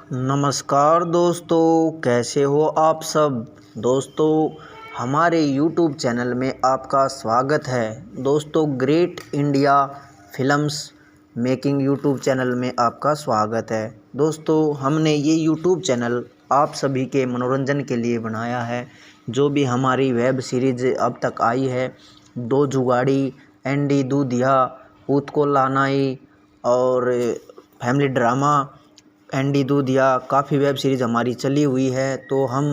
नमस्कार दोस्तों, कैसे हो आप सब। दोस्तों, हमारे YouTube चैनल में आपका स्वागत है। दोस्तों, great India films making YouTube channel में आपका स्वागत है। दोस्तों, हमने ये YouTube चैनल आप सभी के मनोरंजन के लिए बनाया है। जो भी हमारी वेब सीरीज़ अब तक आई है, दो जुगाड़ी, एंडी दूधिया, ऊत को लानाई और फैमिली ड्रामा एंडी दूधिया, काफ़ी वेब सीरीज़ हमारी चली हुई है। तो हम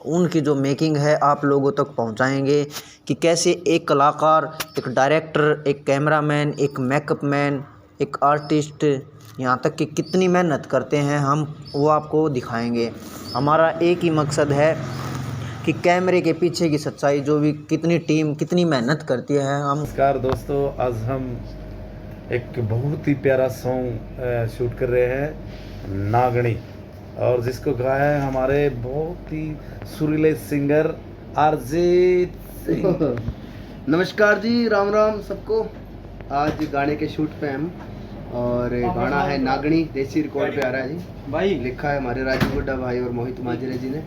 उनकी जो मेकिंग है आप लोगों तक पहुंचाएंगे कि कैसे एक कलाकार, एक डायरेक्टर, एक कैमरामैन, एक मेकअप मैन, एक आर्टिस्ट, यहाँ तक कि कितनी मेहनत करते हैं हम वो आपको दिखाएंगे। हमारा एक ही मकसद है कि कैमरे के पीछे की सच्चाई, जो भी कितनी टीम कितनी मेहनत करती है हम। नमस्कार दोस्तों, आज हम एक बहुत ही प्यारा सॉन्ग शूट कर रहे हैं, नागणी, और जिसको गाया है हमारे बहुत ही सुरीले सिंगर अरिजीत सिंह। नमस्कार जी, राम राम सबको। आज गाने के शूट पे हम, और गाना है नागणी, देसी रिकॉर्ड पे आ रहा है जी भाई। लिखा है हमारे राजू गुड्डा भाई और मोहित माजरे जी ने।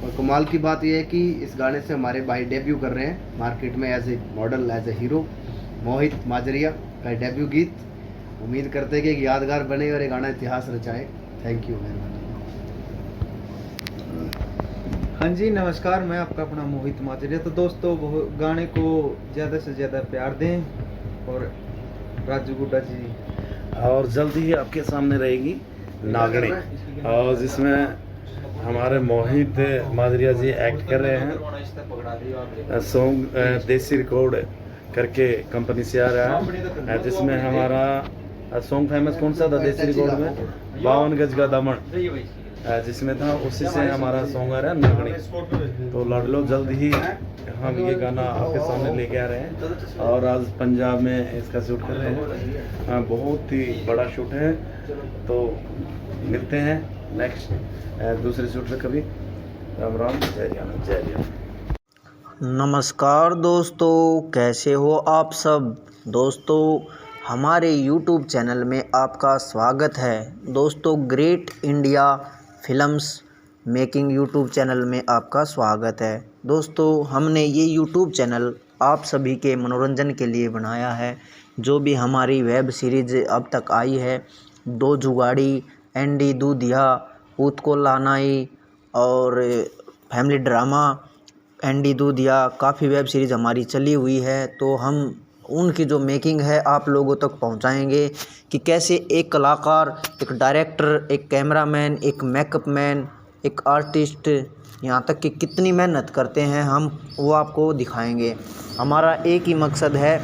और कमाल की बात यह है कि इस गाने से हमारे भाई डेब्यू कर रहे हैं मार्केट में as a model, as a hero. Mohit Majaria का डेब्यू गीत, उम्मीद करते हैं कि एक यादगार बने और ये गाना इतिहास रचाए। Thank you. हाँ जी, नमस्कार, मैं आपका अपना मोहित माजरिया। तो दोस्तों, वो गाने को ज़्यादा से ज़्यादा प्यार दें। और राजू गुड्डा जी, और जल्दी ही आपके सामने रहेगी नागणी, और जिसमें हमारे मोहित माजरिया जी एक्ट कर रहे हैं। सॉन्ग देसी रिकॉर्ड करके कंपनी से आ रहा है, जिसमें हमारा सॉन्ग फेमस कौन सा था देसी रिकॉर्ड में, 52 गज का दामन, जिसमें था, उसी से हमारा सॉन्ग आ रहा है नागणी। तो लाडलो, जल्द ही हम ये गाना आपके सामने लेके आ रहे हैं, और आज पंजाब में इसका शूट कर रहे हैं। हाँ, बहुत ही बड़ा शूट है। तो मिलते हैं नेक्स्ट दूसरे शूट में कभी। राम राम, जय जय जय जय। नमस्कार दोस्तों, कैसे हो आप सब। दोस्तों, हमारे YouTube चैनल में आपका स्वागत है। दोस्तों, great India films making YouTube channel में आपका स्वागत है। दोस्तों, हमने ये YouTube चैनल आप सभी के मनोरंजन के लिए बनाया है। जो भी हमारी वेब सीरीज़ अब तक आई है, दो जुगाड़ी, एंडी दूधिया, ऊत को लानाई और फैमिली ड्रामा एंडी दूधिया, काफ़ी वेब सीरीज़ हमारी चली हुई है। तो हम उनकी जो मेकिंग है आप लोगों तक पहुंचाएंगे कि कैसे एक कलाकार, एक डायरेक्टर, एक कैमरामैन, एक मेकअप मैन, एक आर्टिस्ट, यहाँ तक कि कितनी मेहनत करते हैं हम वो आपको दिखाएंगे। हमारा एक ही मकसद है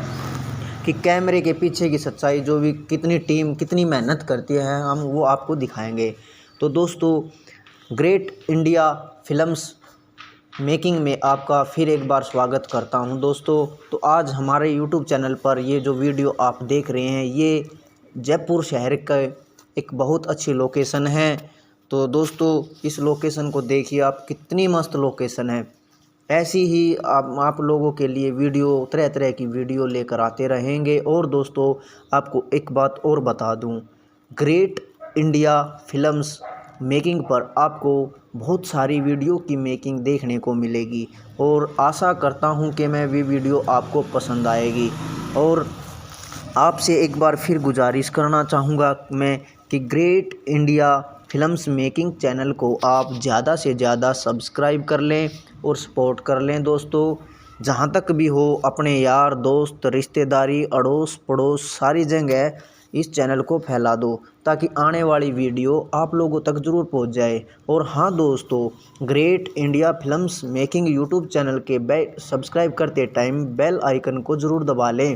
कि कैमरे के पीछे की सच्चाई, जो भी कितनी टीम कितनी मेहनत करती है हम वो आपको दिखाएंगे। तो दोस्तों, ग्रेट इंडिया फिल्म्स मेकिंग में आपका फिर एक बार स्वागत करता हूं। दोस्तों, तो आज हमारे YouTube चैनल पर ये जो वीडियो आप देख रहे हैं, ये जयपुर शहर का एक बहुत अच्छी लोकेशन है। तो दोस्तों, इस लोकेशन को देखिए आप, कितनी मस्त लोकेशन है। ऐसी ही आप लोगों के लिए वीडियो, तरह तरह की वीडियो लेकर आते रहेंगे। और दोस्तों, आपको एक बात और बता दूं, ग्रेट इंडिया फिल्म्स मेकिंग पर आपको बहुत सारी वीडियो की मेकिंग देखने को मिलेगी, और आशा करता हूं कि मैं भी वीडियो आपको पसंद आएगी। और आपसे एक बार फिर गुजारिश करना चाहूँगा मैं कि great India films making channel को आप ज़्यादा से ज़्यादा सब्सक्राइब कर लें और सपोर्ट कर लें। दोस्तों, जहाँ तक भी हो, अपने यार दोस्त, रिश्तेदारी, अड़ोस पड़ोस, सारी जगह इस चैनल को फैला दो, ताकि आने वाली वीडियो आप लोगों तक ज़रूर पहुंच जाए। और हाँ दोस्तों, great India films making YouTube channel के सब्सक्राइब करते टाइम बेल आइकन को ज़रूर दबा लें,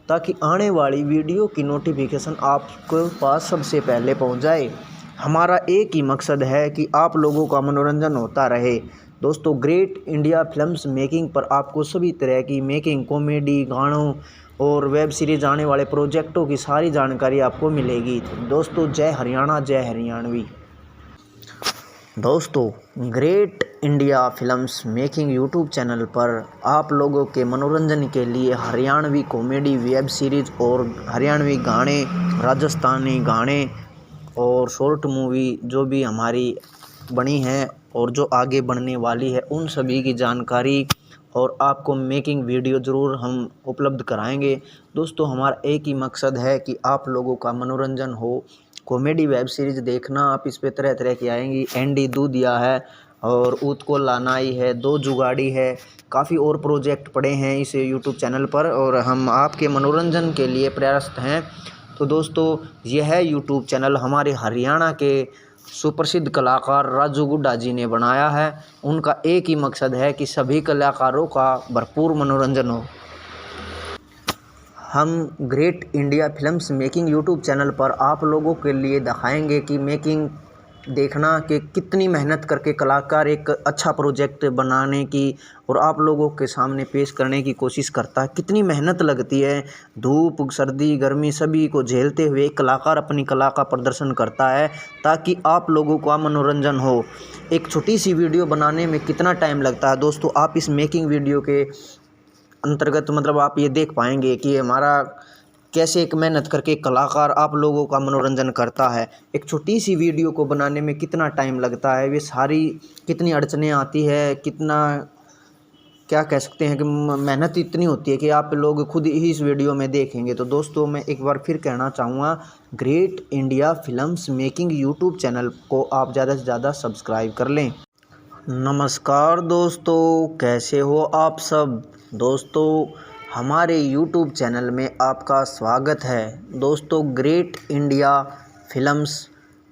ताकि आने वाली वीडियो की नोटिफिकेशन आपके पास सबसे पहले पहुंच जाए। हमारा एक ही मकसद है कि आप लोगों का मनोरंजन होता रहे। दोस्तों, ग्रेट इंडिया फिल्म्स मेकिंग पर आपको सभी तरह की मेकिंग, कॉमेडी, गानों और वेब सीरीज़ आने वाले प्रोजेक्टों की सारी जानकारी आपको मिलेगी। दोस्तों, जय हरियाणा, जय हरियाणवी। दोस्तों, great India films making YouTube channel पर आप लोगों के मनोरंजन के लिए हरियाणवी कॉमेडी वेब सीरीज़ और हरियाणवी गाने, राजस्थानी गाने और शॉर्ट मूवी जो भी हमारी बनी है और जो आगे बढ़ने वाली है उन सभी की जानकारी और आपको मेकिंग वीडियो ज़रूर हम उपलब्ध कराएंगे। दोस्तों हमारा एक ही मकसद है कि आप लोगों का मनोरंजन हो। कॉमेडी वेब सीरीज़ देखना, आप इस पे तरह तरह की आएंगी। एंडी दूधिया है और ऊत को लानाई है, दो जुगाड़ी है, काफ़ी और प्रोजेक्ट पड़े हैं इस यूट्यूब चैनल पर और हम आपके मनोरंजन के लिए प्रयासरत हैं। तो दोस्तों यह यूट्यूब चैनल हमारे हरियाणा के सुप्रसिद्ध कलाकार राजू गुड्डा जी ने बनाया है। उनका एक ही मकसद है कि सभी कलाकारों का भरपूर मनोरंजन हो। हम great India films making YouTube channel पर आप लोगों के लिए दिखाएंगे कि मेकिंग देखना कि कितनी मेहनत करके कलाकार एक अच्छा प्रोजेक्ट बनाने की और आप लोगों के सामने पेश करने की कोशिश करता है। कितनी मेहनत लगती है, धूप सर्दी गर्मी सभी को झेलते हुए एक कलाकार अपनी कला का प्रदर्शन करता है ताकि आप लोगों का मनोरंजन हो। एक छोटी सी वीडियो बनाने में कितना टाइम लगता है दोस्तों, आप इस मेकिंग वीडियो के अंतर्गत मतलब आप ये देख पाएंगे कि हमारा कैसे एक मेहनत करके कलाकार आप लोगों का मनोरंजन करता है। एक छोटी सी वीडियो को बनाने में कितना टाइम लगता है, वे सारी कितनी अड़चनें आती है, कितना क्या कह सकते हैं कि मेहनत इतनी होती है कि आप लोग खुद ही इस वीडियो में देखेंगे। तो दोस्तों मैं एक बार फिर कहना चाहूँगा, great India films making YouTube channel को आप ज़्यादा से ज़्यादा सब्सक्राइब कर लें। नमस्कार दोस्तों, कैसे हो आप सब। दोस्तों हमारे YouTube चैनल में आपका स्वागत है। दोस्तों great India films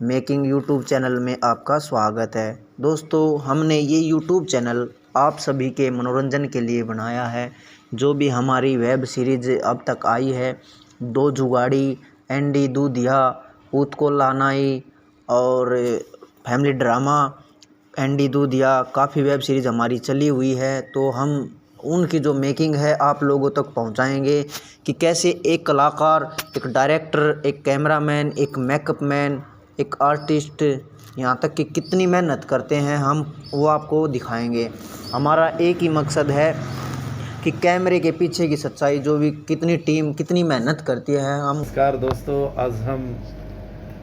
making YouTube channel में आपका स्वागत है। दोस्तों हमने ये YouTube चैनल आप सभी के मनोरंजन के लिए बनाया है। जो भी हमारी वेब सीरीज़ अब तक आई है, दो जुगाड़ी, एंडी दूधिया, ऊत को लानाई और फैमिली ड्रामा एंडी दूधिया, काफ़ी वेब सीरीज़ हमारी चली हुई है। तो हम उनकी जो मेकिंग है आप लोगों तक पहुंचाएंगे कि कैसे एक कलाकार, एक डायरेक्टर, एक कैमरामैन, एक मेकअप मैन, एक आर्टिस्ट, यहाँ तक कि कितनी मेहनत करते हैं हम वो आपको दिखाएंगे। हमारा एक ही मकसद है कि कैमरे के पीछे की सच्चाई, जो भी कितनी टीम कितनी मेहनत करती है हम। नमस्कार दोस्तों, आज हम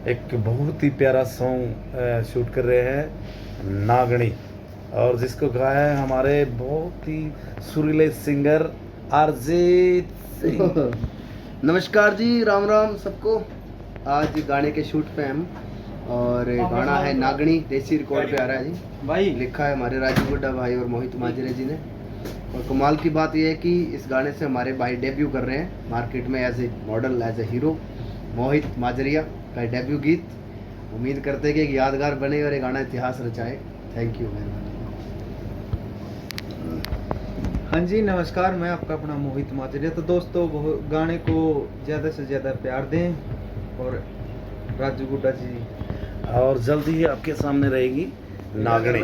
एक बहुत ही प्यारा सॉन्ग शूट कर रहे हैं, नागणी, और जिसको गाया है हमारे बहुत ही सुरीले सिंगर अरिजीत सिंह। नमस्कार जी, राम राम सबको। आज गाने के शूट पे हम और गाना है नागणी, देसी रिकॉर्ड पे आ रहा है जी भाई। लिखा है हमारे राजू गुड्डा भाई और मोहित माजरे जी ने। और कमाल की बात यह है कि इस गाने से हमारे भाई डेब्यू कर रहे हैं मार्केट में as a model, as a hero. Mohit Majaria का डेब्यू गीत, उम्मीद करते हैं कि एक यादगार बने और ये गाना इतिहास रचाए। Thank you. हाँ जी नमस्कार, मैं आपका अपना मोहित माजरिया। तो दोस्तों गाने को ज़्यादा से ज़्यादा प्यार दें और राजू गुड्डा जी और जल्द ही आपके सामने रहेगी नागणी,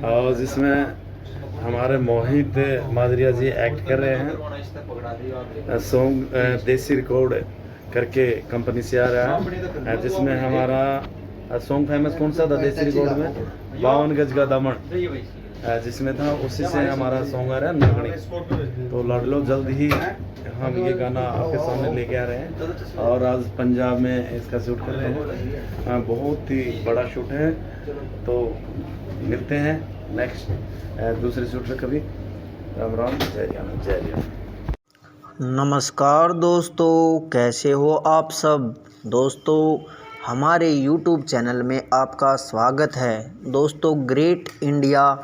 और जिसमें हमारे मोहित माजरिया जी एक्ट कर रहे हैं। सॉन्ग देसी रिकॉर्ड करके कंपनी से आ रहा है, जिसमें हमारा सॉन्ग फेमस कौन सा था देसी रिकॉर्ड में, 52 गज का दामन, जिसमें था, उसी से हमारा सॉन्ग आ रहा है नागणी। तो लड़ लो, जल्द ही हम ये गाना आपके सामने लेके आ रहे हैं और आज पंजाब में इसका शूट कर रहे हैं। बहुत ही बड़ा शूट है। तो मिलते हैं नेक्स्ट दूसरे शूट पे कभी। राम राम, जय राम, जय राम। नमस्कार दोस्तों, कैसे हो आप सब। दोस्तों हमारे YouTube चैनल में आपका स्वागत है। दोस्तों great India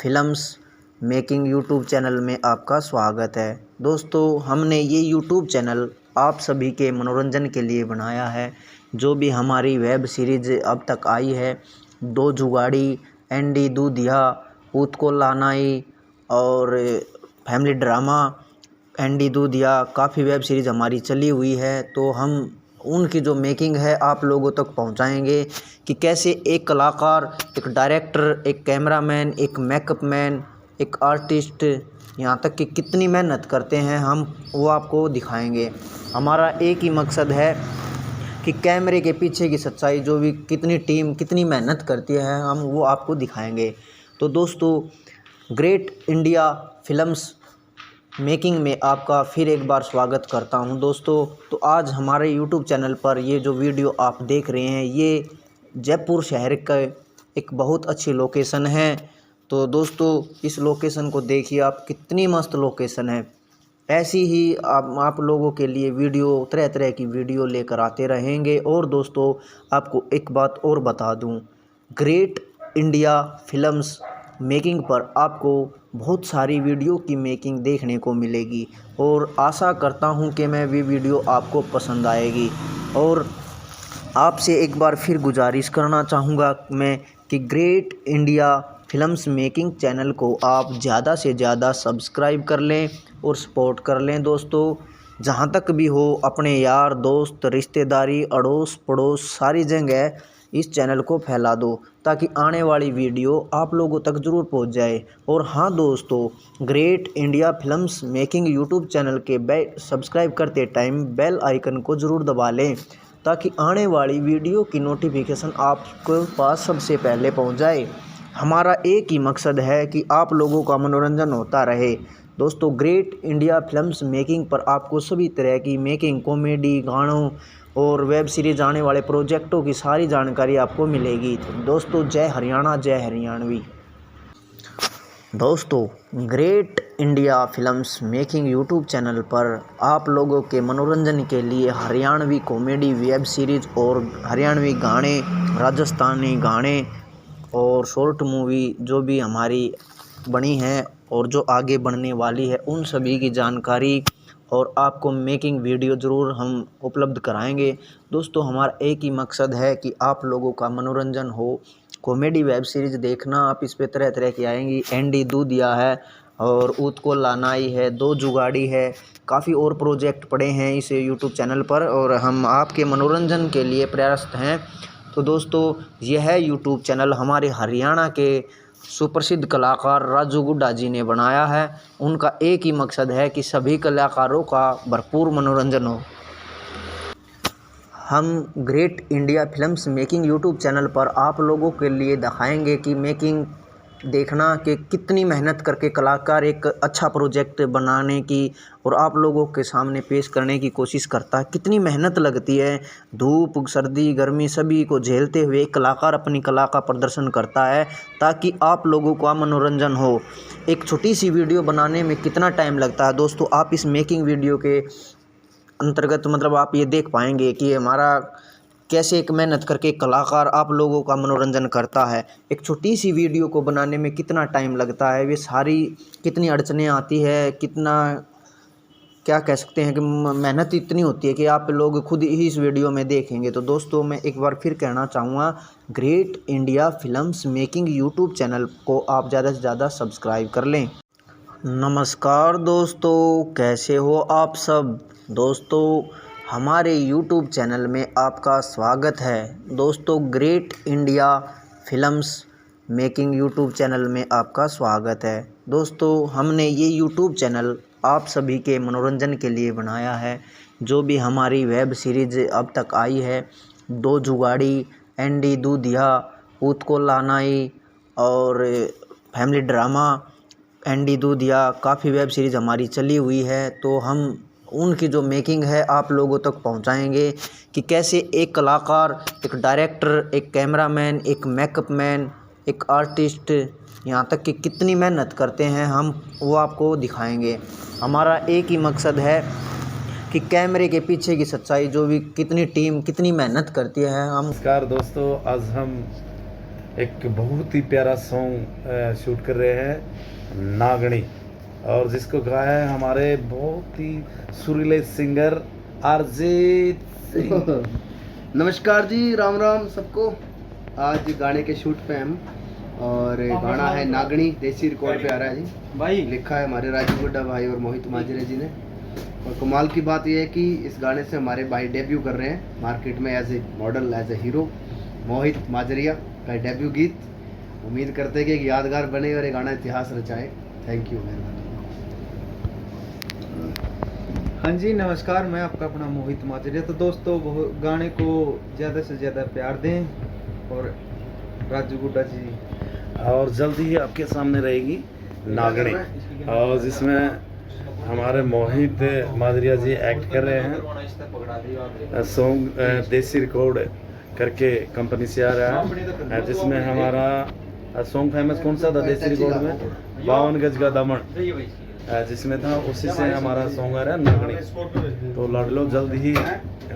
films making YouTube channel में आपका स्वागत है। दोस्तों हमने ये YouTube चैनल आप सभी के मनोरंजन के लिए बनाया है। जो भी हमारी वेब सीरीज़ अब तक आई है, दो जुगाड़ी, एंडी दूधिया, ऊत को लानाई और फैमिली ड्रामा एंडी दूधिया, काफ़ी वेब सीरीज़ हमारी चली हुई है। तो हम उनकी जो मेकिंग है आप लोगों तक पहुंचाएंगे कि कैसे एक कलाकार, एक डायरेक्टर, एक कैमरामैन, एक मेकअप मैन, एक आर्टिस्ट, यहाँ तक कि कितनी मेहनत करते हैं हम वो आपको दिखाएंगे। हमारा एक ही मकसद है कि कैमरे के पीछे की सच्चाई, जो भी कितनी टीम कितनी मेहनत करती है हम वो आपको दिखाएंगे। तो दोस्तों ग्रेट इंडिया फिल्म्स मेकिंग में आपका फिर एक बार स्वागत करता हूं दोस्तों। तो आज हमारे YouTube चैनल पर ये जो वीडियो आप देख रहे हैं, ये जयपुर शहर का एक बहुत अच्छी लोकेशन है। तो दोस्तों इस लोकेशन को देखिए आप, कितनी मस्त लोकेशन है। ऐसी ही आप लोगों के लिए वीडियो, तरह तरह की वीडियो लेकर आते रहेंगे। और दोस्तों आपको एक बात और बता दूं, ग्रेट इंडिया फिल्म्स मेकिंग पर आपको बहुत सारी वीडियो की मेकिंग देखने को मिलेगी और आशा करता हूं कि मैं भी वीडियो आपको पसंद आएगी। और आपसे एक बार फिर गुजारिश करना चाहूँगा मैं कि great India films making channel को आप ज़्यादा से ज़्यादा सब्सक्राइब कर लें और सपोर्ट कर लें। दोस्तों जहाँ तक भी हो, अपने यार दोस्त, रिश्तेदारी, अड़ोस पड़ोस सारी जगह इस चैनल को फैला दो ताकि आने वाली वीडियो आप लोगों तक ज़रूर पहुंच जाए। और हाँ दोस्तों, great India films making YouTube channel के सब्सक्राइब करते टाइम बेल आइकन को ज़रूर दबा लें ताकि आने वाली वीडियो की नोटिफिकेशन आपके पास सबसे पहले पहुंच जाए। हमारा एक ही मकसद है कि आप लोगों का मनोरंजन होता रहे। दोस्तों ग्रेट इंडिया फिल्म्स मेकिंग पर आपको सभी तरह की मेकिंग, कॉमेडी, गानों और वेब सीरीज आने वाले प्रोजेक्टों की सारी जानकारी आपको मिलेगी। तो दोस्तों जय हरियाणा, जय हरियाणवी। दोस्तों great India films making YouTube channel पर आप लोगों के मनोरंजन के लिए हरियाणवी कॉमेडी, वेब सीरीज और हरियाणवी गाने, राजस्थानी गाने और शॉर्ट मूवी जो भी हमारी बनी है और जो आगे बढ़ने वाली है उन सभी की जानकारी और आपको मेकिंग वीडियो ज़रूर हम उपलब्ध कराएंगे। दोस्तों हमारा एक ही मकसद है कि आप लोगों का मनोरंजन हो। कॉमेडी वेब सीरीज़ देखना आप, इस पे तरह तरह की आएंगी। एंडी दूधिया है और ऊत को लानाई है, दो जुगाड़ी है, काफ़ी और प्रोजेक्ट पड़े हैं इस यूट्यूब चैनल पर और हम आपके मनोरंजन के लिए प्रयासरत हैं। तो दोस्तों यह यूट्यूब चैनल हमारे हरियाणा के सुप्रसिद्ध कलाकार राजू गुड्डा जी ने बनाया है। उनका एक ही मकसद है कि सभी कलाकारों का भरपूर मनोरंजन हो। हम great India films making YouTube channel पर आप लोगों के लिए दिखाएंगे कि मेकिंग देखना कि कितनी मेहनत करके कलाकार एक अच्छा प्रोजेक्ट बनाने की और आप लोगों के सामने पेश करने की कोशिश करता है। कितनी मेहनत लगती है, धूप, सर्दी, गर्मी सभी को झेलते हुए कलाकार अपनी कला का प्रदर्शन करता है ताकि आप लोगों का मनोरंजन हो। एक छोटी सी वीडियो बनाने में कितना टाइम लगता है दोस्तों, आप इस मेकिंग वीडियो के अंतर्गत मतलब आप ये देख पाएंगे कि हमारा कैसे एक मेहनत करके कलाकार आप लोगों का मनोरंजन करता है। एक छोटी सी वीडियो को बनाने में कितना टाइम लगता है, वे सारी कितनी अड़चनें आती है, कितना क्या कह सकते हैं कि मेहनत इतनी होती है कि आप लोग खुद ही इस वीडियो में देखेंगे। तो दोस्तों मैं एक बार फिर कहना चाहूँगा, great India films making YouTube channel को आप ज़्यादा से ज़्यादा सब्सक्राइब कर लें। नमस्कार दोस्तों, कैसे हो आप सब। दोस्तों हमारे YouTube चैनल में आपका स्वागत है। दोस्तों great India films making YouTube channel में आपका स्वागत है। दोस्तों हमने ये YouTube चैनल आप सभी के मनोरंजन के लिए बनाया है। जो भी हमारी वेब सीरीज़ अब तक आई है, दो जुगाड़ी, एंडी दूधिया, ऊत को लानाई और फैमिली ड्रामा एंडी दूधिया, काफ़ी वेब सीरीज़ हमारी चली हुई है। तो हम उनकी जो मेकिंग है आप लोगों तक पहुंचाएंगे कि कैसे एक कलाकार, एक डायरेक्टर, एक कैमरामैन, एक मेकअप मैन, एक आर्टिस्ट, यहाँ तक कि कितनी मेहनत करते हैं हम वो आपको दिखाएंगे। हमारा एक ही मकसद है कि कैमरे के पीछे की सच्चाई, जो भी कितनी टीम कितनी मेहनत करती है। हम नमस्कार दोस्तों, आज हम एक बहुत ही प्यारा सॉन्ग शूट कर रहे हैं, नागणी, और जिसको गाया है हमारे बहुत ही सुरीले सिंगर अरिजीत सिंह। नमस्कार जी, राम राम सबको। आज गाने के शूट पे हम, और गाना है नागणी, देसी रिकॉर्ड पे आ रहा है जी भाई। लिखा है हमारे राजू गुड्डा भाई और मोहित माजरे जी ने। और कमाल की बात यह है कि इस गाने से हमारे भाई डेब्यू कर रहे हैं मार्केट में as a model, as a hero. Mohit Majaria का डेब्यू गीत, उम्मीद करते हैं कि एक यादगार बने और ये गाना इतिहास रचाए। Thank you. हाँ जी नमस्कार, मैं आपका अपना मोहित माजरिया। तो दोस्तों गाने को ज़्यादा से ज़्यादा प्यार दें और राजू गुड्डा जी और जल्दी ही आपके सामने रहेगी नागणी, और जिसमें हमारे मोहित माजरिया जी एक्ट कर रहे हैं। सॉन्ग देसी रिकॉर्ड करके कंपनी से आ रहा है, जिसमें हमारा सॉन्ग फेमस कौन सा था देसी रिकॉर्ड में, 52 गज का दामन जिसमें था, उसी से हमारा सॉन्ग आ रहा है नागणी। तो लाडलो जल्द ही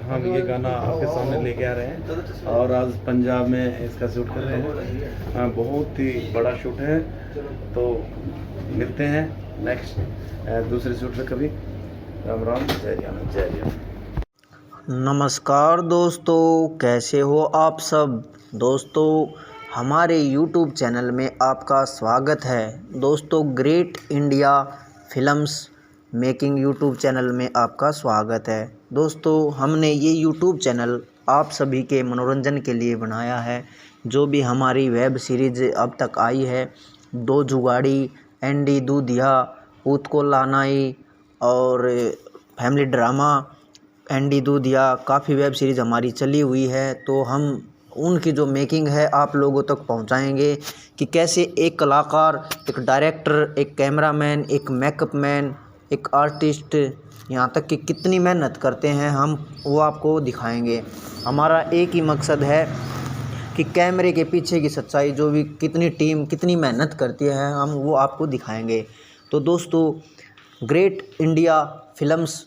हम ये गाना आपके सामने लेके आ रहे हैं और आज पंजाब में इसका शूट कर रहे हैं। बहुत ही बड़ा शूट है, तो मिलते हैं नेक्स्ट दूसरे शूट में कभी। राम राम, जय राम, जय राम। नमस्कार दोस्तों, कैसे हो आप सब। दोस्तों हमारे YouTube चैनल में आपका स्वागत है। दोस्तों great India films making YouTube channel में आपका स्वागत है। दोस्तों हमने ये YouTube चैनल आप सभी के मनोरंजन के लिए बनाया है। जो भी हमारी वेब सीरीज़ अब तक आई है, दो जुगाड़ी, एंडी दूधिया, ऊत को लानाई और फैमिली ड्रामा एंडी दूधिया, काफ़ी वेब सीरीज़ हमारी चली हुई है। तो हम उनकी जो मेकिंग है आप लोगों तक पहुंचाएंगे कि कैसे एक कलाकार, एक डायरेक्टर, एक कैमरामैन, एक मेकअप मैन, एक आर्टिस्ट, यहाँ तक कि कितनी मेहनत करते हैं हम वो आपको दिखाएंगे। हमारा एक ही मकसद है कि कैमरे के पीछे की सच्चाई, जो भी कितनी टीम कितनी मेहनत करती है, हम वो आपको दिखाएंगे। तो दोस्तों ग्रेट इंडिया फिल्म्स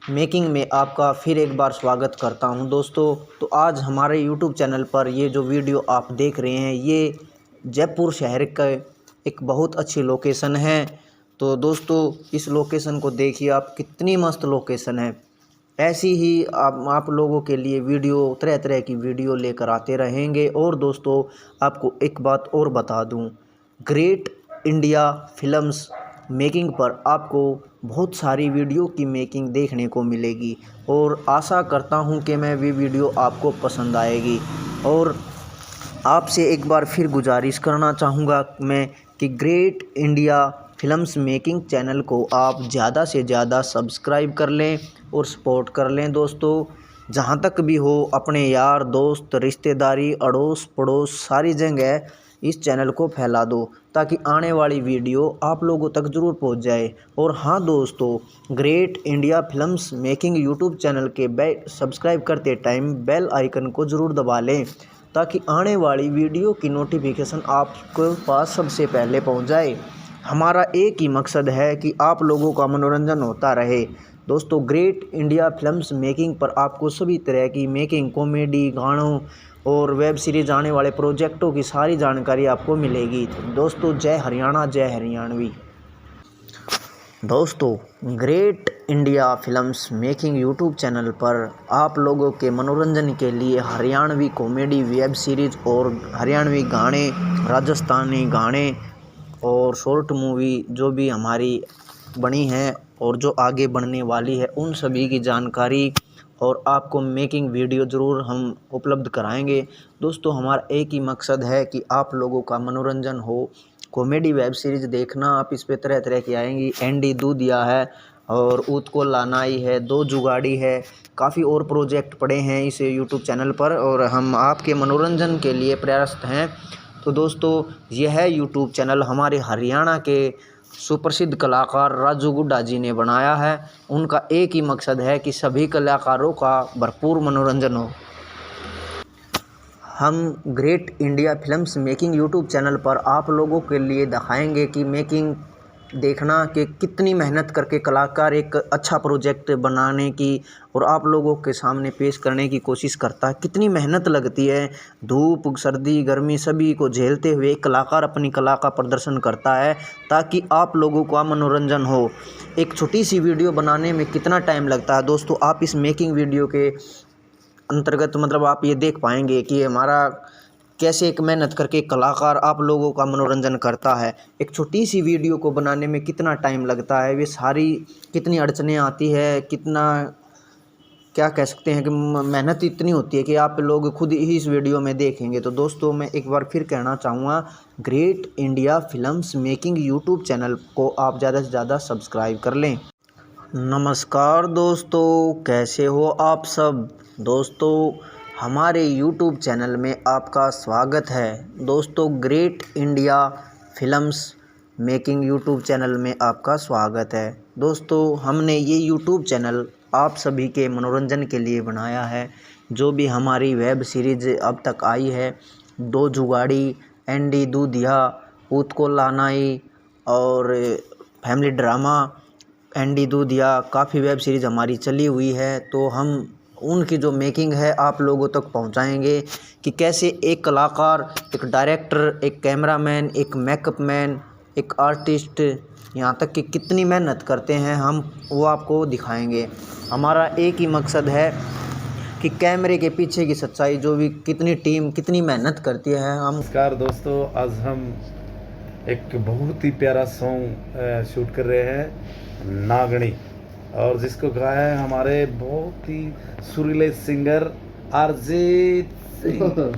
मेकिंग में आपका फिर एक बार स्वागत करता हूं। दोस्तों तो आज हमारे YouTube चैनल पर ये जो वीडियो आप देख रहे हैं, ये जयपुर शहर का एक बहुत अच्छी लोकेशन है। तो दोस्तों इस लोकेशन को देखिए आप, कितनी मस्त लोकेशन है। ऐसी ही आप लोगों के लिए वीडियो, तरह तरह की वीडियो लेकर आते रहेंगे। और दोस्तों आपको एक बात और बता दूं, ग्रेट इंडिया फिल्म्स मेकिंग पर आपको बहुत सारी वीडियो की मेकिंग देखने को मिलेगी और आशा करता हूं कि मैं भी वीडियो आपको पसंद आएगी। और आपसे एक बार फिर गुजारिश करना चाहूँगा मैं कि great India films making channel को आप ज़्यादा से ज़्यादा सब्सक्राइब कर लें और सपोर्ट कर लें। दोस्तों जहाँ तक भी हो, अपने यार दोस्त, रिश्तेदारी, अड़ोस पड़ोस सारी जगह इस चैनल को फैला दो, ताकि आने वाली वीडियो आप लोगों तक ज़रूर पहुंच जाए। और हाँ दोस्तों, great India films making YouTube channel के सब्सक्राइब करते टाइम बेल आइकन को ज़रूर दबा लें, ताकि आने वाली वीडियो की नोटिफिकेशन आपके पास सबसे पहले पहुंच जाए। हमारा एक ही मकसद है कि आप लोगों का मनोरंजन होता रहे। दोस्तों ग्रेट इंडिया फिल्म्स मेकिंग पर आपको सभी तरह की मेकिंग, कॉमेडी, गानों और वेब सीरीज़ आने वाले प्रोजेक्टों की सारी जानकारी आपको मिलेगी। दोस्तों जय हरियाणा, जय हरियाणवी। दोस्तों great India films making YouTube channel पर आप लोगों के मनोरंजन के लिए हरियाणवी कॉमेडी वेब सीरीज़ और हरियाणवी गाने, राजस्थानी गाने और शॉर्ट मूवी जो भी हमारी बनी है और जो आगे बनने वाली है, उन सभी की जानकारी और आपको मेकिंग वीडियो ज़रूर हम उपलब्ध कराएंगे। दोस्तों हमारा एक ही मकसद है कि आप लोगों का मनोरंजन हो। कॉमेडी वेब सीरीज़ देखना आप, इस पे तरह तरह की आएंगी। एंडी दूधिया है और ऊत को लानाई है, दो जुगाड़ी है, काफ़ी और प्रोजेक्ट पड़े हैं इस यूट्यूब चैनल पर और हम आपके मनोरंजन के लिए प्रयासरत हैं। तो दोस्तों यह यूट्यूब चैनल हमारे हरियाणा के सुप्रसिद्ध कलाकार राजू गुड्डा जी ने बनाया है। उनका एक ही मकसद है कि सभी कलाकारों का भरपूर मनोरंजन हो। हम great India films making YouTube channel पर आप लोगों के लिए दिखाएंगे कि मेकिंग देखना कि कितनी मेहनत करके कलाकार एक अच्छा प्रोजेक्ट बनाने की और आप लोगों के सामने पेश करने की कोशिश करता है। कितनी मेहनत लगती है, धूप, सर्दी, गर्मी सभी को झेलते हुए कलाकार अपनी कला का प्रदर्शन करता है, ताकि आप लोगों का मनोरंजन हो। एक छोटी सी वीडियो बनाने में कितना टाइम लगता है दोस्तों, आप इस मेकिंग वीडियो के अंतर्गत मतलब आप ये देख पाएंगे कि हमारा कैसे एक मेहनत करके कलाकार आप लोगों का मनोरंजन करता है। एक छोटी सी वीडियो को बनाने में कितना टाइम लगता है, वे सारी कितनी अड़चनें आती है, कितना क्या कह सकते हैं कि मेहनत इतनी होती है कि आप लोग खुद ही इस वीडियो में देखेंगे। तो दोस्तों मैं एक बार फिर कहना चाहूँगा, great India films making YouTube channel को आप ज़्यादा से ज़्यादा सब्सक्राइब कर लें। नमस्कार दोस्तों, कैसे हो आप सब। दोस्तों हमारे YouTube चैनल में आपका स्वागत है। दोस्तों great India films making YouTube channel में आपका स्वागत है। दोस्तों हमने ये YouTube चैनल आप सभी के मनोरंजन के लिए बनाया है। जो भी हमारी वेब सीरीज़ अब तक आई है, दो जुगाड़ी, एंडी दूधिया, ऊत को लानाई और फैमिली ड्रामा एंडी दूधिया, काफ़ी वेब सीरीज़ हमारी चली हुई है। तो हम उनकी जो मेकिंग है आप लोगों तक पहुंचाएंगे कि कैसे एक कलाकार, एक डायरेक्टर, एक कैमरामैन, एक मेकअप मैन, एक आर्टिस्ट, यहाँ तक कि कितनी मेहनत करते हैं हम वो आपको दिखाएंगे। हमारा एक ही मकसद है कि कैमरे के पीछे की सच्चाई, जो भी कितनी टीम कितनी मेहनत करती है हम। नमस्कार दोस्तों, आज हम एक बहुत ही प्यारा सॉन्ग शूट कर रहे हैं, नागणी, और जिसको गाया है हमारे बहुत ही सुरीले सिंगर अरिजीत सिंह।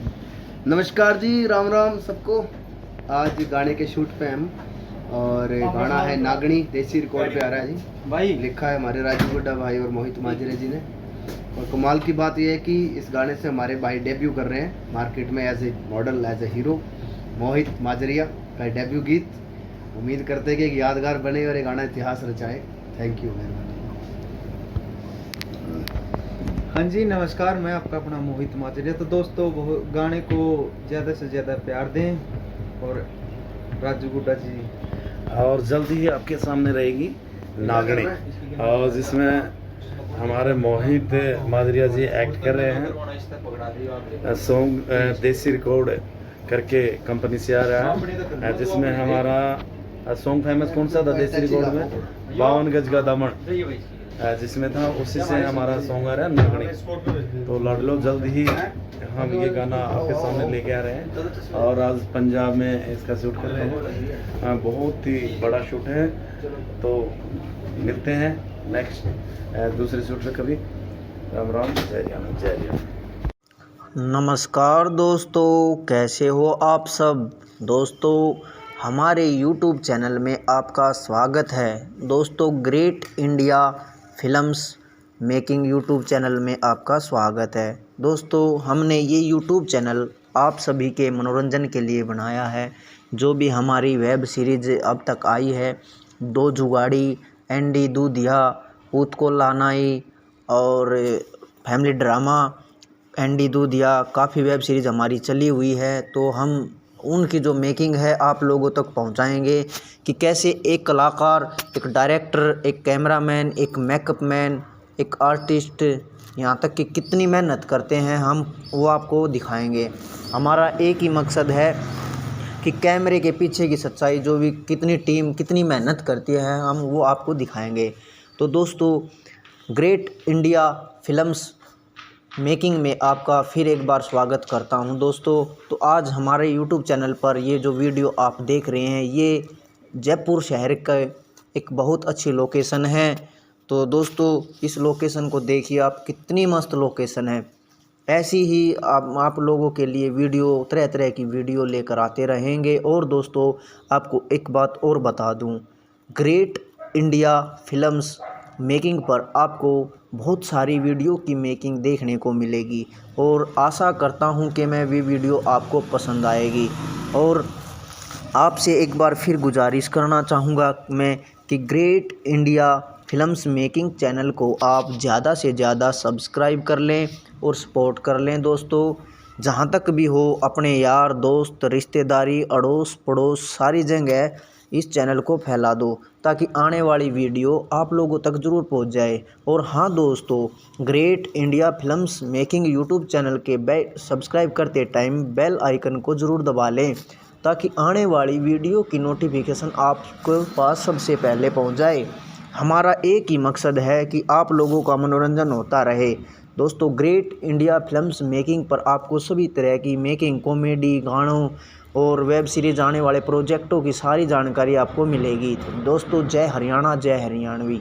नमस्कार जी, राम राम सबको। आज गाने के शूट पे हम, और गाना है नागणी, देसी रिकॉर्ड पे आ रहा है जी भाई। लिखा है हमारे राजू गुड्डा भाई और मोहित माजरे जी ने। और कमाल की बात यह है कि इस गाने से हमारे भाई डेब्यू कर रहे हैं मार्केट में as a model, as a hero. Mohit Majaria का डेब्यू गीत, उम्मीद करते हैं कि एक यादगार बने और ये गाना इतिहास रचाए। Thank you. हाँ जी, नमस्कार, मैं आपका अपना मोहित माजरिया। तो दोस्तों, गाने को ज़्यादा से ज़्यादा प्यार दें और राजू गुड्डा जी, और जल्दी ही आपके सामने रहेगी नागणी, और जिसमें हमारे मोहित माजरिया जी एक्ट कर रहे हैं। सॉन्ग देसी रिकॉर्ड करके कंपनी से आ रहा है, जिसमें हमारा सॉन्ग फेमस कौन सा था देसी रिकॉर्ड में, 52 गज का दामन जिसमें था, उसी से हमारा सॉन्ग आ रहा है नागणी। तो लड़ लो, जल्द ही हम ये गाना आपके सामने लेके आ रहे हैं। और आज पंजाब में इसका शूट कर रहे हैं, बहुत ही बड़ा शूट है। तो मिलते हैं नेक्स्ट दूसरे शूट में कभी। राम राम, जय राम, जय राम। नमस्कार दोस्तों, कैसे हो आप सब। दोस्तों, हमारे YouTube चैनल में आपका स्वागत है। दोस्तों, great India films making YouTube channel में आपका स्वागत है। दोस्तों, हमने ये YouTube चैनल आप सभी के मनोरंजन के लिए बनाया है। जो भी हमारी वेब सीरीज़ अब तक आई है, दो जुगाड़ी, एंडी दूधिया, ऊत को लानाई और फैमिली ड्रामा एंडी दूधिया, काफ़ी वेब सीरीज़ हमारी चली हुई है। तो हम उनकी जो मेकिंग है आप लोगों तक पहुंचाएंगे कि कैसे एक कलाकार, एक डायरेक्टर, एक कैमरामैन, एक मेकअप मैन, एक आर्टिस्ट, यहाँ तक कि कितनी मेहनत करते हैं हम वो आपको दिखाएंगे। हमारा एक ही मकसद है कि कैमरे के पीछे की सच्चाई, जो भी कितनी टीम कितनी मेहनत करती है हम वो आपको दिखाएंगे। तो दोस्तों, ग्रेट इंडिया फिल्म्स मेकिंग में आपका फिर एक बार स्वागत करता हूं। दोस्तों, तो आज हमारे YouTube चैनल पर ये जो वीडियो आप देख रहे हैं, ये जयपुर शहर का एक बहुत अच्छी लोकेशन है। तो दोस्तों, इस लोकेशन को देखिए आप, कितनी मस्त लोकेशन है। ऐसी ही आप लोगों के लिए वीडियो, तरह तरह की वीडियो लेकर आते रहेंगे। और दोस्तों, आपको एक बात और बता दूं, ग्रेट इंडिया फिल्म्स मेकिंग पर आपको बहुत सारी वीडियो की मेकिंग देखने को मिलेगी, और आशा करता हूं कि मैं भी वीडियो आपको पसंद आएगी। और आपसे एक बार फिर गुजारिश करना चाहूँगा मैं कि great India films making channel को आप ज़्यादा से ज़्यादा सब्सक्राइब कर लें और सपोर्ट कर लें। दोस्तों, जहाँ तक भी हो, अपने यार दोस्त, रिश्तेदारी, अड़ोस पड़ोस, सारी जगह इस चैनल को फैला दो, ताकि आने वाली वीडियो आप लोगों तक ज़रूर पहुंच जाए। और हाँ दोस्तों, great India films making YouTube channel के सब्सक्राइब करते टाइम बेल आइकन को ज़रूर दबा लें, ताकि आने वाली वीडियो की नोटिफिकेशन आपके पास सबसे पहले पहुंच जाए। हमारा एक ही मकसद है कि आप लोगों का मनोरंजन होता रहे। दोस्तों, ग्रेट इंडिया फिल्म्स मेकिंग पर आपको सभी तरह की मेकिंग, कॉमेडी, गानों और वेब सीरीज आने वाले प्रोजेक्टों की सारी जानकारी आपको मिलेगी। दोस्तों, जय हरियाणा, जय हरियाणवी।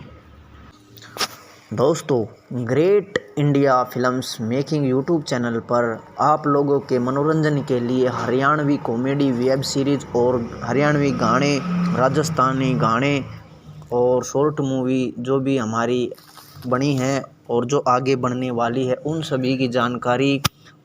दोस्तों, great India films making YouTube channel पर आप लोगों के मनोरंजन के लिए हरियाणवी कॉमेडी वेब सीरीज़ और हरियाणवी गाने, राजस्थानी गाने और शॉर्ट मूवी जो भी हमारी बनी है और जो आगे बनने वाली है, उन सभी की जानकारी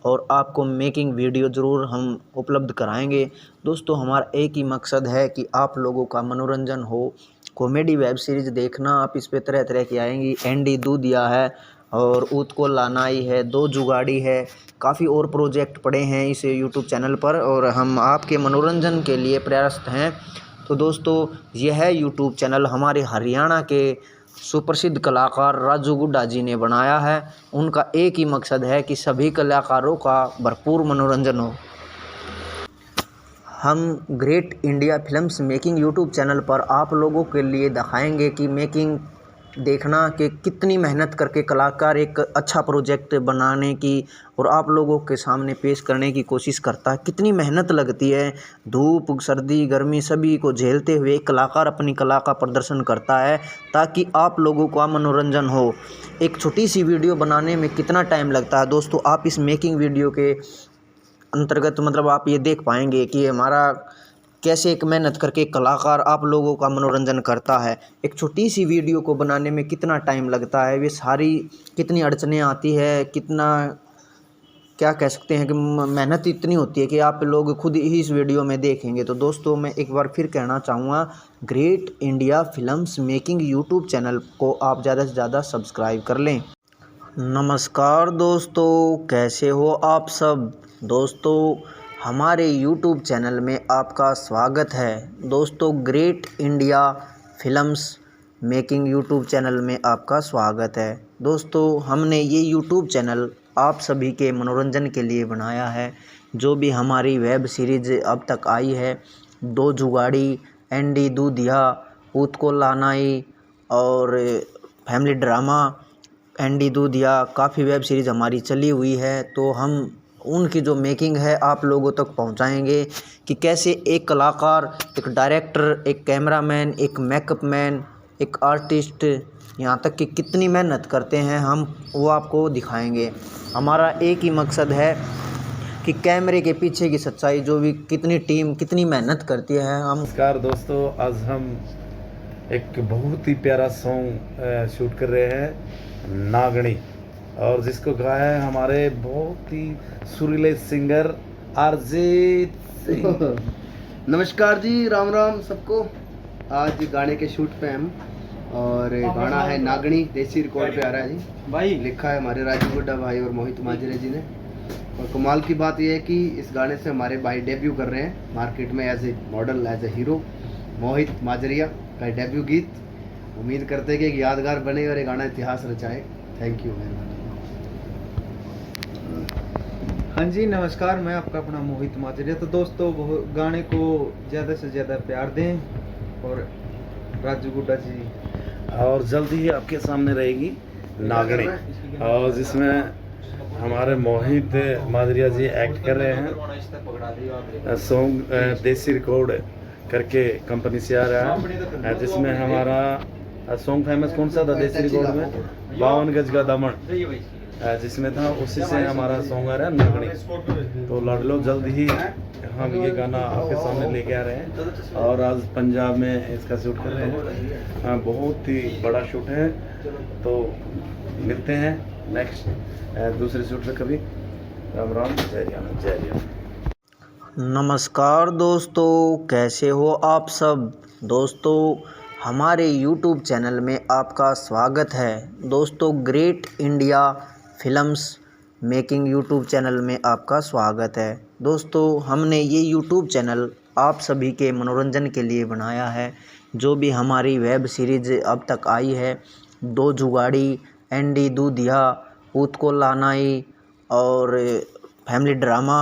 और आपको मेकिंग वीडियो ज़रूर हम उपलब्ध कराएंगे। दोस्तों, हमारा एक ही मकसद है कि आप लोगों का मनोरंजन हो। कॉमेडी वेब सीरीज़ देखना आप, इस पे तरह तरह की आएंगी। एंडी दूधिया है, और ऊत को लानाई है, दो जुगाड़ी है, काफ़ी और प्रोजेक्ट पड़े हैं इस यूट्यूब चैनल पर और हम आपके मनोरंजन के लिए प्रयासरत हैं। तो दोस्तों यह यूट्यूब चैनल हमारे हरियाणा के सुप्रसिद्ध कलाकार राजू गुड्डा जी ने बनाया है। उनका एक ही मकसद है कि सभी कलाकारों का भरपूर मनोरंजन हो। हम great India films making YouTube channel पर आप लोगों के लिए दिखाएंगे कि मेकिंग देखना कि कितनी मेहनत करके कलाकार एक अच्छा प्रोजेक्ट बनाने की और आप लोगों के सामने पेश करने की कोशिश करता है। कितनी मेहनत लगती है, धूप सर्दी गर्मी सभी को झेलते हुए एक कलाकार अपनी कला का प्रदर्शन करता है ताकि आप लोगों का मनोरंजन हो। एक छोटी सी वीडियो बनाने में कितना टाइम लगता है दोस्तों, आप इस मेकिंग वीडियो के अंतर्गत मतलब आप ये देख पाएंगे कि हमारा कैसे एक मेहनत करके कलाकार आप लोगों का मनोरंजन करता है। एक छोटी सी वीडियो को बनाने में कितना टाइम लगता है, वे सारी कितनी अड़चनें आती है, कितना क्या कह सकते हैं कि मेहनत इतनी होती है कि आप लोग खुद ही इस वीडियो में देखेंगे। तो दोस्तों मैं एक बार फिर कहना चाहूँगा, great India films making YouTube channel को आप ज़्यादा से ज़्यादा सब्सक्राइब कर लें। नमस्कार दोस्तों, कैसे हो आप सब। दोस्तों हमारे YouTube चैनल में आपका स्वागत है। दोस्तों great India films making YouTube channel में आपका स्वागत है। दोस्तों हमने ये YouTube चैनल आप सभी के मनोरंजन के लिए बनाया है। जो भी हमारी वेब सीरीज़ अब तक आई है, दो जुगाड़ी, एंडी दूधिया, ऊत को लानाई और फैमिली ड्रामा एंडी दूधिया, काफ़ी वेब सीरीज़ हमारी चली हुई है। तो हम उनकी जो मेकिंग है आप लोगों तक पहुंचाएंगे कि कैसे एक कलाकार, एक डायरेक्टर, एक कैमरामैन, एक मेकअप मैन, एक आर्टिस्ट, यहाँ तक कि कितनी मेहनत करते हैं हम वो आपको दिखाएंगे। हमारा एक ही मकसद है कि कैमरे के पीछे की सच्चाई, जो भी कितनी टीम कितनी मेहनत करती है हम। नमस्कार दोस्तों, आज हम एक बहुत ही प्यारा सॉन्ग शूट कर रहे हैं, नागणी, और जिसको गाया है हमारे बहुत ही सुरीले सिंगर अरिजीत सिंह। नमस्कार जी, राम राम सबको। आज गाने के शूट पे हम और गाना है नागणी, देसी रिकॉर्ड पे आ रहा है जी भाई। लिखा है हमारे राजू गुड्डा भाई और मोहित माजरे जी ने। और कमाल की बात यह है कि इस गाने से हमारे भाई डेब्यू कर रहे हैं मार्केट में as a model, as a hero. Mohit Majaria का डेब्यू गीत, उम्मीद करते हैं कि एक यादगार बने और ये गाना इतिहास रचाए। Thank you. हाँ जी नमस्कार, मैं आपका अपना मोहित माजरिया। तो दोस्तों गाने को ज़्यादा से ज़्यादा प्यार दें और राजू गुड्डा जी और जल्दी ही आपके सामने रहेगी नागणी, और जिसमें हमारे मोहित माजरिया जी एक्ट कर रहे हैं। सॉन्ग देसी रिकॉर्ड करके कंपनी से आ रहा है, जिसमें हमारा सॉन्ग फेमस कौन सा था देसी रिकॉर्ड में, 52 गज का दामन जिसमें था, उसी से हमारा सॉन्ग आ रहा है नागणी। तो लड़ लो जल्द ही हम ये गाना आपके सामने लेके आ रहे हैं और आज पंजाब में इसका शूट कर रहे हैं। हाँ, बहुत ही बड़ा शूट है। तो मिलते हैं नेक्स्ट दूसरे शूट पे कभी। राम राम, जय राम, जय राम। नमस्कार दोस्तों, कैसे हो आप सब। दोस्तों हमारे YouTube चैनल में आपका स्वागत है। दोस्तों great India films making YouTube channel में आपका स्वागत है। दोस्तों हमने ये यूट्यूब चैनल आप सभी के मनोरंजन के लिए बनाया है। जो भी हमारी वेब सीरीज़ अब तक आई है, दो जुगाड़ी, एंडी दूधिया, ऊत को लानाई और फैमिली ड्रामा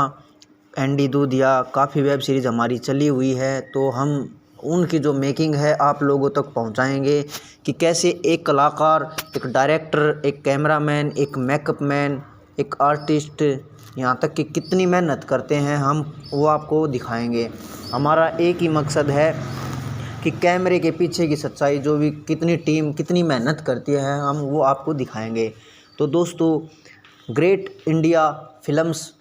एंडी दूधिया, काफ़ी वेब सीरीज़ हमारी चली हुई है। तो हम उनकी जो मेकिंग है आप लोगों तक पहुंचाएंगे कि कैसे एक कलाकार, एक डायरेक्टर, एक कैमरामैन, एक मेकअप मैन, एक आर्टिस्ट, यहाँ तक कि कितनी मेहनत करते हैं हम वो आपको दिखाएंगे। हमारा एक ही मकसद है कि कैमरे के पीछे की सच्चाई, जो भी कितनी टीम कितनी मेहनत करती है हम वो आपको दिखाएंगे। तो दोस्तों ग्रेट इंडिया फिल्म्स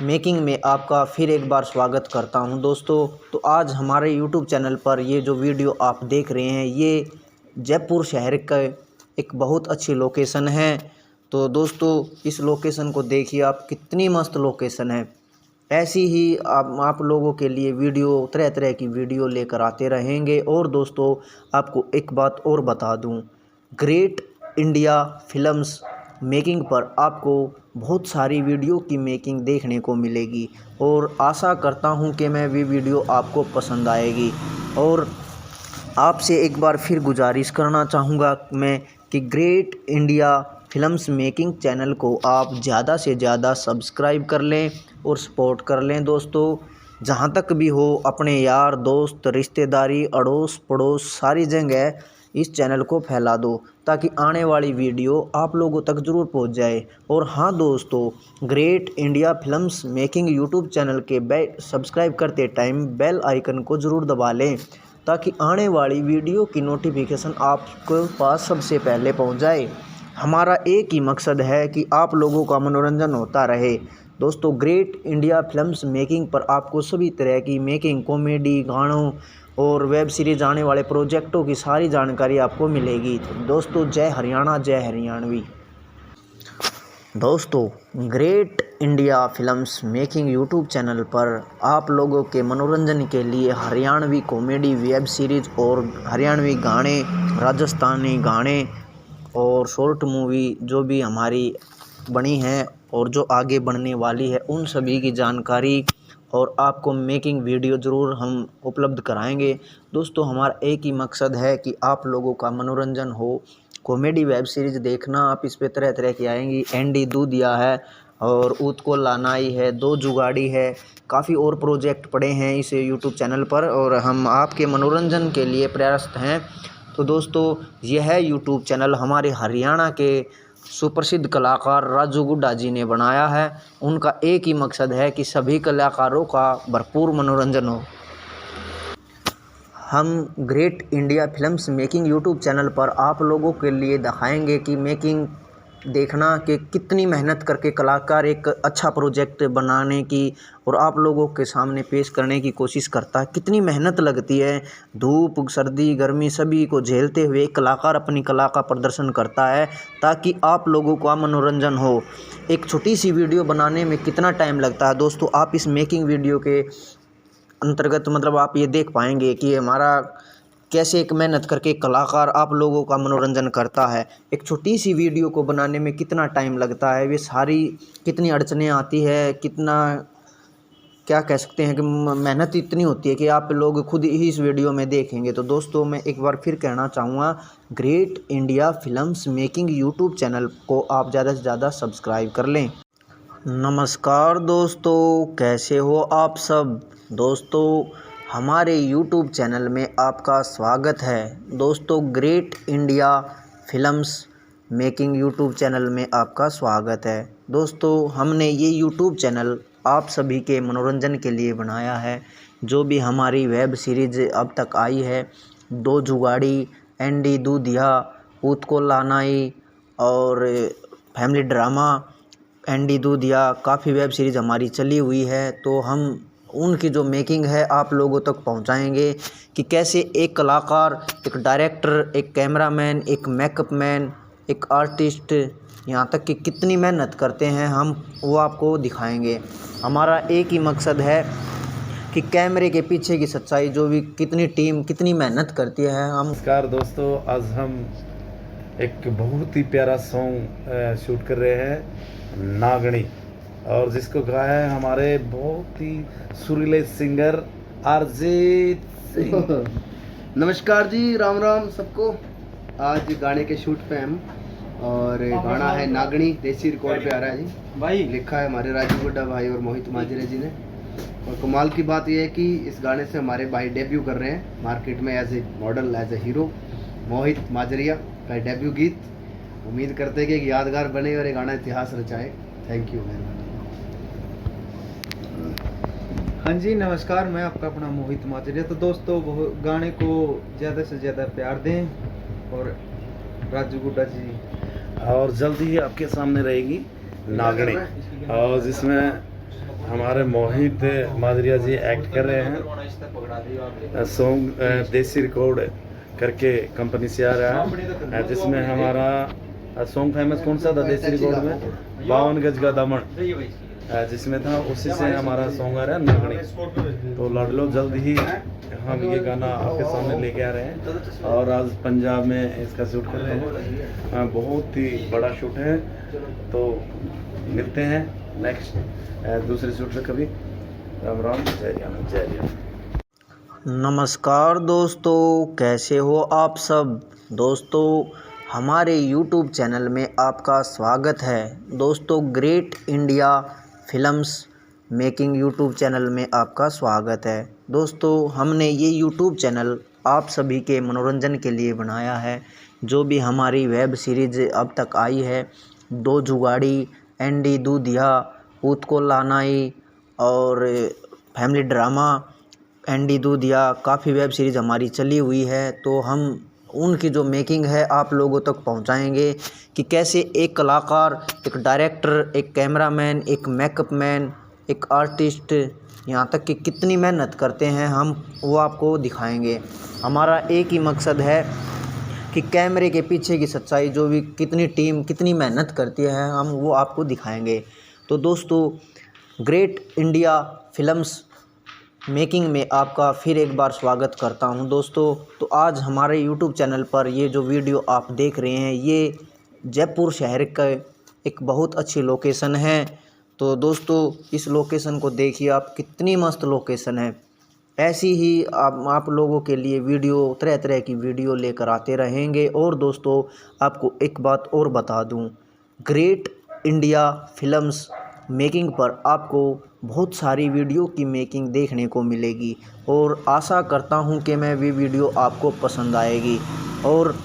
मेकिंग में आपका फिर एक बार स्वागत करता हूं दोस्तों। तो आज हमारे YouTube चैनल पर ये जो वीडियो आप देख रहे हैं, ये जयपुर शहर का एक बहुत अच्छी लोकेशन है। तो दोस्तों इस लोकेशन को देखिए आप, कितनी मस्त लोकेशन है। ऐसी ही आप लोगों के लिए वीडियो, तरह तरह की वीडियो लेकर आते रहेंगे। और दोस्तों आपको एक बात और बता दूं, ग्रेट इंडिया फिल्म्स मेकिंग पर आपको बहुत सारी वीडियो की मेकिंग देखने को मिलेगी और आशा करता हूं कि मैं भी वीडियो आपको पसंद आएगी। और आपसे एक बार फिर गुजारिश करना चाहूँगा मैं कि great India films making channel को आप ज़्यादा से ज़्यादा सब्सक्राइब कर लें और सपोर्ट कर लें। दोस्तों, जहाँ तक भी हो अपने यार दोस्त रिश्तेदारी अड़ोस पड़ोस सारी जगह इस चैनल को फैला दो ताकि आने वाली वीडियो आप लोगों तक ज़रूर पहुंच जाए। और हाँ दोस्तों, great India films making YouTube channel के सब्सक्राइब करते टाइम बेल आइकन को ज़रूर दबा लें ताकि आने वाली वीडियो की नोटिफिकेशन आपके पास सबसे पहले पहुंच जाए। हमारा एक ही मकसद है कि आप लोगों का मनोरंजन होता रहे। दोस्तों, ग्रेट इंडिया फिल्म्स मेकिंग पर आपको सभी तरह की मेकिंग, कॉमेडी, गानों और वेब सीरीज़ आने वाले प्रोजेक्टों की सारी जानकारी आपको मिलेगी। दोस्तों, जय हरियाणा, जय हरियाणवी। दोस्तों, great India films making YouTube channel पर आप लोगों के मनोरंजन के लिए हरियाणवी कॉमेडी, वेब सीरीज़ और हरियाणवी गाने, राजस्थानी गाने और शॉर्ट मूवी जो भी हमारी बनी है और जो आगे बढ़ने वाली है उन सभी की जानकारी और आपको मेकिंग वीडियो ज़रूर हम उपलब्ध कराएंगे। दोस्तों, हमारा एक ही मकसद है कि आप लोगों का मनोरंजन हो। कॉमेडी वेब सीरीज़ देखना, आप इस पे तरह तरह की आएंगी। एंडी दूधिया है और ऊत को लानाई है, दो जुगाड़ी है, काफ़ी और प्रोजेक्ट पड़े हैं इस यूट्यूब चैनल पर और हम आपके मनोरंजन के लिए प्रयासरत हैं। तो दोस्तों, यह यूट्यूब चैनल हमारे हरियाणा के सुप्रसिद्ध कलाकार राजू गुड्डा जी ने बनाया है। उनका एक ही मकसद है कि सभी कलाकारों का भरपूर मनोरंजन हो। हम great India films making YouTube channel पर आप लोगों के लिए दिखाएंगे कि मेकिंग देखना कि कितनी मेहनत करके कलाकार एक अच्छा प्रोजेक्ट बनाने की और आप लोगों के सामने पेश करने की कोशिश करता है। कितनी मेहनत लगती है, धूप सर्दी गर्मी सभी को झेलते हुए एक कलाकार अपनी कला का प्रदर्शन करता है ताकि आप लोगों का मनोरंजन हो। एक छोटी सी वीडियो बनाने में कितना टाइम लगता है दोस्तों, आप इस मेकिंग वीडियो के अंतर्गत मतलब आप ये देख पाएंगे कि हमारा कैसे एक मेहनत करके कलाकार आप लोगों का मनोरंजन करता है। एक छोटी सी वीडियो को बनाने में कितना टाइम लगता है, वे सारी कितनी अड़चनें आती है, कितना क्या कह सकते हैं कि मेहनत इतनी होती है कि आप लोग खुद ही इस वीडियो में देखेंगे। तो दोस्तों, मैं एक बार फिर कहना चाहूँगा, great India films making YouTube channel को आप ज़्यादा से ज़्यादा सब्सक्राइब कर लें। नमस्कार दोस्तों, कैसे हो आप सब। दोस्तों, हमारे YouTube चैनल में आपका स्वागत है। दोस्तों, great India films making YouTube channel में आपका स्वागत है। दोस्तों, हमने ये YouTube चैनल आप सभी के मनोरंजन के लिए बनाया है। जो भी हमारी वेब सीरीज़ अब तक आई है, दो जुगाड़ी, एंडी दूधिया, ऊत को लानाई और फैमिली ड्रामा एंडी दूधिया, काफ़ी वेब सीरीज़ हमारी चली हुई है। तो हम उनकी जो मेकिंग है आप लोगों तक पहुंचाएंगे कि कैसे एक कलाकार, एक डायरेक्टर, एक कैमरामैन, एक मेकअप मैन, एक आर्टिस्ट, यहाँ तक कि कितनी मेहनत करते हैं हम वो आपको दिखाएंगे। हमारा एक ही मकसद है कि कैमरे के पीछे की सच्चाई जो भी कितनी टीम कितनी मेहनत करती है हम। नमस्कार दोस्तों, आज हम एक बहुत ही प्यारा सॉन्ग शूट कर रहे हैं, नागणी, और जिसको गाया है हमारे बहुत ही सुरीले सिंगर अरिजीत सिंह। नमस्कार जी, राम राम सबको। आज गाने के शूट पे हम और गाना है नागणी, देसी रिकॉर्ड पे आ रहा है जी भाई। लिखा है हमारे राजू गुड्डा भाई और मोहित माजरे जी ने। और कमाल की बात यह है कि इस गाने से हमारे भाई डेब्यू कर रहे हैं मार्केट में as a model, as a hero. Mohit Majaria का डेब्यू गीत, उम्मीद करते हैं कि यादगार बने और ये गाना इतिहास रचाए। Thank you. हाँ जी, नमस्कार, मैं आपका अपना मोहित माजरिया। तो दोस्तों, गाने को ज़्यादा से ज़्यादा प्यार दें और राजू गुड्डा जी और जल्दी ही आपके सामने रहेगी नागणी, और जिसमें हमारे मोहित माजरिया जी एक्ट कर रहे हैं। सॉन्ग देसी रिकॉर्ड करके कंपनी से आ रहा है, जिसमें हमारा सॉन्ग फेमस कौन सा था देसी रिकॉर्ड में, 52 गज का दामन जिसमें था, उसी से हमारा सॉन्ग आ रहा है नागणी। तो लड़ लो जल्द ही हम ये गाना आपके सामने लेके आ रहे हैं और आज पंजाब में इसका शूट कर रहे हैं। बहुत ही बड़ा शूट है, तो मिलते हैं नेक्स्ट दूसरे शूट पे कभी। राम राम, जय राम, जय राम। नमस्कार दोस्तों, कैसे हो आप सब। दोस्तों, हमारे YouTube चैनल में आपका स्वागत है। दोस्तों, great India films making YouTube channel में आपका स्वागत है। दोस्तों, हमने ये YouTube चैनल आप सभी के मनोरंजन के लिए बनाया है। जो भी हमारी वेब सीरीज़ अब तक आई है, दो जुगाड़ी, एंडी दूधिया, ऊत को लानाई और फैमिली ड्रामा एंडी दूधिया, काफ़ी वेब सीरीज़ हमारी चली हुई है। तो हम उनकी जो मेकिंग है आप लोगों तक पहुंचाएंगे कि कैसे एक कलाकार, एक डायरेक्टर, एक कैमरामैन, एक मेकअप मैन, एक आर्टिस्ट, यहाँ तक कि कितनी मेहनत करते हैं हम वो आपको दिखाएंगे। हमारा एक ही मकसद है कि कैमरे के पीछे की सच्चाई, जो भी कितनी टीम कितनी मेहनत करती है, हम वो आपको दिखाएंगे। तो दोस्तों, ग्रेट इंडिया फिल्म्स मेकिंग में आपका फिर एक बार स्वागत करता हूं। दोस्तों, तो आज हमारे YouTube चैनल पर ये जो वीडियो आप देख रहे हैं, ये जयपुर शहर का एक बहुत अच्छी लोकेशन है। तो दोस्तों, इस लोकेशन को देखिए आप, कितनी मस्त लोकेशन है। ऐसी ही आप लोगों के लिए वीडियो, तरह तरह की वीडियो लेकर आते रहेंगे। और दोस्तों, आपको एक बात और बता दूं, ग्रेट इंडिया फिल्म्स मेकिंग पर आपको बहुत सारी वीडियो की मेकिंग देखने को मिलेगी और आशा करता हूं कि मैं भी वीडियो आपको पसंद आएगी। और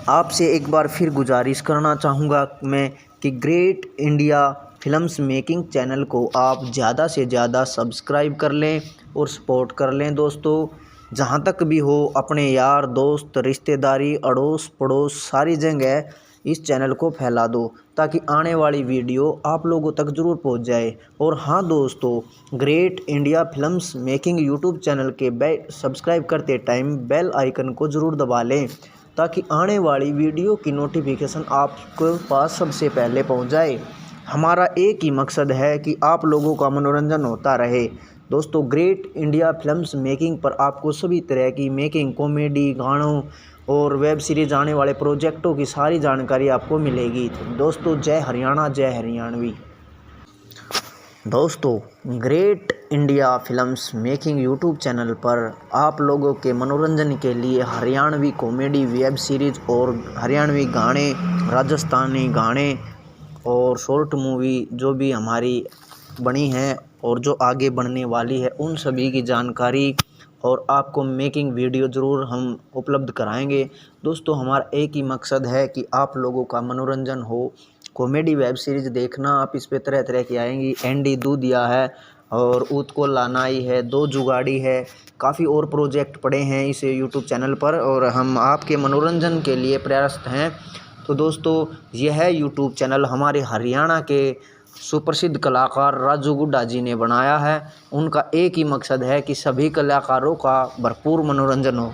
आपसे एक बार फिर गुजारिश करना चाहूँगा मैं कि great India films making channel को आप ज़्यादा से ज़्यादा सब्सक्राइब कर लें और सपोर्ट कर लें। दोस्तों, जहाँ तक भी हो, अपने यार दोस्त, रिश्तेदारी, अड़ोस पड़ोस, सारी जगह इस चैनल को फैला दो ताकि आने वाली वीडियो आप लोगों तक ज़रूर पहुंच जाए। और हाँ दोस्तों, great India films making YouTube channel के सब्सक्राइब करते टाइम बेल आइकन को ज़रूर दबा लें ताकि आने वाली वीडियो की नोटिफिकेशन आपके पास सबसे पहले पहुंच जाए। हमारा एक ही मकसद है कि आप लोगों का मनोरंजन होता रहे। दोस्तों, ग्रेट इंडिया फिल्म्स मेकिंग पर आपको सभी तरह की मेकिंग, कॉमेडी, गानों और वेब सीरीज आने वाले प्रोजेक्टों की सारी जानकारी आपको मिलेगी। तो दोस्तों, जय हरियाणा, जय हरियाणवी। दोस्तों, great India films making YouTube channel पर आप लोगों के मनोरंजन के लिए हरियाणवी कॉमेडी वेब सीरीज़ और हरियाणवी गाने, राजस्थानी गाने और शॉर्ट मूवी जो भी हमारी बनी है और जो आगे बढ़ने वाली है, उन सभी की जानकारी और आपको मेकिंग वीडियो ज़रूर हम उपलब्ध कराएंगे। दोस्तों, हमारा एक ही मकसद है कि आप लोगों का मनोरंजन हो। कॉमेडी वेब सीरीज़ देखना आप, इस पे तरह तरह की आएंगी। एंडी दूधिया है और ऊत को लानाई है, दो जुगाड़ी है, काफ़ी और प्रोजेक्ट पड़े हैं इस यूट्यूब चैनल पर और हम आपके मनोरंजन के लिए प्रयासरत हैं। तो दोस्तों, यह है यूट्यूब चैनल हमारे हरियाणा के सुप्रसिद्ध कलाकार राजू गुड्डा जी ने बनाया है। उनका एक ही मकसद है कि सभी कलाकारों का भरपूर मनोरंजन हो।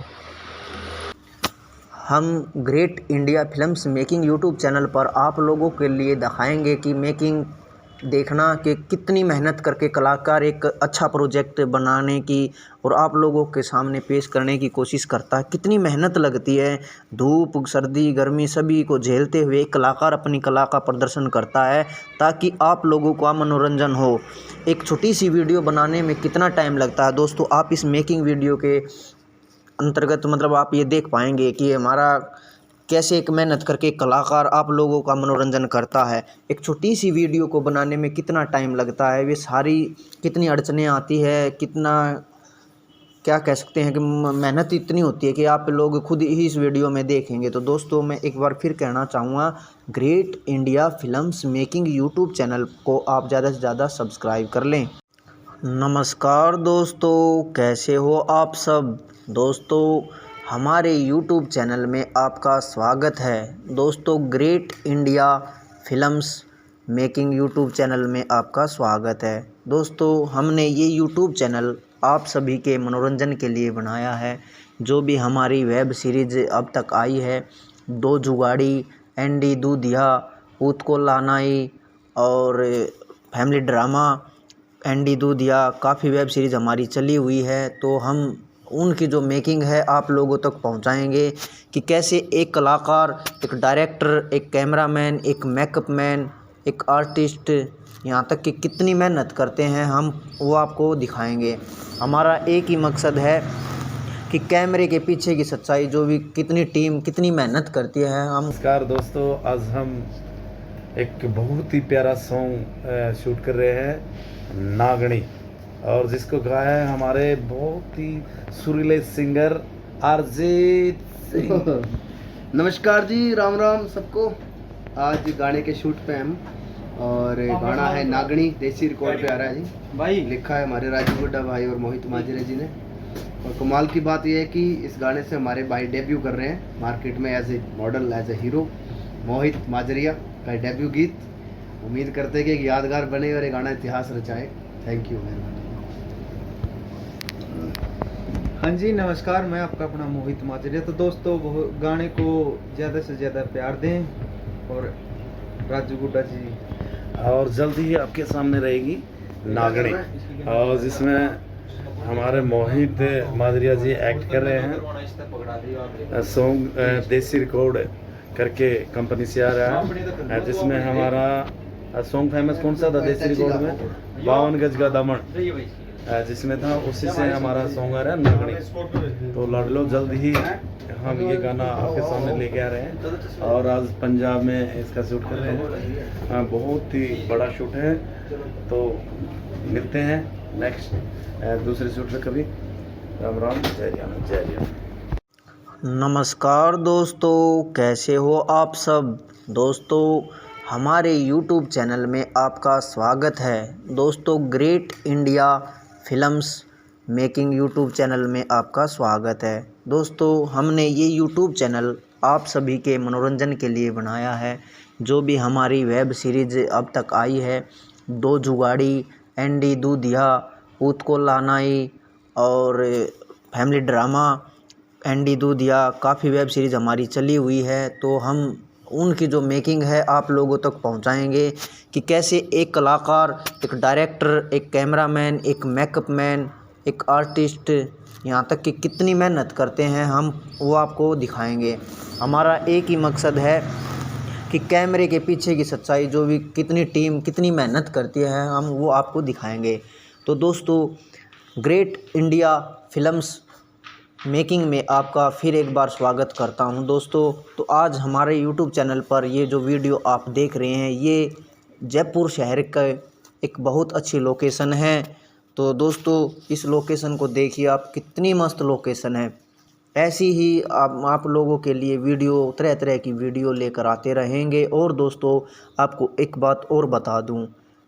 हम great India films making YouTube channel पर आप लोगों के लिए दिखाएंगे कि मेकिंग देखना कि कितनी मेहनत करके कलाकार एक अच्छा प्रोजेक्ट बनाने की और आप लोगों के सामने पेश करने की कोशिश करता है। कितनी मेहनत लगती है, धूप, सर्दी, गर्मी सभी को झेलते हुए कलाकार अपनी कला का प्रदर्शन करता है ताकि आप लोगों का मनोरंजन हो। एक छोटी सी वीडियो बनाने में कितना टाइम लगता है दोस्तों, आप इस मेकिंग वीडियो के अंतर्गत मतलब आप ये देख पाएंगे कि हमारा कैसे एक मेहनत करके कलाकार आप लोगों का मनोरंजन करता है। एक छोटी सी वीडियो को बनाने में कितना टाइम लगता है, वे सारी कितनी अड़चनें आती है, कितना क्या कह सकते हैं कि मेहनत इतनी होती है कि आप लोग खुद ही इस वीडियो में देखेंगे। तो दोस्तों, मैं एक बार फिर कहना चाहूँगा, great India films making YouTube channel को आप ज़्यादा से ज़्यादा सब्सक्राइब कर लें। नमस्कार दोस्तों, कैसे हो आप सब। दोस्तों, हमारे YouTube चैनल में आपका स्वागत है। दोस्तों, great India films making YouTube channel में आपका स्वागत है। दोस्तों, हमने ये YouTube चैनल आप सभी के मनोरंजन के लिए बनाया है। जो भी हमारी वेब सीरीज़ अब तक आई है, दो जुगाड़ी, एंडी दूधिया, ऊत को लानाई और फैमिली ड्रामा एंडी दूधिया, काफ़ी वेब सीरीज़ हमारी चली हुई है। तो हम उनकी जो मेकिंग है आप लोगों तक पहुंचाएंगे कि कैसे एक कलाकार, एक डायरेक्टर, एक कैमरामैन, एक मेकअप मैन, एक आर्टिस्ट, यहाँ तक कि कितनी मेहनत करते हैं हम वो आपको दिखाएंगे। हमारा एक ही मकसद है कि कैमरे के पीछे की सच्चाई, जो भी कितनी टीम कितनी मेहनत करती है हम। नमस्कार दोस्तों, आज हम एक बहुत ही प्यारा सॉन्ग शूट कर रहे हैं, नागणी, और जिसको गाया है हमारे बहुत ही सुरीले सिंगर अरिजीत सिंह। नमस्कार जी, राम राम सबको। आज गाने के शूट पे हम, और गाना है नागणी, देसी रिकॉर्ड पे आ रहा है जी भाई। लिखा है हमारे राजू गुड्डा भाई और मोहित माजरे जी ने। और कमाल की बात यह है कि इस गाने से हमारे भाई डेब्यू कर रहे हैं मार्केट में as a model, as a hero. Mohit Majaria का डेब्यू गीत, उम्मीद करते हैं कि एक यादगार बने और ये गाना इतिहास रचाए। Thank you. हाँ जी, नमस्कार, मैं आपका अपना मोहित माजरिया। तो दोस्तों, गाने को ज़्यादा से ज़्यादा प्यार दें, और राजू गुड्डा जी, और जल्दी ही आपके सामने रहेगी नागणी, और जिसमें हमारे मोहित माजरिया जी एक्ट कर रहे हैं। सॉन्ग देसी रिकॉर्ड करके कंपनी से आ रहा है, जिसमें हमारा सॉन्ग फेमस कौन सा था देसी रिकॉर्ड में, 52 गज का दामन, जिसमें था, उसी से हमारा सॉन्ग आ रहा है नागणी। तो लड़ लो, जल्द ही हम ये गाना आपके सामने लेके आ रहे हैं, और आज पंजाब में इसका शूट कर रहे हैं। हाँ, बहुत ही बड़ा शूट है। तो मिलते हैं नेक्स्ट दूसरे शूट में कभी। राम राम, जय राम, जय राम। नमस्कार दोस्तों, कैसे हो आप सब। दोस्तों, हमारे YouTube चैनल में आपका स्वागत है। दोस्तों, great India films making YouTube channel में आपका स्वागत है। दोस्तों, हमने ये YouTube चैनल आप सभी के मनोरंजन के लिए बनाया है। जो भी हमारी वेब सीरीज़ अब तक आई है, दो जुगाड़ी, एंडी दूधिया, ऊत को लानाई, और फैमिली ड्रामा एंडी दूधिया, काफ़ी वेब सीरीज़ हमारी चली हुई है। तो हम उनकी जो मेकिंग है आप लोगों तक पहुंचाएंगे कि कैसे एक कलाकार, एक डायरेक्टर, एक कैमरामैन, एक मेकअप मैन, एक आर्टिस्ट, यहाँ तक कि कितनी मेहनत करते हैं हम वो आपको दिखाएंगे। हमारा एक ही मकसद है कि कैमरे के पीछे की सच्चाई, जो भी कितनी टीम कितनी मेहनत करती है हम वो आपको दिखाएंगे। तो दोस्तों, ग्रेट इंडिया फिल्म्स मेकिंग में आपका फिर एक बार स्वागत करता हूं। दोस्तों, तो आज हमारे YouTube चैनल पर ये जो वीडियो आप देख रहे हैं, ये जयपुर शहर का एक बहुत अच्छी लोकेशन है। तो दोस्तों, इस लोकेशन को देखिए आप, कितनी मस्त लोकेशन है। ऐसी ही आप लोगों के लिए वीडियो, तरह तरह की वीडियो लेकर आते रहेंगे। और दोस्तों, आपको एक बात और बता दूं,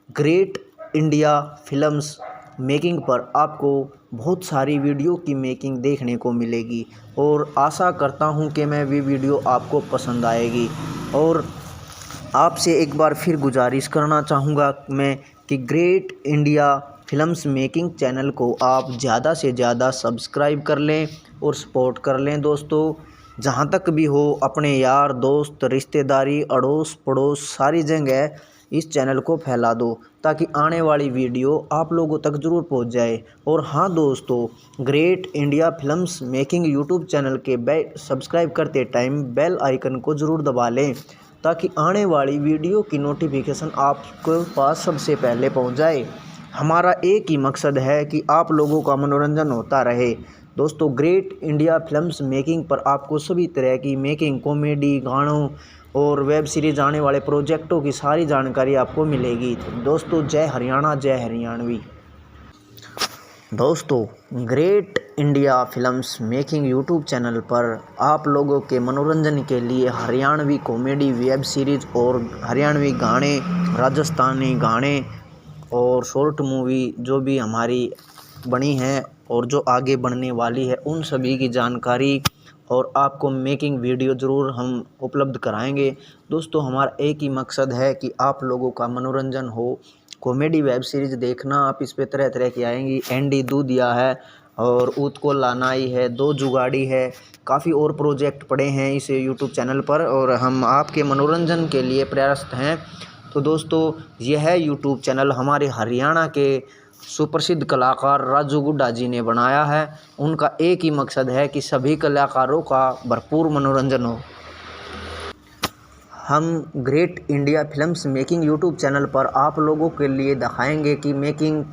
ग्रेट इंडिया फिल्म्स मेकिंग पर आपको बहुत सारी वीडियो की मेकिंग देखने को मिलेगी, और आशा करता हूं कि मैं भी वीडियो आपको पसंद आएगी। और आपसे एक बार फिर गुजारिश करना चाहूँगा मैं कि great India films making channel को आप ज़्यादा से ज़्यादा सब्सक्राइब कर लें और सपोर्ट कर लें। दोस्तों, जहाँ तक भी हो, अपने यार दोस्त, रिश्तेदारी, अड़ोस पड़ोस, सारी जगह इस चैनल को फैला दो, ताकि आने वाली वीडियो आप लोगों तक ज़रूर पहुंच जाए। और हाँ दोस्तों, great India films making YouTube channel के सब्सक्राइब करते टाइम बेल आइकन को ज़रूर दबा लें, ताकि आने वाली वीडियो की नोटिफिकेशन आपके पास सबसे पहले पहुंच जाए। हमारा एक ही मकसद है कि आप लोगों का मनोरंजन होता रहे। दोस्तों, ग्रेट इंडिया फिल्म्स मेकिंग पर आपको सभी तरह की मेकिंग, कॉमेडी, गानों और वेब सीरीज़ आने वाले प्रोजेक्टों की सारी जानकारी आपको मिलेगी। दोस्तों, जय हरियाणा, जय हरियाणवी। दोस्तों, great India films making YouTube channel पर आप लोगों के मनोरंजन के लिए हरियाणवी कॉमेडी वेब सीरीज़ और हरियाणवी गाने, राजस्थानी गाने और शॉर्ट मूवी जो भी हमारी बनी है और जो आगे बनने वाली है, उन सभी की जानकारी और आपको मेकिंग वीडियो ज़रूर हम उपलब्ध कराएंगे। दोस्तों, हमारा एक ही मकसद है कि आप लोगों का मनोरंजन हो। कॉमेडी वेब सीरीज़ देखना आप, इस पे तरह तरह की आएंगी। एंडी दूधिया है, और ऊत को लानाई है, दो जुगाड़ी है, काफ़ी और प्रोजेक्ट पड़े हैं इस YouTube चैनल पर, और हम आपके मनोरंजन के लिए प्रयासरत हैं। तो दोस्तों, यह है YouTube चैनल हमारे हरियाणा के सुप्रसिद्ध कलाकार राजू गुड्डा जी ने बनाया है। उनका एक ही मकसद है कि सभी कलाकारों का भरपूर मनोरंजन हो। हम great India films making YouTube channel पर आप लोगों के लिए दिखाएंगे कि मेकिंग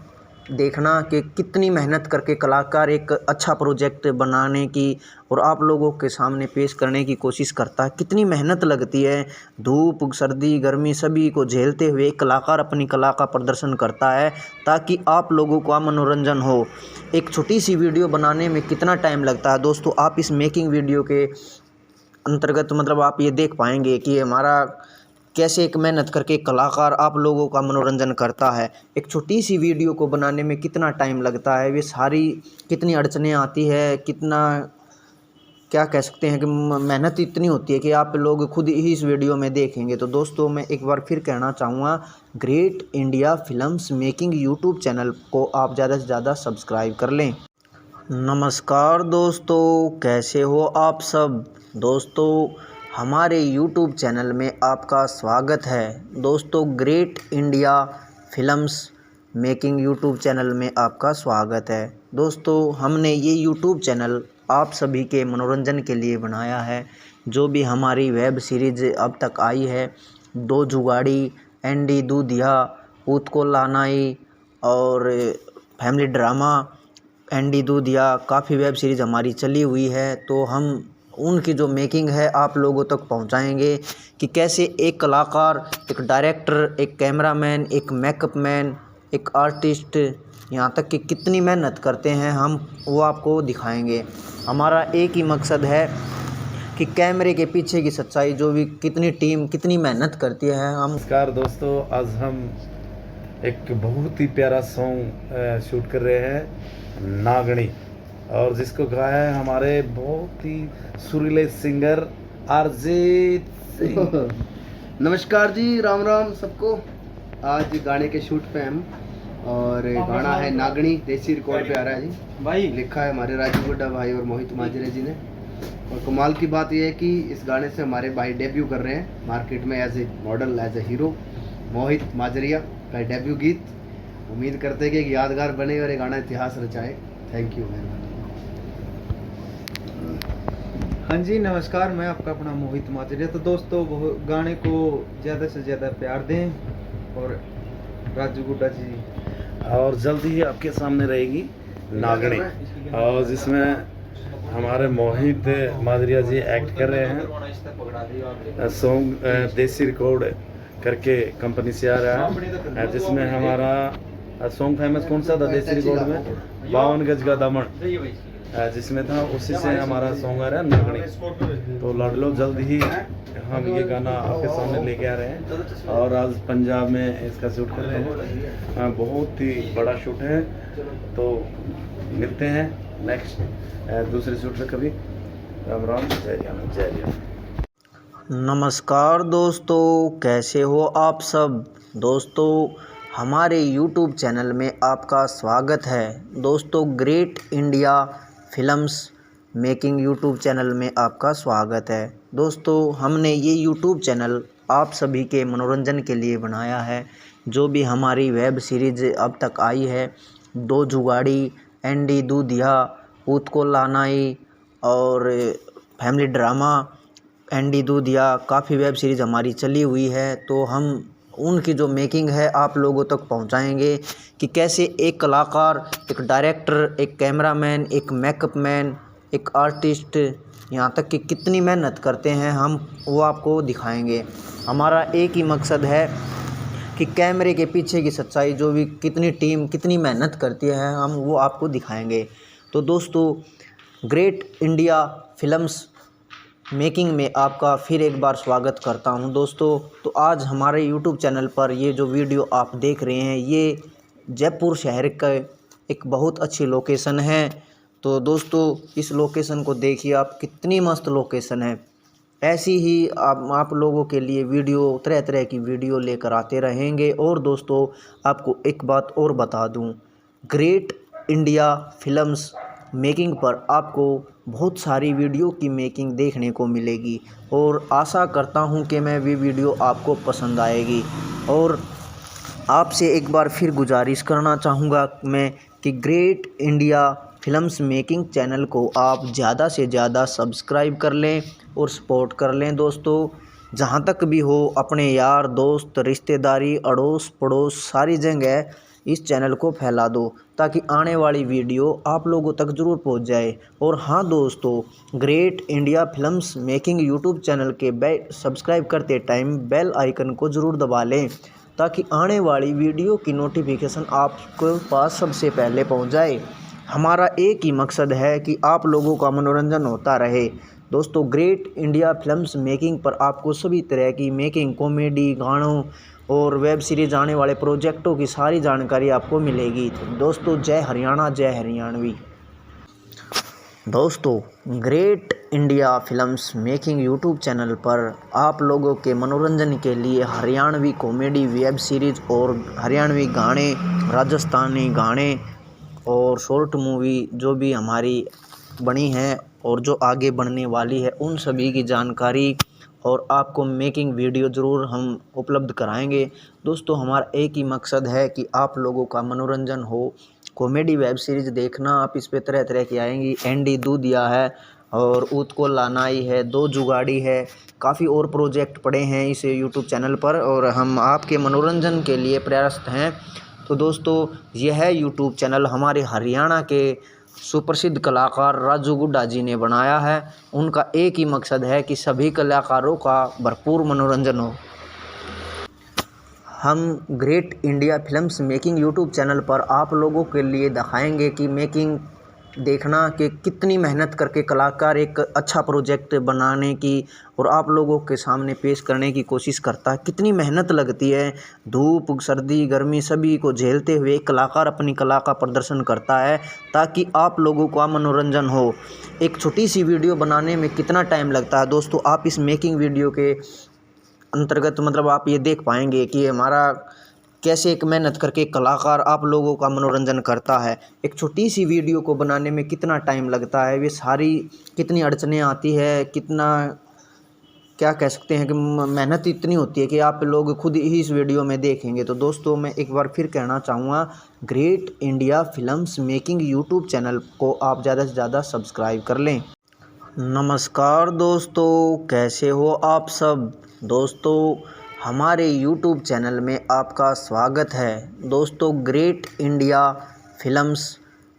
देखना कि कितनी मेहनत करके कलाकार एक अच्छा प्रोजेक्ट बनाने की और आप लोगों के सामने पेश करने की कोशिश करता है। कितनी मेहनत लगती है, धूप सर्दी गर्मी सभी को झेलते हुए कलाकार अपनी कला का प्रदर्शन करता है ताकि आप लोगों का मनोरंजन हो। एक छोटी सी वीडियो बनाने में कितना टाइम लगता है दोस्तों, आप इस मेकिंग वीडियो के अंतर्गत मतलब आप ये देख पाएंगे कि हमारा कैसे एक मेहनत करके कलाकार आप लोगों का मनोरंजन करता है। एक छोटी सी वीडियो को बनाने में कितना टाइम लगता है, वे सारी कितनी अड़चनें आती है, कितना क्या कह सकते हैं कि मेहनत इतनी होती है कि आप लोग खुद ही इस वीडियो में देखेंगे। तो दोस्तों मैं एक बार फिर कहना चाहूँगा, great India films making YouTube channel को आप ज़्यादा से ज़्यादा सब्सक्राइब कर लें। नमस्कार दोस्तों, कैसे हो आप सब। दोस्तों हमारे YouTube चैनल में आपका स्वागत है। दोस्तों great India films making YouTube channel में आपका स्वागत है। दोस्तों हमने ये YouTube चैनल आप सभी के मनोरंजन के लिए बनाया है। जो भी हमारी वेब सीरीज़ अब तक आई है, दो जुगाड़ी, एंडी दूधिया, पूत को लानाई और फैमिली ड्रामा एंडी दूधिया, काफ़ी वेब सीरीज़ हमारी चली हुई है। तो हम उनकी जो मेकिंग है आप लोगों तक पहुंचाएंगे कि कैसे एक कलाकार, एक डायरेक्टर, एक कैमरामैन, एक मेकअप मैन, एक आर्टिस्ट, यहाँ तक कि कितनी मेहनत करते हैं हम वो आपको दिखाएंगे। हमारा एक ही मकसद है कि कैमरे के पीछे की सच्चाई, जो भी कितनी टीम कितनी मेहनत करती है। हम नमस्कार दोस्तों, आज हम एक बहुत ही प्यारा सॉन्ग शूट कर रहे हैं, नागणी, और जिसको गाया है हमारे बहुत ही सुरीले सिंगर अरिजीत सिंह। नमस्कार जी, राम राम सबको। आज गाने के शूट पे हम, और गाना है नागणी, देसी रिकॉर्ड पे आ रहा है जी भाई। लिखा है हमारे राजू गुड्डा भाई और मोहित माजरे जी ने। और कमाल की बात यह है कि इस गाने से हमारे भाई डेब्यू कर रहे हैं मार्केट में as a model, as a hero. Mohit Majaria का डेब्यू गीत, उम्मीद करते हैं कि एक यादगार बने और ये गाना इतिहास रचाए। Thank you. हाँ जी नमस्कार, मैं आपका अपना मोहित माजरिया। तो दोस्तों गाने को ज़्यादा से ज़्यादा प्यार दें और राजू गुड्डा जी। और जल्दी ही आपके सामने रहेगी नागणी, और जिसमें हमारे मोहित माजरिया जी एक्ट कर रहे हैं। सॉन्ग देसी रिकॉर्ड करके कंपनी से आ रहा है, जिसमें हमारा सॉन्ग फेमस कौन सा था देसी रिकॉर्ड में, 52 गज का दामन जिसमें था, उसी से हमारा सॉन्ग आ रहा है नागणी। तो लड़ लो, जल्द ही हम ये गाना आपके सामने लेके आ रहे हैं। और आज पंजाब में इसका शूट कर रहे हैं, बहुत ही बड़ा शूट है। तो मिलते हैं नेक्स्ट दूसरे शूट में कभी। राम राम, जय जय जय जय। नमस्कार दोस्तों, कैसे हो आप सब। दोस्तों हमारे YouTube चैनल में आपका स्वागत है। दोस्तों great India films making YouTube channel में आपका स्वागत है। दोस्तों हमने ये यूट्यूब चैनल आप सभी के मनोरंजन के लिए बनाया है। जो भी हमारी वेब सीरीज़ अब तक आई है, दो जुगाड़ी, एंडी दूधिया, पूत को लानाई और फैमिली ड्रामा एंडी दूधिया, काफ़ी वेब सीरीज़ हमारी चली हुई है। तो हम उनकी जो मेकिंग है आप लोगों तक पहुंचाएंगे कि कैसे एक कलाकार, एक डायरेक्टर, एक कैमरामैन, एक मेकअप मैन, एक आर्टिस्ट, यहाँ तक कि कितनी मेहनत करते हैं हम वो आपको दिखाएंगे। हमारा एक ही मकसद है कि कैमरे के पीछे की सच्चाई, जो भी कितनी टीम कितनी मेहनत करती है हम वो आपको दिखाएंगे। तो दोस्तों ग्रेट इंडिया फिल्म्स मेकिंग में आपका फिर एक बार स्वागत करता हूं। दोस्तों तो आज हमारे YouTube चैनल पर ये जो वीडियो आप देख रहे हैं, ये जयपुर शहर का एक बहुत अच्छी लोकेशन है। तो दोस्तों इस लोकेशन को देखिए आप, कितनी मस्त लोकेशन है। ऐसी ही आप लोगों के लिए वीडियो, तरह तरह की वीडियो लेकर आते रहेंगे। और दोस्तों आपको एक बात और बता दूं, ग्रेट इंडिया फिल्म्स मेकिंग पर आपको बहुत सारी वीडियो की मेकिंग देखने को मिलेगी और आशा करता हूं कि मैं भी वीडियो आपको पसंद आएगी। और आपसे एक बार फिर गुजारिश करना चाहूँगा मैं कि great India films making channel को आप ज़्यादा से ज़्यादा सब्सक्राइब कर लें और सपोर्ट कर लें दोस्तों। जहाँ तक भी हो अपने यार दोस्त रिश्तेदारी अड़ोस पड़ोस सारी जगह इस चैनल को फैला दो ताकि आने वाली वीडियो आप लोगों तक ज़रूर पहुंच जाए। और हाँ दोस्तों, great India films making YouTube channel के सब्सक्राइब करते टाइम बेल आइकन को ज़रूर दबा लें ताकि आने वाली वीडियो की नोटिफिकेशन आपके पास सबसे पहले पहुंच जाए। हमारा एक ही मकसद है कि आप लोगों का मनोरंजन होता रहे। दोस्तों, ग्रेट इंडिया फिल्म्स मेकिंग पर आपको सभी तरह की मेकिंग, कॉमेडी, गानों और वेब सीरीज आने वाले प्रोजेक्टों की सारी जानकारी आपको मिलेगी। दोस्तों, जय हरियाणा, जय हरियाणवी। दोस्तों, great India films making YouTube channel पर आप लोगों के मनोरंजन के लिए हरियाणवी कॉमेडी, वेब सीरीज और हरियाणवी गाने, राजस्थानी गाने और शॉर्ट मूवी जो भी हमारी बनी है और जो आगे बनने वाली है उन सभी की जानकारी और आपको मेकिंग वीडियो ज़रूर हम उपलब्ध कराएंगे। दोस्तों, हमारा एक ही मकसद है कि आप लोगों का मनोरंजन हो। कॉमेडी वेब सीरीज़ देखना आप इस पे तरह तरह की आएंगी। एंडी दूधिया है और ऊत को लानाई है, दो जुगाड़ी है, काफ़ी और प्रोजेक्ट पड़े हैं इस यूट्यूब चैनल पर और हम आपके मनोरंजन के लिए प्रयासरत हैं। तो दोस्तों, यह यूट्यूब चैनल हमारे हरियाणा के सुप्रसिद्ध कलाकार राजू गुड्डा जी ने बनाया है। उनका एक ही मकसद है कि सभी कलाकारों का भरपूर मनोरंजन हो। हम great India films making YouTube channel पर आप लोगों के लिए दिखाएंगे कि मेकिंग देखना कि कितनी मेहनत करके कलाकार एक अच्छा प्रोजेक्ट बनाने की और आप लोगों के सामने पेश करने की कोशिश करता है। कितनी मेहनत लगती है, धूप सर्दी गर्मी सभी को झेलते हुए एक कलाकार अपनी कला का प्रदर्शन करता है ताकि आप लोगों का मनोरंजन हो। एक छोटी सी वीडियो बनाने में कितना टाइम लगता है दोस्तों, आप इस मेकिंग वीडियो के अंतर्गत मतलब आप ये देख पाएंगे कि हमारा कैसे एक मेहनत करके कलाकार आप लोगों का मनोरंजन करता है। एक छोटी सी वीडियो को बनाने में कितना टाइम लगता है, वे सारी कितनी अड़चनें आती है, कितना क्या कह सकते हैं कि मेहनत इतनी होती है कि आप लोग खुद ही इस वीडियो में देखेंगे। तो दोस्तों, मैं एक बार फिर कहना चाहूँगा, great India films making YouTube channel को आप ज़्यादा से ज़्यादा सब्सक्राइब कर लें। नमस्कार दोस्तों, कैसे हो आप सब। दोस्तों, हमारे YouTube चैनल में आपका स्वागत है। दोस्तों, great India films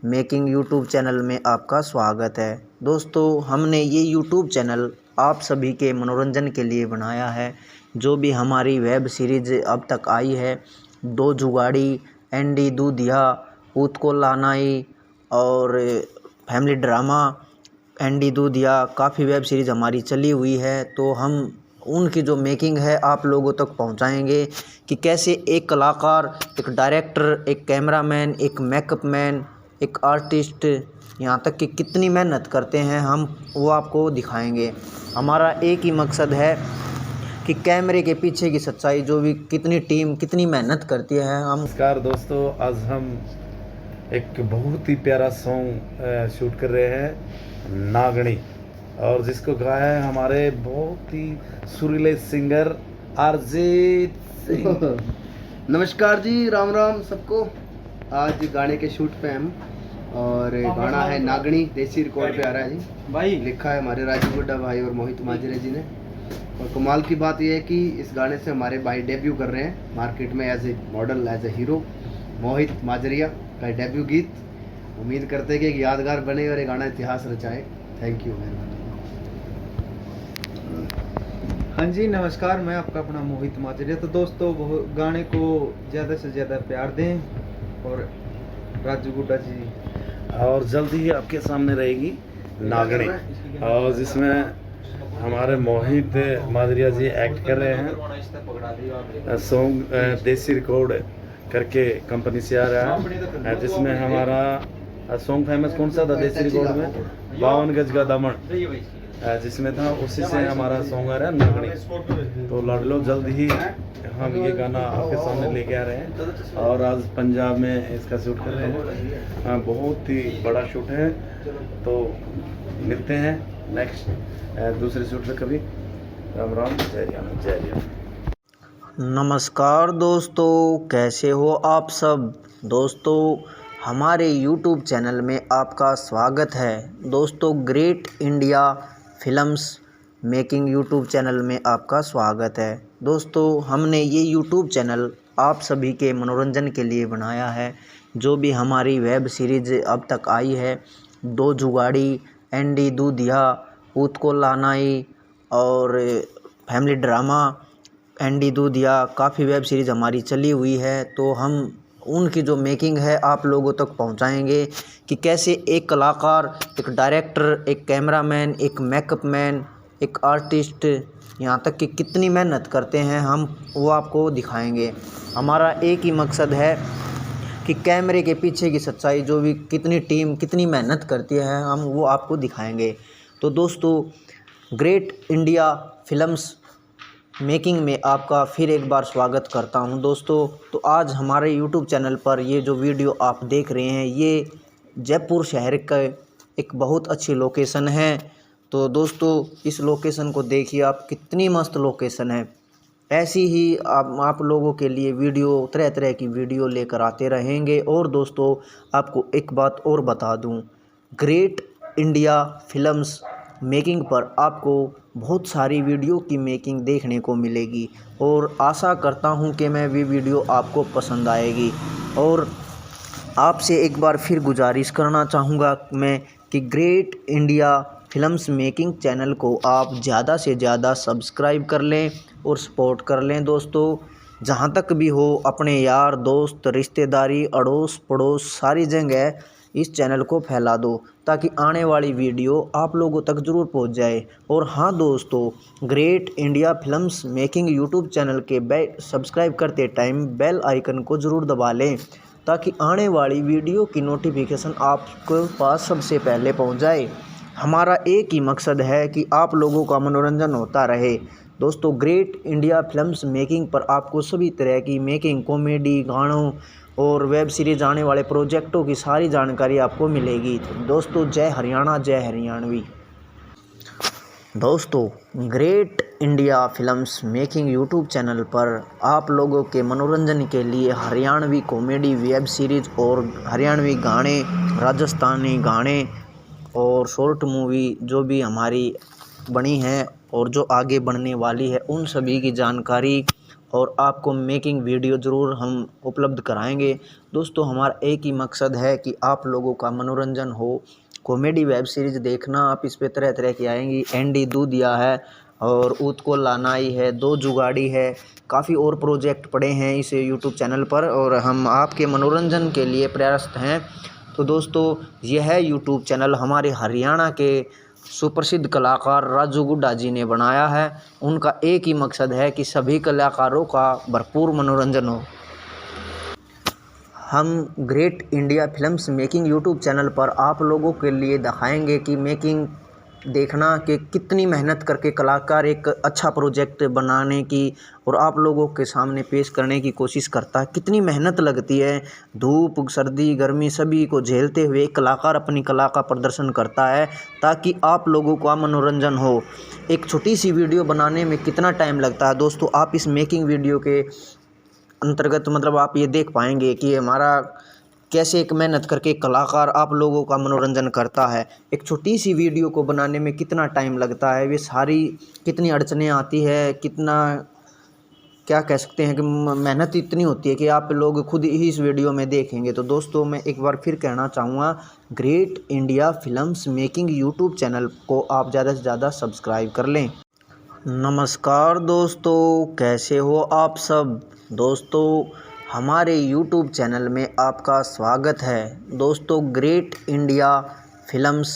making YouTube channel में आपका स्वागत है। दोस्तों, हमने ये YouTube चैनल आप सभी के मनोरंजन के लिए बनाया है। जो भी हमारी वेब सीरीज अब तक आई है, दो जुगाड़ी, एंडी दूधिया, ऊत को लानाई और फैमिली ड्रामा एंडी दूधिया, काफ़ी वेब सीरीज़ हमारी चली हुई है। तो हम उनकी जो मेकिंग है आप लोगों तक पहुंचाएंगे कि कैसे एक कलाकार, एक डायरेक्टर, एक कैमरामैन, एक मेकअप मैन, एक आर्टिस्ट, यहाँ तक कि कितनी मेहनत करते हैं हम वो आपको दिखाएंगे। हमारा एक ही मकसद है कि कैमरे के पीछे की सच्चाई, जो भी कितनी टीम कितनी मेहनत करती है हम। नमस्कार दोस्तों, आज हम एक बहुत ही प्यारा सॉन्ग शूट कर रहे हैं, नागणी, और जिसको गाया है हमारे बहुत ही सुरीले सिंगर अरिजीत सिंह। नमस्कार जी, राम राम सबको। आज गाने के शूट पे हम और गाना है नागणी, देसी रिकॉर्ड पे आ रहा है जी भाई। लिखा है हमारे राजू गुड्डा भाई और मोहित माजरे जी ने। और कमाल की बात यह है कि इस गाने से हमारे भाई डेब्यू कर रहे हैं मार्केट में as a model, as a hero. Mohit Majaria का डेब्यू गीत, उम्मीद करते हैं कि एक यादगार बने और ये गाना इतिहास रचाए। Thank you. हाँ जी, नमस्कार, मैं आपका अपना मोहित माजरिया। तो दोस्तों, गाने को ज़्यादा से ज़्यादा प्यार दें और राजू गुड्डा जी, और जल्दी ही आपके सामने रहेगी नागणी, और जिसमें हमारे मोहित माजरिया जी एक्ट कर रहे हैं। सॉन्ग देसी रिकॉर्ड करके कंपनी से आ रहा है, जिसमें हमारा सॉन्ग फेमस कौन सा था देसी रिकॉर्ड में, 52 गज का दामन जिसमें था, उसी से हमारा सॉन्ग आ रहा है नागणी। तो लड़ लो, जल्द ही हम ये गाना आपके सामने लेके आ रहे हैं और आज पंजाब में इसका शूट कर रहे हैं। हाँ, बहुत ही बड़ा शूट है। तो मिलते हैं नेक्स्ट दूसरे शूट पे कभी। राम राम, जय राम, जय राम। नमस्कार दोस्तों, कैसे हो आप सब। दोस्तों हमारे YouTube चैनल में आपका स्वागत है। दोस्तों great India films making YouTube channel में आपका स्वागत है। दोस्तों हमने ये YouTube चैनल आप सभी के मनोरंजन के लिए बनाया है। जो भी हमारी वेब सीरीज़ अब तक आई है, दो जुगाड़ी, एंडी दूधिया, ऊत को लानाई और फैमिली ड्रामा एंडी दूधिया, काफ़ी वेब सीरीज़ हमारी चली हुई है। तो हम उनकी जो मेकिंग है आप लोगों तक पहुंचाएंगे कि कैसे एक कलाकार, एक डायरेक्टर, एक कैमरामैन, एक मेकअप मैन, एक आर्टिस्ट, यहाँ तक कि कितनी मेहनत करते हैं हम वो आपको दिखाएंगे। हमारा एक ही मकसद है कि कैमरे के पीछे की सच्चाई, जो भी कितनी टीम कितनी मेहनत करती है, हम वो आपको दिखाएंगे। तो दोस्तों ग्रेट इंडिया फिल्म्स मेकिंग में आपका फिर एक बार स्वागत करता हूं। दोस्तों तो आज हमारे YouTube चैनल पर ये जो वीडियो आप देख रहे हैं, ये जयपुर शहर का एक बहुत अच्छी लोकेशन है। तो दोस्तों इस लोकेशन को देखिए आप, कितनी मस्त लोकेशन है। ऐसी ही आप लोगों के लिए वीडियो, तरह तरह की वीडियो लेकर आते रहेंगे। और दोस्तों आपको एक बात और बता दूं, ग्रेट इंडिया फिल्म्स मेकिंग पर आपको बहुत सारी वीडियो की मेकिंग देखने को मिलेगी और आशा करता हूं कि मैं भी वीडियो आपको पसंद आएगी। और आपसे एक बार फिर गुजारिश करना चाहूँगा मैं कि great India films making channel को आप ज़्यादा से ज़्यादा सब्सक्राइब कर लें और सपोर्ट कर लें। दोस्तों जहाँ तक भी हो, अपने यार दोस्त, रिश्तेदारी, अड़ोस पड़ोस, सारी जगह इस चैनल को फैला दो ताकि आने वाली वीडियो आप लोगों तक ज़रूर पहुंच जाए। और हाँ दोस्तों, great India films making YouTube channel के सब्सक्राइब करते टाइम बेल आइकन को ज़रूर दबा लें ताकि आने वाली वीडियो की नोटिफिकेशन आपके पास सबसे पहले पहुंच जाए। हमारा एक ही मकसद है कि आप लोगों का मनोरंजन होता रहे। दोस्तों ग्रेट इंडिया फिल्म्स मेकिंग पर आपको सभी तरह की मेकिंग, कॉमेडी, गानों और वेब सीरीज़ आने वाले प्रोजेक्टों की सारी जानकारी आपको मिलेगी। दोस्तों जय हरियाणा, जय हरियाणवी। दोस्तों great India films making YouTube channel पर आप लोगों के मनोरंजन के लिए हरियाणवी कॉमेडी वेब सीरीज़ और हरियाणवी गाने, राजस्थानी गाने और शॉर्ट मूवी जो भी हमारी बनी है और जो आगे बढ़ने वाली है, उन सभी की जानकारी और आपको मेकिंग वीडियो ज़रूर हम उपलब्ध कराएंगे। दोस्तों हमारा एक ही मकसद है कि आप लोगों का मनोरंजन हो। कॉमेडी वेब सीरीज़ देखना, आप इस पे तरह तरह की आएंगी। एंडी दूधिया है और ऊत को लानाई है, दो जुगाड़ी है, काफ़ी और प्रोजेक्ट पड़े हैं इस यूट्यूब चैनल पर और हम आपके मनोरंजन के लिए प्रयासरत हैं। तो दोस्तों यह यूट्यूब चैनल हमारे हरियाणा के सुप्रसिद्ध कलाकार राजू गुड्डा जी ने बनाया है। उनका एक ही मकसद है कि सभी कलाकारों का भरपूर मनोरंजन हो। हम great India films making YouTube channel पर आप लोगों के लिए दिखाएंगे कि मेकिंग देखना कि कितनी मेहनत करके कलाकार एक अच्छा प्रोजेक्ट बनाने की और आप लोगों के सामने पेश करने की कोशिश करता है। कितनी मेहनत लगती है, धूप, सर्दी, गर्मी सभी को झेलते हुए एक कलाकार अपनी कला का प्रदर्शन करता है ताकि आप लोगों का मनोरंजन हो। एक छोटी सी वीडियो बनाने में कितना टाइम लगता है दोस्तों, आप इस मेकिंग वीडियो के अंतर्गत मतलब आप ये देख पाएंगे कि हमारा कैसे एक मेहनत करके कलाकार आप लोगों का मनोरंजन करता है। एक छोटी सी वीडियो को बनाने में कितना टाइम लगता है, वे सारी कितनी अड़चनें आती है, कितना क्या कह सकते हैं कि मेहनत इतनी होती है कि आप लोग खुद ही इस वीडियो में देखेंगे। तो दोस्तों मैं एक बार फिर कहना चाहूँगा, great India films making YouTube channel को आप ज़्यादा से ज़्यादा सब्सक्राइब कर लें। नमस्कार दोस्तों, कैसे हो आप सब। दोस्तों हमारे YouTube चैनल में आपका स्वागत है। दोस्तों great India films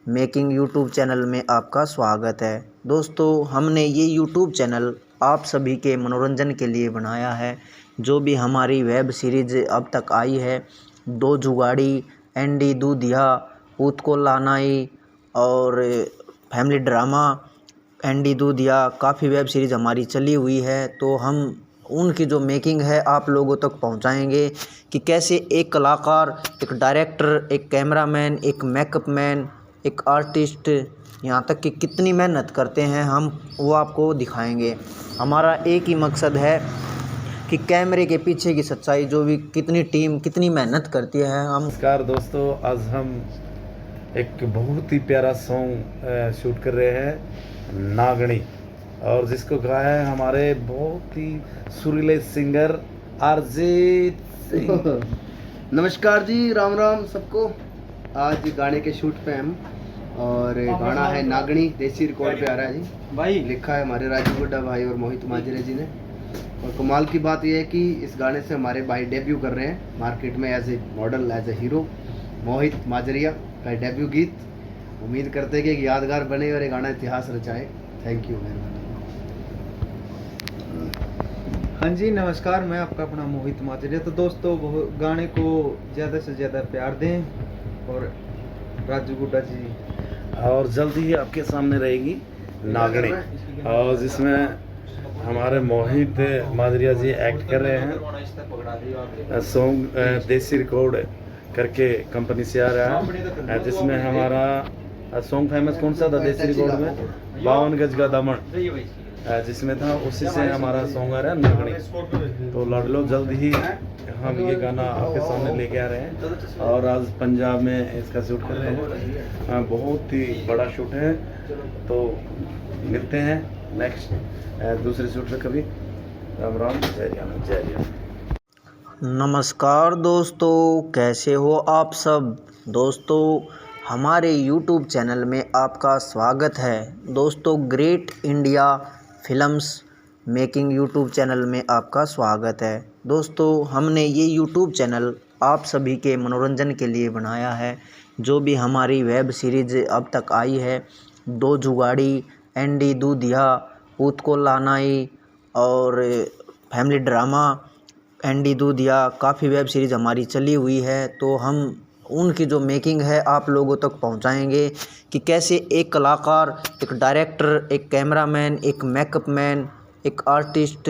making YouTube channel में आपका स्वागत है। दोस्तों हमने ये YouTube चैनल आप सभी के मनोरंजन के लिए बनाया है। जो भी हमारी वेब सीरीज़ अब तक आई है, दो जुगाड़ी, एंडी दूधिया, ऊत को लानाई और फैमिली ड्रामा एंडी दूधिया, काफ़ी वेब सीरीज़ हमारी चली हुई है। तो हम उनकी जो मेकिंग है आप लोगों तक पहुंचाएंगे कि कैसे एक कलाकार, एक डायरेक्टर, एक कैमरामैन, एक मेकअप मैन, एक आर्टिस्ट, यहाँ तक कि कितनी मेहनत करते हैं हम वो आपको दिखाएंगे। हमारा एक ही मकसद है कि कैमरे के पीछे की सच्चाई, जो भी कितनी टीम कितनी मेहनत करती है हम। नमस्कार दोस्तों, आज हम एक बहुत ही प्यारा सॉन्ग शूट कर रहे हैं, नागणी, और जिसको गाया है हमारे बहुत ही सुरीले सिंगर अरिजीत सिंह। नमस्कार जी, राम राम सबको। आज गाने के शूट पे हम, और गाना है नागणी, देसी रिकॉर्ड पे आ रहा है जी भाई। लिखा है हमारे राजू गुड्डा भाई और मोहित माजरे जी ने। और कमाल की बात यह है कि इस गाने से हमारे भाई डेब्यू कर रहे हैं मार्केट में as a model, as a hero. Mohit Majaria का डेब्यू गीत, उम्मीद करते हैं कि एक यादगार बने और ये गाना इतिहास रचाए। Thank you. हाँ जी, नमस्कार, मैं आपका अपना मोहित माजरिया। तो दोस्तों, गाने को ज़्यादा से ज़्यादा प्यार दें। और राजू गुड्डा जी, और जल्दी ही आपके सामने रहेगी नागणी, और जिसमें हमारे मोहित माजरिया जी एक्ट कर रहे हैं। सॉन्ग देसी रिकॉर्ड करके कंपनी से आ रहा है, जिसमें हमारा सॉन्ग फेमस कौन सा था देसी रिकॉर्ड में, 52 गज का दामन, जिसमें था, उसी से हमारा सॉन्ग आ रहा है नागणी। तो लड़ लो, जल्द ही हम ये गाना आपके सामने लेके आ रहे हैं, और आज पंजाब में इसका शूट कर रहे हैं। बहुत ही बड़ा शूट है, तो मिलते हैं नेक्स्ट दूसरे शूट पे कभी। राम राम, जय राम, जय राम। नमस्कार दोस्तों, कैसे हो आप सब। दोस्तों, हमारे YouTube चैनल में आपका स्वागत है। दोस्तों, great India films making YouTube channel में आपका स्वागत है। दोस्तों, हमने ये YouTube चैनल आप सभी के मनोरंजन के लिए बनाया है। जो भी हमारी वेब सीरीज़ अब तक आई है, दो जुगाड़ी, एंडी दूधिया, ऊत को लानाई, और फैमिली ड्रामा एंडी दूधिया, काफ़ी वेब सीरीज़ हमारी चली हुई है। तो हम उनकी जो मेकिंग है आप लोगों तक पहुंचाएंगे कि कैसे एक कलाकार, एक डायरेक्टर, एक कैमरामैन, एक मेकअप मैन, एक आर्टिस्ट,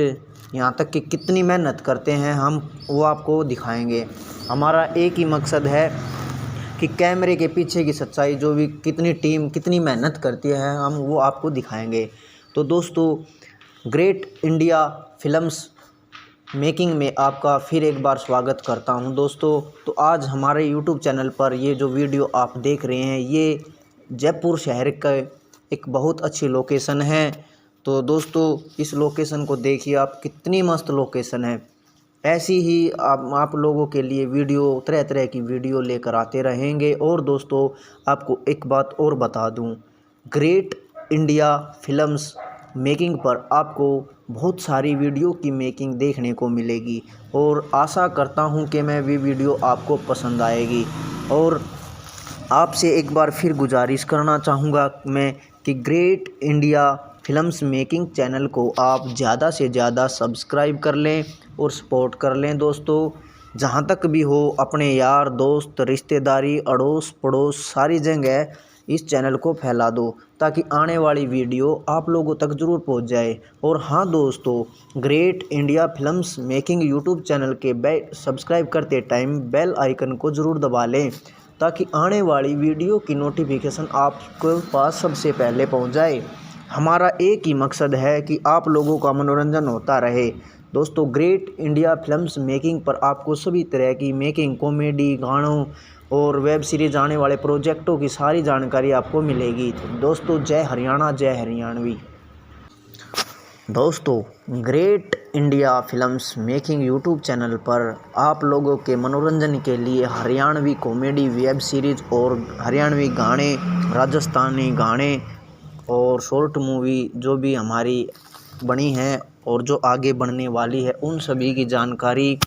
यहाँ तक कि कितनी मेहनत करते हैं हम वो आपको दिखाएंगे। हमारा एक ही मकसद है कि कैमरे के पीछे की सच्चाई, जो भी कितनी टीम कितनी मेहनत करती है हम वो आपको दिखाएंगे। तो दोस्तों, ग्रेट इंडिया फिल्म्स मेकिंग में आपका फिर एक बार स्वागत करता हूं। दोस्तों, तो आज हमारे YouTube चैनल पर ये जो वीडियो आप देख रहे हैं, ये जयपुर शहर का एक बहुत अच्छी लोकेशन है। तो दोस्तों, इस लोकेशन को देखिए आप, कितनी मस्त लोकेशन है। ऐसी ही आप लोगों के लिए वीडियो, तरह तरह की वीडियो लेकर आते रहेंगे। और दोस्तों, आपको एक बात और बता दूं, ग्रेट इंडिया फिल्म्स मेकिंग पर आपको बहुत सारी वीडियो की मेकिंग देखने को मिलेगी, और आशा करता हूं कि मैं भी वीडियो आपको पसंद आएगी। और आपसे एक बार फिर गुजारिश करना चाहूँगा मैं कि great India films making channel को आप ज़्यादा से ज़्यादा सब्सक्राइब कर लें और सपोर्ट कर लें। दोस्तों, जहाँ तक भी हो, अपने यार दोस्त, रिश्तेदारी, अड़ोस पड़ोस, सारी जगह इस चैनल को फैला दो, ताकि आने वाली वीडियो आप लोगों तक ज़रूर पहुंच जाए। और हाँ दोस्तों, great India films making YouTube channel के सब्सक्राइब करते टाइम बेल आइकन को ज़रूर दबा लें, ताकि आने वाली वीडियो की नोटिफिकेशन आपके पास सबसे पहले पहुंच जाए। हमारा एक ही मकसद है कि आप लोगों का मनोरंजन होता रहे। दोस्तों, ग्रेट इंडिया फिल्म्स मेकिंग पर आपको सभी तरह की मेकिंग, कॉमेडी, गानों और वेब सीरीज आने वाले प्रोजेक्टों की सारी जानकारी आपको मिलेगी। तो दोस्तों, जय हरियाणा, जय हरियाणवी। दोस्तों, great India films making YouTube channel पर आप लोगों के मनोरंजन के लिए हरियाणवी कॉमेडी, वेब सीरीज़ और हरियाणवी गाने, राजस्थानी गाने और शॉर्ट मूवी जो भी हमारी बनी है और जो आगे बढ़ने वाली है, उन सभी की जानकारी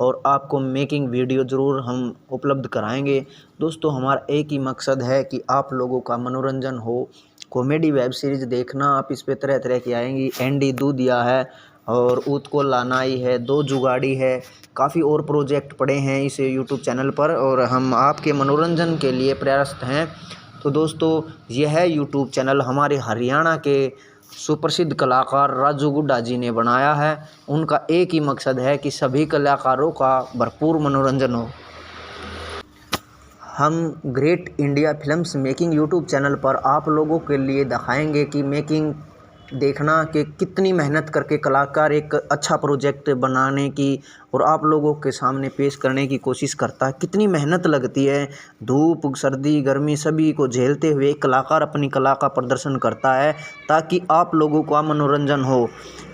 और आपको मेकिंग वीडियो ज़रूर हम उपलब्ध कराएंगे। दोस्तों, हमारा एक ही मकसद है कि आप लोगों का मनोरंजन हो। कॉमेडी वेब सीरीज़ देखना आप, इस पे तरह तरह की आएंगी। एंडी दूधिया है, और ऊत को लानाई है, दो जुगाड़ी है, काफ़ी और प्रोजेक्ट पड़े हैं इस YouTube चैनल पर, और हम आपके मनोरंजन के लिए प्रयासरत हैं। तो दोस्तों, यह है YouTube चैनल हमारे हरियाणा के सुप्रसिद्ध कलाकार राजू गुड्डा जी ने बनाया है। उनका एक ही मकसद है कि सभी कलाकारों का भरपूर मनोरंजन हो। हम great India films making YouTube channel पर आप लोगों के लिए दिखाएंगे कि मेकिंग देखना कि कितनी मेहनत करके कलाकार एक अच्छा प्रोजेक्ट बनाने की और आप लोगों के सामने पेश करने की कोशिश करता है। कितनी मेहनत लगती है, धूप सर्दी गर्मी सभी को झेलते हुए एक कलाकार अपनी कला का प्रदर्शन करता है ताकि आप लोगों का मनोरंजन हो।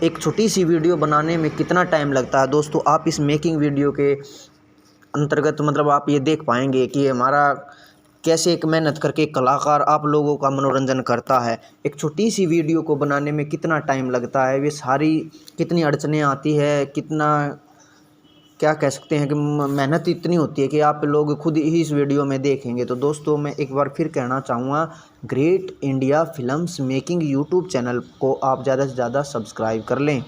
एक छोटी सी वीडियो बनाने में कितना टाइम लगता है दोस्तों, आप इस मेकिंग वीडियो के अंतर्गत मतलब आप ये देख पाएंगे कि हमारा कैसे एक मेहनत करके कलाकार आप लोगों का मनोरंजन करता है। एक छोटी सी वीडियो को बनाने में कितना टाइम लगता है, वे सारी कितनी अड़चनें आती है, कितना क्या कह सकते हैं कि मेहनत इतनी होती है कि आप लोग खुद ही इस वीडियो में देखेंगे। तो दोस्तों मैं एक बार फिर कहना चाहूँगा, great India films making YouTube channel को आप ज़्यादा से ज़्यादा सब्सक्राइब कर लें।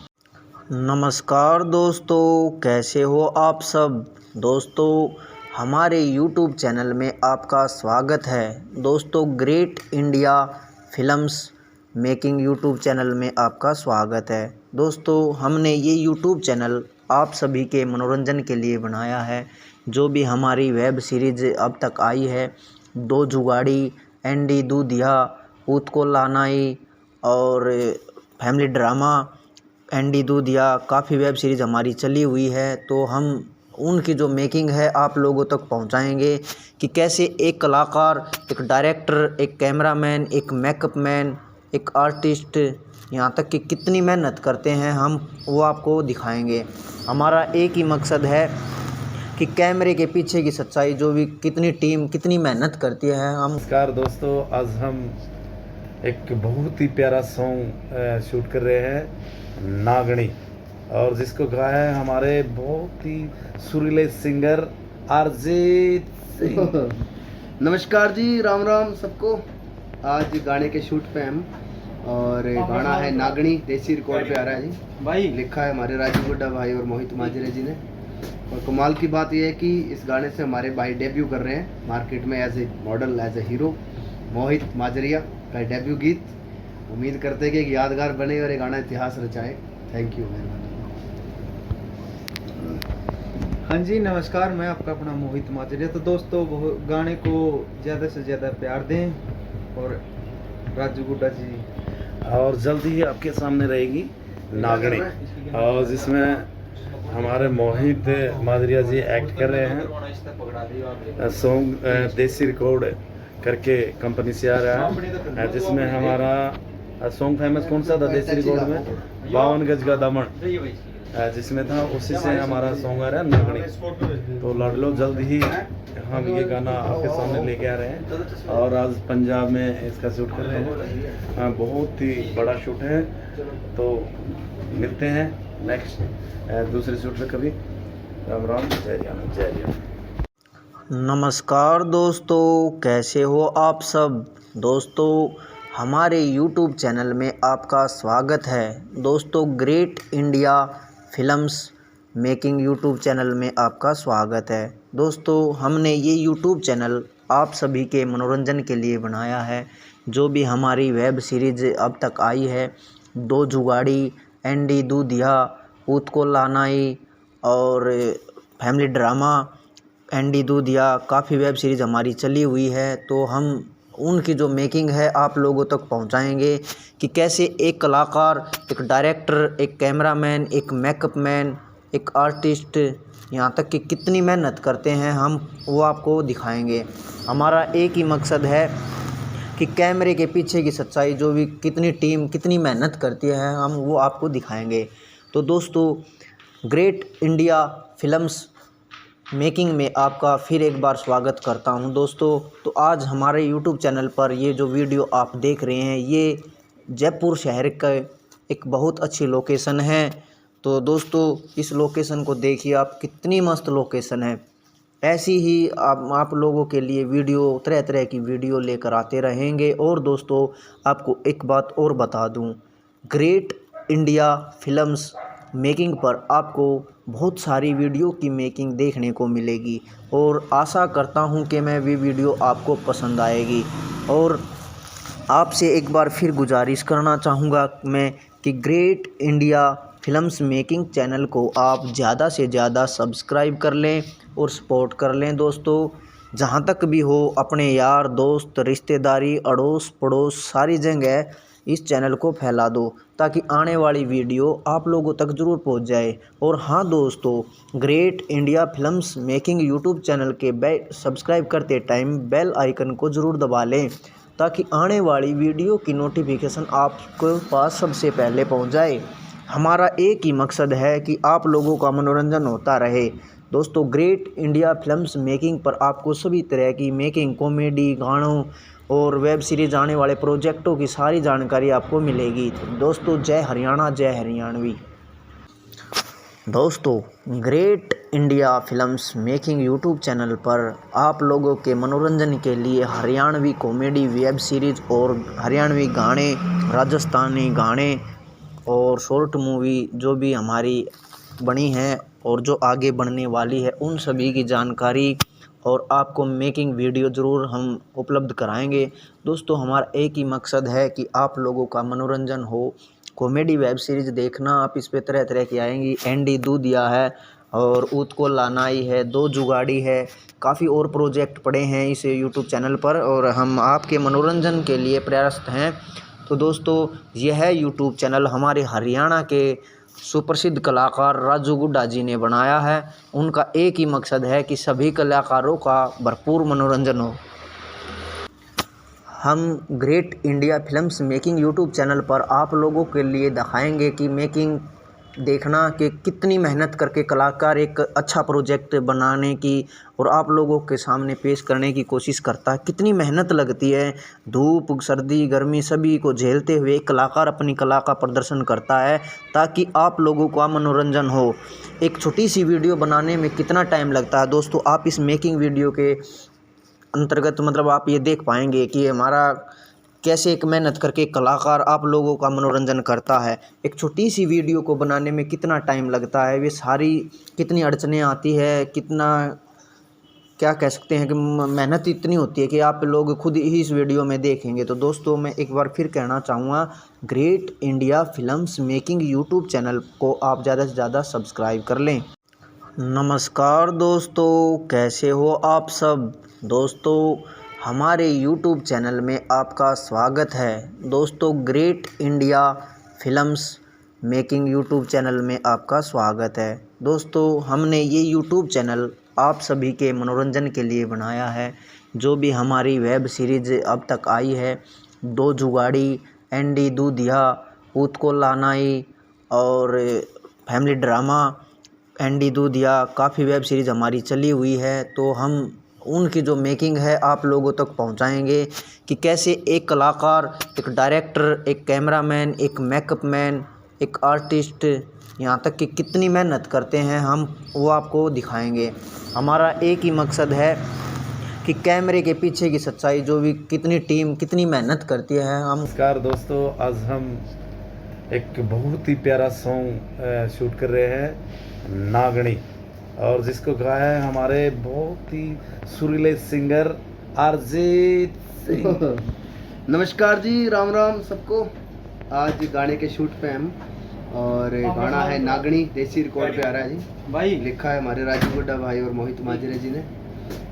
नमस्कार दोस्तों, कैसे हो आप सब। दोस्तों हमारे YouTube चैनल में आपका स्वागत है। दोस्तों great India films making YouTube channel में आपका स्वागत है। दोस्तों हमने ये YouTube चैनल आप सभी के मनोरंजन के लिए बनाया है। जो भी हमारी वेब सीरीज़ अब तक आई है, दो जुगाड़ी, एंडी दूधिया, ऊत को लानाई और फैमिली ड्रामा एंडी दूधिया, काफ़ी वेब सीरीज़ हमारी चली हुई है। तो हम उनकी जो मेकिंग है आप लोगों तक पहुंचाएंगे कि कैसे एक कलाकार, एक डायरेक्टर, एक कैमरामैन, एक मेकअप मैन, एक आर्टिस्ट, यहाँ तक कि कितनी मेहनत करते हैं हम वो आपको दिखाएंगे। हमारा एक ही मकसद है कि कैमरे के पीछे की सच्चाई, जो भी कितनी टीम कितनी मेहनत करती है। हम नमस्कार दोस्तों, आज हम एक बहुत ही प्यारा सॉन्ग शूट कर रहे हैं, नागणी, और जिसको गाया है हमारे बहुत ही सुरीले सिंगर अरिजीत सिंह। नमस्कार जी, राम राम सबको। आज गाने के शूट पे हम, और गाना है नागणी, देसी रिकॉर्ड पे आ रहा है जी भाई। लिखा है हमारे राजू गुड्डा भाई और मोहित माजरे जी ने। और कमाल की बात यह है कि इस गाने से हमारे भाई डेब्यू कर रहे हैं मार्केट में as a model, as a hero. Mohit Majaria का डेब्यू गीत, उम्मीद करते हैं कि एक यादगार बने और ये गाना इतिहास रचाए। Thank you. हाँ जी नमस्कार, मैं आपका अपना मोहित माजरिया। तो दोस्तों गाने को ज़्यादा से ज़्यादा प्यार दें और राजू गुड्डा जी, और जल्दी ही आपके सामने रहेगी नागणी, और जिसमें हमारे मोहित माजरिया जी एक्ट कर रहे हैं। सॉन्ग देसी रिकॉर्ड करके कंपनी से आ रहा है, जिसमें हमारा सॉन्ग फेमस कौन सा था देसी रिकॉर्ड में, 52 गज का दामन, जिसमें था, उसी से हमारा सॉन्ग आ रहा है नागणी। तो लड़ लो, जल्द ही हम ये गाना आपके सामने लेके आ रहे हैं। और आज पंजाब में इसका शूट कर रहे हैं, बहुत ही बड़ा शूट है। तो मिलते हैं नेक्स्ट दूसरे शूट में कभी। राम राम, जय राम, जय राम। नमस्कार दोस्तों, कैसे हो आप सब। दोस्तों हमारे YouTube चैनल में आपका स्वागत है। दोस्तों great India films making YouTube channel में आपका स्वागत है। दोस्तों हमने ये YouTube चैनल आप सभी के मनोरंजन के लिए बनाया है। जो भी हमारी वेब सीरीज़ अब तक आई है, दो जुगाड़ी, एंडी दूधिया, ऊत को लानाई और फैमिली ड्रामा एंडी दूधिया, काफ़ी वेब सीरीज़ हमारी चली हुई है। तो हम उनकी जो मेकिंग है आप लोगों तक पहुंचाएंगे कि कैसे एक कलाकार, एक डायरेक्टर, एक कैमरामैन, एक मेकअप मैन, एक आर्टिस्ट, यहाँ तक कि कितनी मेहनत करते हैं हम वो आपको दिखाएंगे। हमारा एक ही मकसद है कि कैमरे के पीछे की सच्चाई, जो भी कितनी टीम कितनी मेहनत करती है, हम वो आपको दिखाएंगे। तो दोस्तों ग्रेट इंडिया फिल्म्स मेकिंग में आपका फिर एक बार स्वागत करता हूं दोस्तों। तो आज हमारे YouTube चैनल पर ये जो वीडियो आप देख रहे हैं, ये जयपुर शहर का एक बहुत अच्छी लोकेशन है। तो दोस्तों इस लोकेशन को देखिए आप, कितनी मस्त लोकेशन है। ऐसी ही आप लोगों के लिए वीडियो, तरह तरह की वीडियो लेकर आते रहेंगे। और दोस्तों आपको एक बात और बता दूं, ग्रेट इंडिया फिल्म्स मेकिंग पर आपको बहुत सारी वीडियो की मेकिंग देखने को मिलेगी और आशा करता हूं कि मैं भी वीडियो आपको पसंद आएगी। और आपसे एक बार फिर गुजारिश करना चाहूँगा मैं कि great India films making channel को आप ज़्यादा से ज़्यादा सब्सक्राइब कर लें और सपोर्ट कर लें दोस्तों। जहाँ तक भी हो अपने यार दोस्त रिश्तेदारी अड़ोस पड़ोस सारी जगह इस चैनल को फैला दो ताकि आने वाली वीडियो आप लोगों तक ज़रूर पहुंच जाए। और हाँ दोस्तों, great India films making YouTube channel के सब्सक्राइब करते टाइम बेल आइकन को ज़रूर दबा लें ताकि आने वाली वीडियो की नोटिफिकेशन आपके पास सबसे पहले पहुंच जाए। हमारा एक ही मकसद है कि आप लोगों का मनोरंजन होता रहे। दोस्तों, ग्रेट इंडिया फिल्म्स मेकिंग पर आपको सभी तरह की मेकिंग, कॉमेडी, गानों और वेब सीरीज़ आने वाले प्रोजेक्टों की सारी जानकारी आपको मिलेगी। दोस्तों, जय हरियाणा, जय हरियाणवी। दोस्तों, great India films making YouTube channel पर आप लोगों के मनोरंजन के लिए हरियाणवी कॉमेडी, वेब सीरीज़ और हरियाणवी गाने, राजस्थानी गाने और शॉर्ट मूवी जो भी हमारी बनी है और जो आगे बढ़ने वाली है उन सभी की जानकारी और आपको मेकिंग वीडियो ज़रूर हम उपलब्ध कराएंगे। दोस्तों, हमारा एक ही मकसद है कि आप लोगों का मनोरंजन हो। कॉमेडी वेब सीरीज़ देखना आप इस पे तरह तरह की आएंगी। एंडी दूधिया है और ऊत को लानाई है, दो जुगाड़ी है, काफ़ी और प्रोजेक्ट पड़े हैं इस यूट्यूब चैनल पर और हम आपके मनोरंजन के लिए प्रयासरत हैं। तो दोस्तों, यह यूट्यूब चैनल हमारे हरियाणा के सुप्रसिद्ध कलाकार राजू गुड्डा जी ने बनाया है। उनका एक ही मकसद है कि सभी कलाकारों का भरपूर मनोरंजन हो। हम great India films making YouTube channel पर आप लोगों के लिए दिखाएंगे कि मेकिंग देखना कि कितनी मेहनत करके कलाकार एक अच्छा प्रोजेक्ट बनाने की और आप लोगों के सामने पेश करने की कोशिश करता है। कितनी मेहनत लगती है, धूप सर्दी गर्मी सभी को झेलते हुए कलाकार अपनी कला का प्रदर्शन करता है ताकि आप लोगों का मनोरंजन हो। एक छोटी सी वीडियो बनाने में कितना टाइम लगता है दोस्तों, आप इस मेकिंग वीडियो के अंतर्गत मतलब आप ये देख पाएंगे कि हमारा कैसे एक मेहनत करके कलाकार आप लोगों का मनोरंजन करता है। एक छोटी सी वीडियो को बनाने में कितना टाइम लगता है, वे सारी कितनी अड़चनें आती है, कितना क्या कह सकते हैं कि मेहनत इतनी होती है कि आप लोग खुद ही इस वीडियो में देखेंगे। तो दोस्तों, मैं एक बार फिर कहना चाहूँगा, great India films making YouTube channel को आप ज़्यादा से ज़्यादा सब्सक्राइब कर लें। नमस्कार दोस्तों, कैसे हो आप सब। दोस्तों, हमारे YouTube चैनल में आपका स्वागत है। दोस्तों, great India films making YouTube channel में आपका स्वागत है। दोस्तों, हमने ये YouTube चैनल आप सभी के मनोरंजन के लिए बनाया है। जो भी हमारी वेब सीरीज़ अब तक आई है, दो जुगाड़ी, एंडी दूधिया, ऊत को लानाई और फैमिली ड्रामा एंडी दूधिया, काफ़ी वेब सीरीज़ हमारी चली हुई है। तो हम उनकी जो मेकिंग है आप लोगों तक पहुंचाएंगे कि कैसे एक कलाकार, एक डायरेक्टर, एक कैमरामैन, एक मेकअप मैन, एक आर्टिस्ट, यहाँ तक कि कितनी मेहनत करते हैं हम वो आपको दिखाएंगे। हमारा एक ही मकसद है कि कैमरे के पीछे की सच्चाई, जो भी कितनी टीम कितनी मेहनत करती है। हम नमस्कार दोस्तों, आज हम एक बहुत ही प्यारा सॉन्ग शूट कर रहे हैं, नागणी, और जिसको गाया है हमारे बहुत ही सुरीले सिंगर अरिजीत सिंह। नमस्कार जी, राम राम सबको। आज गाने के शूट पे हम और गाना है नागणी, देसी रिकॉर्ड पे आ रहा है जी भाई। लिखा है हमारे राजू गुड्डा भाई और मोहित माजरे जी ने।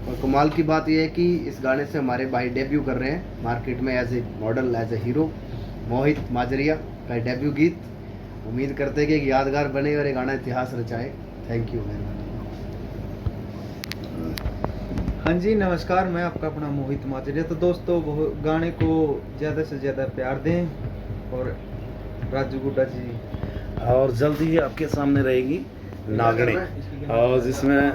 और कमाल की बात यह है कि इस गाने से हमारे भाई डेब्यू कर रहे हैं मार्केट में as a model, as a hero. Mohit Majaria का डेब्यू गीत, उम्मीद करते हैं कि एक यादगार बने और ये गाना इतिहास रचाए। Thank you. हाँ जी, नमस्कार, मैं आपका अपना मोहित माजरिया। तो दोस्तों, गाने को ज़्यादा से ज़्यादा प्यार दें और राजू गुड्डा जी और जल्दी ही आपके सामने रहेगी नागणी, और जिसमें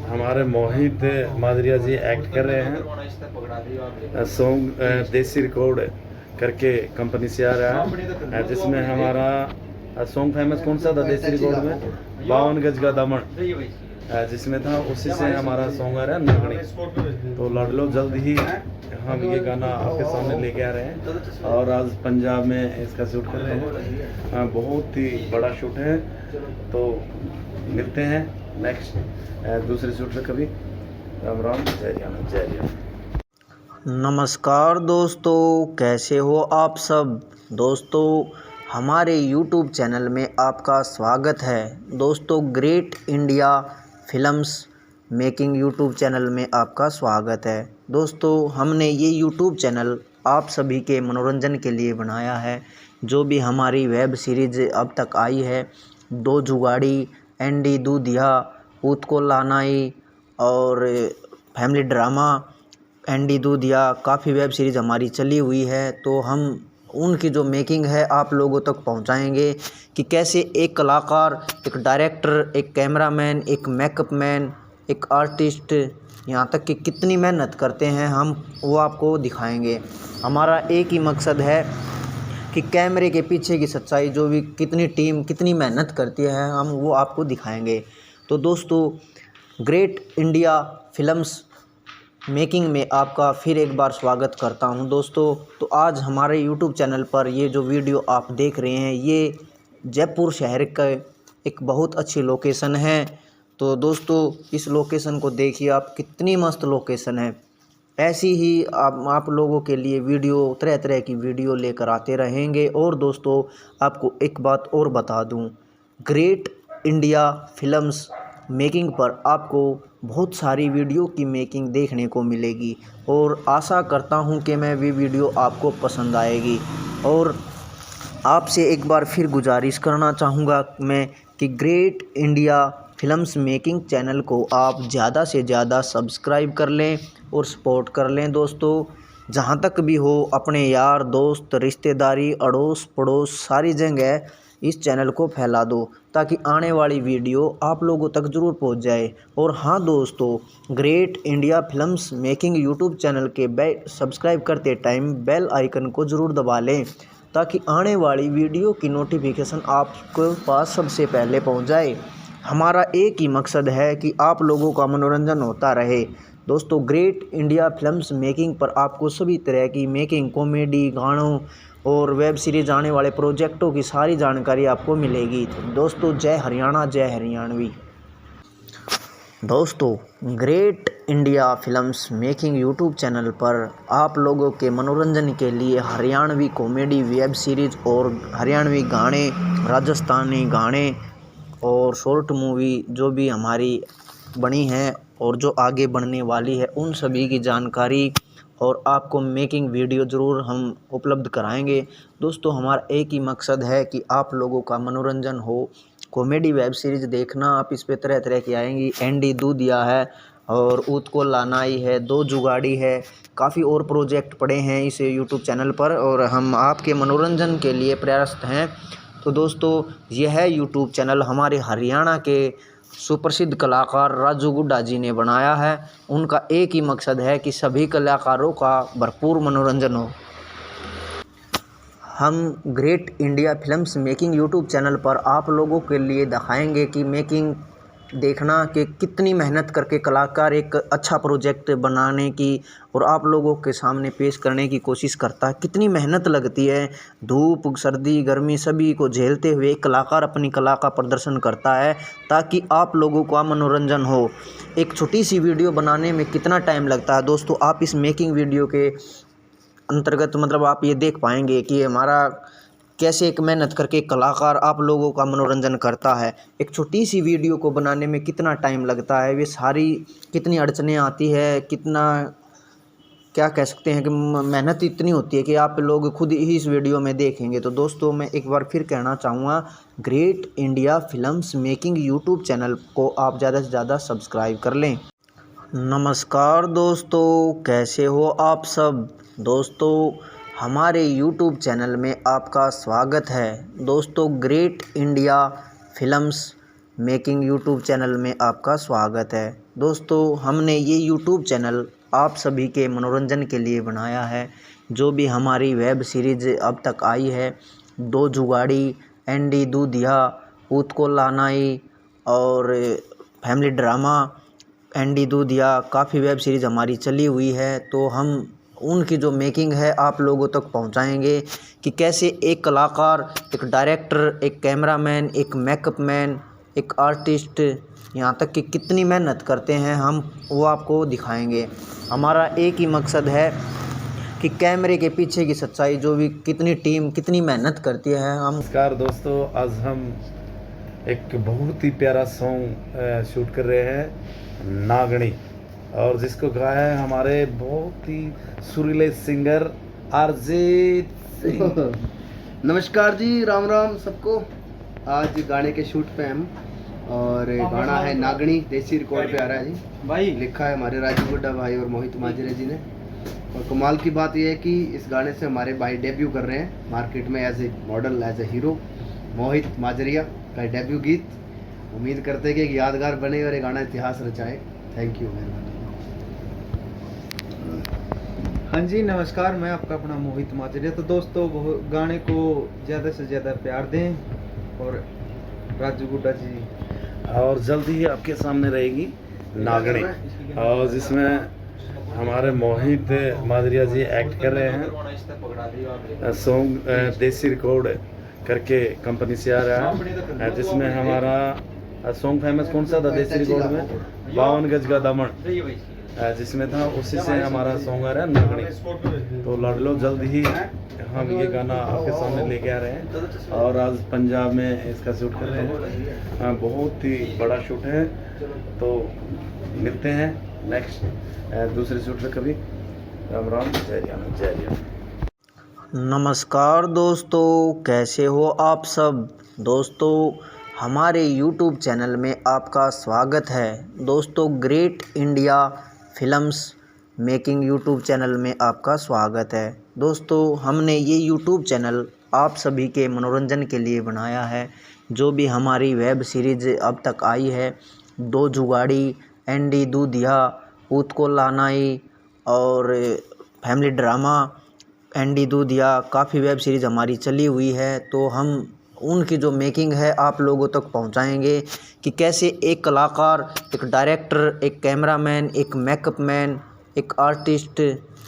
हमारे मोहित माजरिया जी एक्ट कर रहे हैं। सॉन्ग देसी रिकॉर्ड करके कंपनी से आ रहा है, जिसमें हमारा सॉन्ग फेमस कौन सा था देसी रिकॉर्ड में, 52 गज का दामन जिसमें था, उसी से हमारा सॉन्ग आ रहा है नागणी। तो लड़ लो, जल्द ही हम ये गाना आपके सामने लेके आ रहे हैं और आज पंजाब में इसका शूट कर रहे हैं। बहुत ही बड़ा शूट है, तो मिलते हैं नेक्स्ट दूसरे शूट में कभी। राम राम, जय जाना, जय जय। नमस्कार दोस्तों, कैसे हो आप सब। दोस्तों, हमारे YouTube चैनल में आपका स्वागत है। दोस्तों, great India films making YouTube channel में आपका स्वागत है। दोस्तों, हमने ये यूट्यूब चैनल आप सभी के मनोरंजन के लिए बनाया है। जो भी हमारी वेब सीरीज़ अब तक आई है, दो जुगाड़ी, एंडी दूधिया, ऊत को लानाई और फैमिली ड्रामा, एंडी दूधिया, काफ़ी वेब सीरीज़ हमारी चली हुई है। तो हम उनकी जो मेकिंग है आप लोगों तक पहुंचाएंगे कि कैसे एक कलाकार, एक डायरेक्टर, एक कैमरामैन, एक मेकअप मैन, एक आर्टिस्ट, यहाँ तक कि कितनी मेहनत करते हैं हम वो आपको दिखाएंगे। हमारा एक ही मकसद है कि कैमरे के पीछे की सच्चाई, जो भी कितनी टीम कितनी मेहनत करती है, हम वो आपको दिखाएंगे। तो दोस्तों, ग्रेट इंडिया फिल्म्स मेकिंग में आपका फिर एक बार स्वागत करता हूं। दोस्तों, तो आज हमारे यूट्यूब चैनल पर ये जो वीडियो आप देख रहे हैं, ये जयपुर शहर का एक बहुत अच्छी लोकेशन है। तो दोस्तों, इस लोकेशन को देखिए आप, कितनी मस्त लोकेशन है। ऐसी ही आप लोगों के लिए वीडियो, तरह तरह की वीडियो लेकर आते रहेंगे। और दोस्तों, आपको एक बात और बता दूं, ग्रेट इंडिया फिल्म्स मेकिंग पर आपको बहुत सारी वीडियो की मेकिंग देखने को मिलेगी और आशा करता हूं कि मैं भी वीडियो आपको पसंद आएगी। और आपसे एक बार फिर गुजारिश करना चाहूँगा मैं कि great India films making channel को आप ज़्यादा से ज़्यादा सब्सक्राइब कर लें और सपोर्ट कर लें। दोस्तों, जहाँ तक भी हो, अपने यार दोस्त, रिश्तेदारी, अड़ोस पड़ोस, सारी जगह इस चैनल को फैला दो ताकि आने वाली वीडियो आप लोगों तक ज़रूर पहुंच जाए। और हाँ दोस्तों, great India films making YouTube channel के सब्सक्राइब करते टाइम बेल आइकन को ज़रूर दबा लें ताकि आने वाली वीडियो की नोटिफिकेशन आपके पास सबसे पहले पहुंच जाए। हमारा एक ही मकसद है कि आप लोगों का मनोरंजन होता रहे। दोस्तों, ग्रेट इंडिया फिल्म्स मेकिंग पर आपको सभी तरह की मेकिंग, कॉमेडी, गानों और वेब सीरीज आने वाले प्रोजेक्टों की सारी जानकारी आपको मिलेगी। दोस्तों, जय हरियाणा, जय हरियाणवी। दोस्तों, great India films making YouTube channel पर आप लोगों के मनोरंजन के लिए हरियाणवी कॉमेडी वेब सीरीज़ और हरियाणवी गाने, राजस्थानी गाने और शॉर्ट मूवी जो भी हमारी बनी है और जो आगे बनने वाली है, उन सभी की जानकारी और आपको मेकिंग वीडियो ज़रूर हम उपलब्ध कराएंगे। दोस्तों, हमारा एक ही मकसद है कि आप लोगों का मनोरंजन हो। कॉमेडी वेब सीरीज़ देखना, आप इस पे तरह तरह की आएंगी। एंडी दूधिया है और ऊत को लानाई है, दो जुगाड़ी है, काफ़ी और प्रोजेक्ट पड़े हैं इस यूट्यूब चैनल पर और हम आपके मनोरंजन के लिए प्रयासरत हैं। तो दोस्तों, यह यूट्यूब चैनल हमारे हरियाणा के सुप्रसिद्ध कलाकार राजू गुड्डा जी ने बनाया है। उनका एक ही मकसद है कि सभी कलाकारों का भरपूर मनोरंजन हो। हम great India films making YouTube channel पर आप लोगों के लिए दिखाएंगे कि मेकिंग देखना कि कितनी मेहनत करके कलाकार एक अच्छा प्रोजेक्ट बनाने की और आप लोगों के सामने पेश करने की कोशिश करता है। कितनी मेहनत लगती है, धूप, सर्दी, गर्मी सभी को झेलते हुए एक कलाकार अपनी कला का प्रदर्शन करता है ताकि आप लोगों का मनोरंजन हो। एक छोटी सी वीडियो बनाने में कितना टाइम लगता है दोस्तों, आप इस मेकिंग वीडियो के अंतर्गत मतलब आप ये देख पाएंगे कि हमारा कैसे एक मेहनत करके एक कलाकार आप लोगों का मनोरंजन करता है। एक छोटी सी वीडियो को बनाने में कितना टाइम लगता है, वे सारी कितनी अड़चनें आती है, कितना क्या कह सकते हैं कि मेहनत इतनी होती है कि आप लोग खुद ही इस वीडियो में देखेंगे। तो दोस्तों, मैं एक बार फिर कहना चाहूँगा, great India films making YouTube channel को आप ज़्यादा से ज़्यादा सब्सक्राइब कर लें। नमस्कार दोस्तों, कैसे हो आप सब। दोस्तों, हमारे YouTube चैनल में आपका स्वागत है। दोस्तों, great India films making YouTube channel में आपका स्वागत है। दोस्तों, हमने ये YouTube चैनल आप सभी के मनोरंजन के लिए बनाया है। जो भी हमारी वेब सीरीज़ अब तक आई है, दो जुगाड़ी, एंडी दूधिया, ऊत को लानाई और फैमिली ड्रामा, एंडी दूधिया, काफ़ी वेब सीरीज़ हमारी चली हुई है। तो हम उनकी जो मेकिंग है आप लोगों तक पहुंचाएंगे कि कैसे एक कलाकार, एक डायरेक्टर, एक कैमरामैन, एक मेकअप मैन, एक आर्टिस्ट, यहाँ तक कि कितनी मेहनत करते हैं हम वो आपको दिखाएंगे। हमारा एक ही मकसद है कि कैमरे के पीछे की सच्चाई, जो भी कितनी टीम कितनी मेहनत करती है, हम। नमस्कार दोस्तों, आज हम एक बहुत ही प्यारा सॉन्ग शूट कर रहे हैं नागणी, और जिसको गाया है हमारे बहुत ही सुरीले सिंगर अरिजीत सिंह। नमस्कार जी, राम राम सबको। आज गाने के शूट पे हम, और गाना है नागणी, देसी रिकॉर्ड पे आ रहा है जी भाई। लिखा है हमारे राजू गुड्डा भाई और मोहित माजरे जी ने। और कमाल की बात यह है कि इस गाने से हमारे भाई डेब्यू कर रहे हैं मार्केट में as a model, as a hero. Mohit Majaria का डेब्यू गीत, उम्मीद करते हैं कि एक यादगार बने और ये गाना इतिहास रचाए। Thank you. हाँ जी, नमस्कार, मैं आपका अपना मोहित माजरिया। तो दोस्तों, गाने को ज़्यादा से ज़्यादा प्यार दें। और राजू गुड्डा जी, और जल्दी ही आपके सामने रहेगी नागणी, और जिसमें हमारे मोहित माजरिया जी एक्ट कर रहे हैं। सॉन्ग देसी रिकॉर्ड करके कंपनी से आ रहा है, जिसमें हमारा सॉन्ग फेमस कौन सा था देसी रिकॉर्ड में, 52 गज का दामन जिसमें था, उसी से हमारा सॉन्ग आ रहा है नागणी। तो लड़ लो जल्द ही हम ये गाना आपके सामने लेके आ रहे हैं, और आज पंजाब में इसका शूट कर रहे हैं। हाँ, बहुत ही बड़ा शूट है। तो मिलते हैं नेक्स्ट दूसरे शूट पे कभी। राम राम, जय राम, जय राम। नमस्कार दोस्तों, कैसे हो आप सब। दोस्तों, हमारे YouTube चैनल में आपका स्वागत है। दोस्तों, great India films making YouTube channel में आपका स्वागत है। दोस्तों, हमने ये YouTube चैनल आप सभी के मनोरंजन के लिए बनाया है। जो भी हमारी वेब सीरीज़ अब तक आई है, दो जुगाड़ी, एंडी दूधिया, ऊत को लानाई और फैमिली ड्रामा, एंडी दूधिया, काफ़ी वेब सीरीज़ हमारी चली हुई है। तो हम उनकी जो मेकिंग है आप लोगों तक पहुंचाएंगे कि कैसे एक कलाकार, एक डायरेक्टर, एक कैमरामैन, एक मेकअप मैन, एक आर्टिस्ट,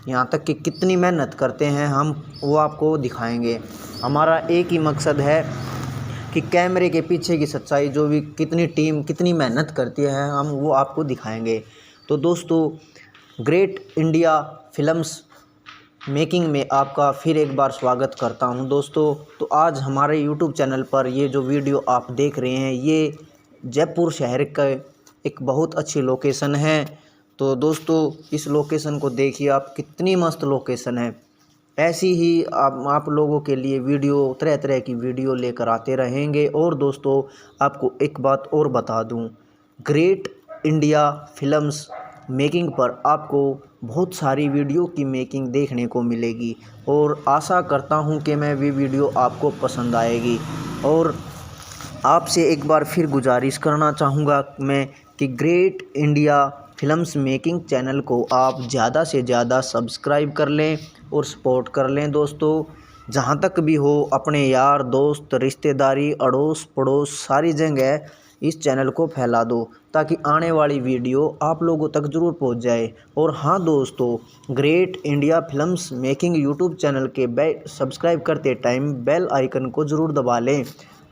यहाँ तक कि कितनी मेहनत करते हैं हम वो आपको दिखाएंगे। हमारा एक ही मकसद है कि कैमरे के पीछे की सच्चाई, जो भी कितनी टीम कितनी मेहनत करती है, हम वो आपको दिखाएंगे। तो दोस्तों, ग्रेट इंडिया फिल्म्स मेकिंग में आपका फिर एक बार स्वागत करता हूं। दोस्तों, तो आज हमारे YouTube चैनल पर ये जो वीडियो आप देख रहे हैं, ये जयपुर शहर का एक बहुत अच्छी लोकेशन है। तो दोस्तों, इस लोकेशन को देखिए आप, कितनी मस्त लोकेशन है। ऐसी ही आप लोगों के लिए वीडियो, तरह तरह की वीडियो लेकर आते रहेंगे। और दोस्तों, आपको एक बात और बता दूं, ग्रेट इंडिया फिल्म्स मेकिंग पर आपको बहुत सारी वीडियो की मेकिंग देखने को मिलेगी, और आशा करता हूं कि मैं भी वीडियो आपको पसंद आएगी। और आपसे एक बार फिर गुजारिश करना चाहूँगा मैं कि great India films making channel को आप ज़्यादा से ज़्यादा सब्सक्राइब कर लें और सपोर्ट कर लें। दोस्तों, जहाँ तक भी हो, अपने यार दोस्त, रिश्तेदारी, अड़ोस पड़ोस, सारी जगह इस चैनल को फैला दो, ताकि आने वाली वीडियो आप लोगों तक ज़रूर पहुंच जाए। और हाँ दोस्तों, great India films making YouTube channel के सब्सक्राइब करते टाइम बेल आइकन को ज़रूर दबा लें,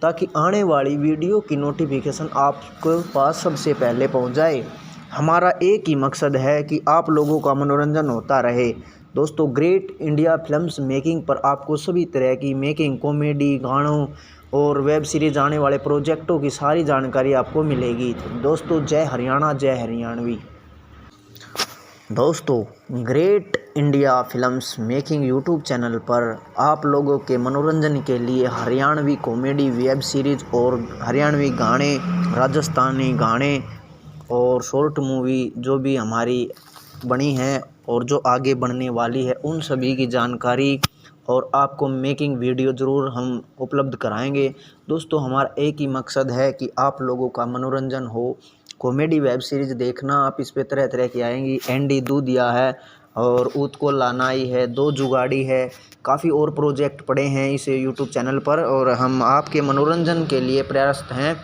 ताकि आने वाली वीडियो की नोटिफिकेशन आपके पास सबसे पहले पहुंच जाए। हमारा एक ही मकसद है कि आप लोगों का मनोरंजन होता रहे। दोस्तों, ग्रेट इंडिया फिल्म्स मेकिंग पर आपको सभी तरह की मेकिंग, कॉमेडी, गानों और वेब सीरीज आने वाले प्रोजेक्टों की सारी जानकारी आपको मिलेगी। दोस्तों, जय हरियाणा, जय हरियाणवी। दोस्तों, great India films making YouTube channel पर आप लोगों के मनोरंजन के लिए हरियाणवी कॉमेडी वेब सीरीज़ और हरियाणवी गाने, राजस्थानी गाने और शॉर्ट मूवी जो भी हमारी बनी है और जो आगे बढ़ने वाली है, उन सभी की जानकारी और आपको मेकिंग वीडियो ज़रूर हम उपलब्ध कराएंगे। दोस्तों, हमारा एक ही मकसद है कि आप लोगों का मनोरंजन हो। कॉमेडी वेब सीरीज़ देखना, आप इस पे तरह तरह की आएंगी। एंडी दूधिया है और ऊत को लानाई है, दो जुगाड़ी है, काफ़ी और प्रोजेक्ट पड़े हैं इस यूट्यूब चैनल पर, और हम आपके मनोरंजन के लिए प्रयासरत हैं।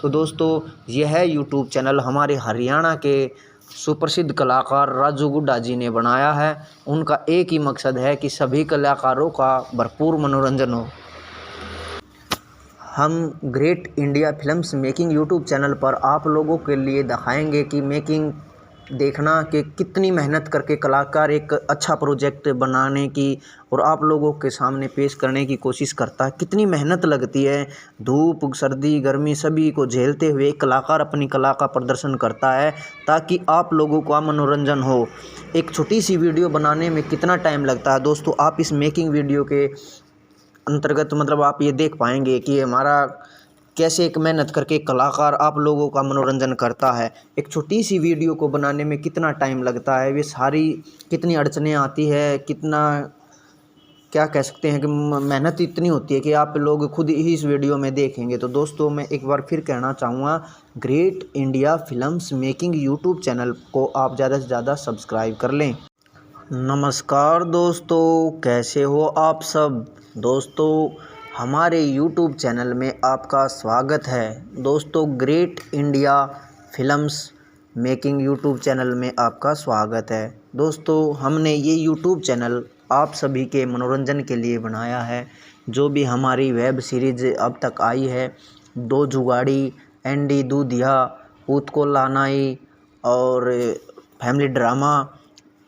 तो दोस्तों, यह यूट्यूब चैनल हमारे हरियाणा के सुप्रसिद्ध कलाकार राजू गुड्डा जी ने बनाया है। उनका एक ही मकसद है कि सभी कलाकारों का भरपूर मनोरंजन हो। हम great India films making YouTube channel पर आप लोगों के लिए दिखाएंगे कि मेकिंग देखना कि कितनी मेहनत करके कलाकार एक अच्छा प्रोजेक्ट बनाने की और आप लोगों के सामने पेश करने की कोशिश करता है। कितनी मेहनत लगती है, धूप सर्दी गर्मी सभी को झेलते हुए एक कलाकार अपनी कला का प्रदर्शन करता है ताकि आप लोगों का मनोरंजन हो। एक छोटी सी वीडियो बनाने में कितना टाइम लगता है दोस्तों, आप इस मेकिंग वीडियो के अंतर्गत मतलब आप ये देख पाएंगे कि हमारा कैसे एक मेहनत करके कलाकार आप लोगों का मनोरंजन करता है। एक छोटी सी वीडियो को बनाने में कितना टाइम लगता है, वे सारी कितनी अड़चनें आती है, कितना क्या कह सकते हैं कि मेहनत इतनी होती है कि आप लोग खुद ही इस वीडियो में देखेंगे। तो दोस्तों मैं एक बार फिर कहना चाहूँगा, great India films making YouTube channel को आप ज़्यादा से ज़्यादा सब्सक्राइब कर लें। नमस्कार दोस्तों, कैसे हो आप सब। दोस्तों हमारे YouTube चैनल में आपका स्वागत है। दोस्तों great India films making YouTube channel में आपका स्वागत है। दोस्तों हमने ये YouTube चैनल आप सभी के मनोरंजन के लिए बनाया है। जो भी हमारी वेब सीरीज़ अब तक आई है, दो जुगाड़ी, एंडी दूधिया, ऊत को लानाई और फैमिली ड्रामा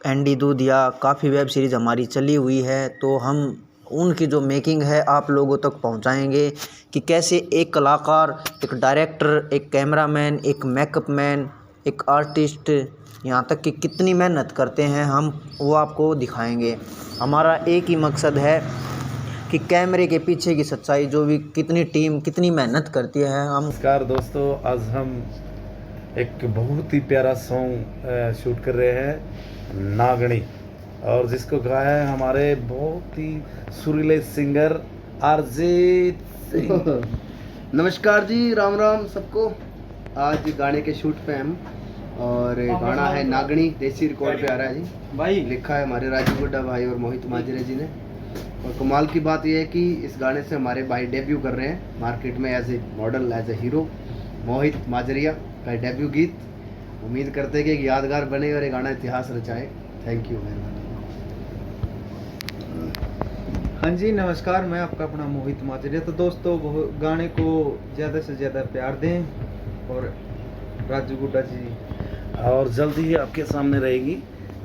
एंडी दूधिया, काफ़ी वेब सीरीज़ हमारी चली हुई है। तो हम उनकी जो मेकिंग है आप लोगों तक पहुंचाएंगे कि कैसे एक कलाकार, एक डायरेक्टर, एक कैमरामैन, एक मेकअप मैन, एक आर्टिस्ट, यहाँ तक कि कितनी मेहनत करते हैं हम वो आपको दिखाएंगे। हमारा एक ही मकसद है कि कैमरे के पीछे की सच्चाई, जो भी कितनी टीम कितनी मेहनत करती है हम। नमस्कार दोस्तों, आज हम एक बहुत ही प्यारा सॉन्ग शूट कर रहे हैं, नागणी, और जिसको गाया है हमारे बहुत ही सुरीले सिंगर अरिजीत सिंह। नमस्कार जी, राम राम सबको। आज गाने के शूट पे हम, और गाना है नागणी, देसी रिकॉर्ड पे आ रहा है जी भाई। लिखा है हमारे राजू गुड्डा भाई और मोहित माजरे जी ने। और कमाल की बात यह है कि इस गाने से हमारे भाई डेब्यू कर रहे हैं मार्केट में as a model, as a hero. Mohit Majaria का डेब्यू गीत, उम्मीद करते हैं कि एक यादगार बने और ये गाना इतिहास रचाए। थैंक यू, मेहरबानी। हाँ जी नमस्कार, मैं आपका अपना मोहित माजरिया। तो दोस्तों गाने को ज़्यादा से ज़्यादा प्यार दें और राजू गुड्डा जी, और जल्दी ही आपके सामने रहेगी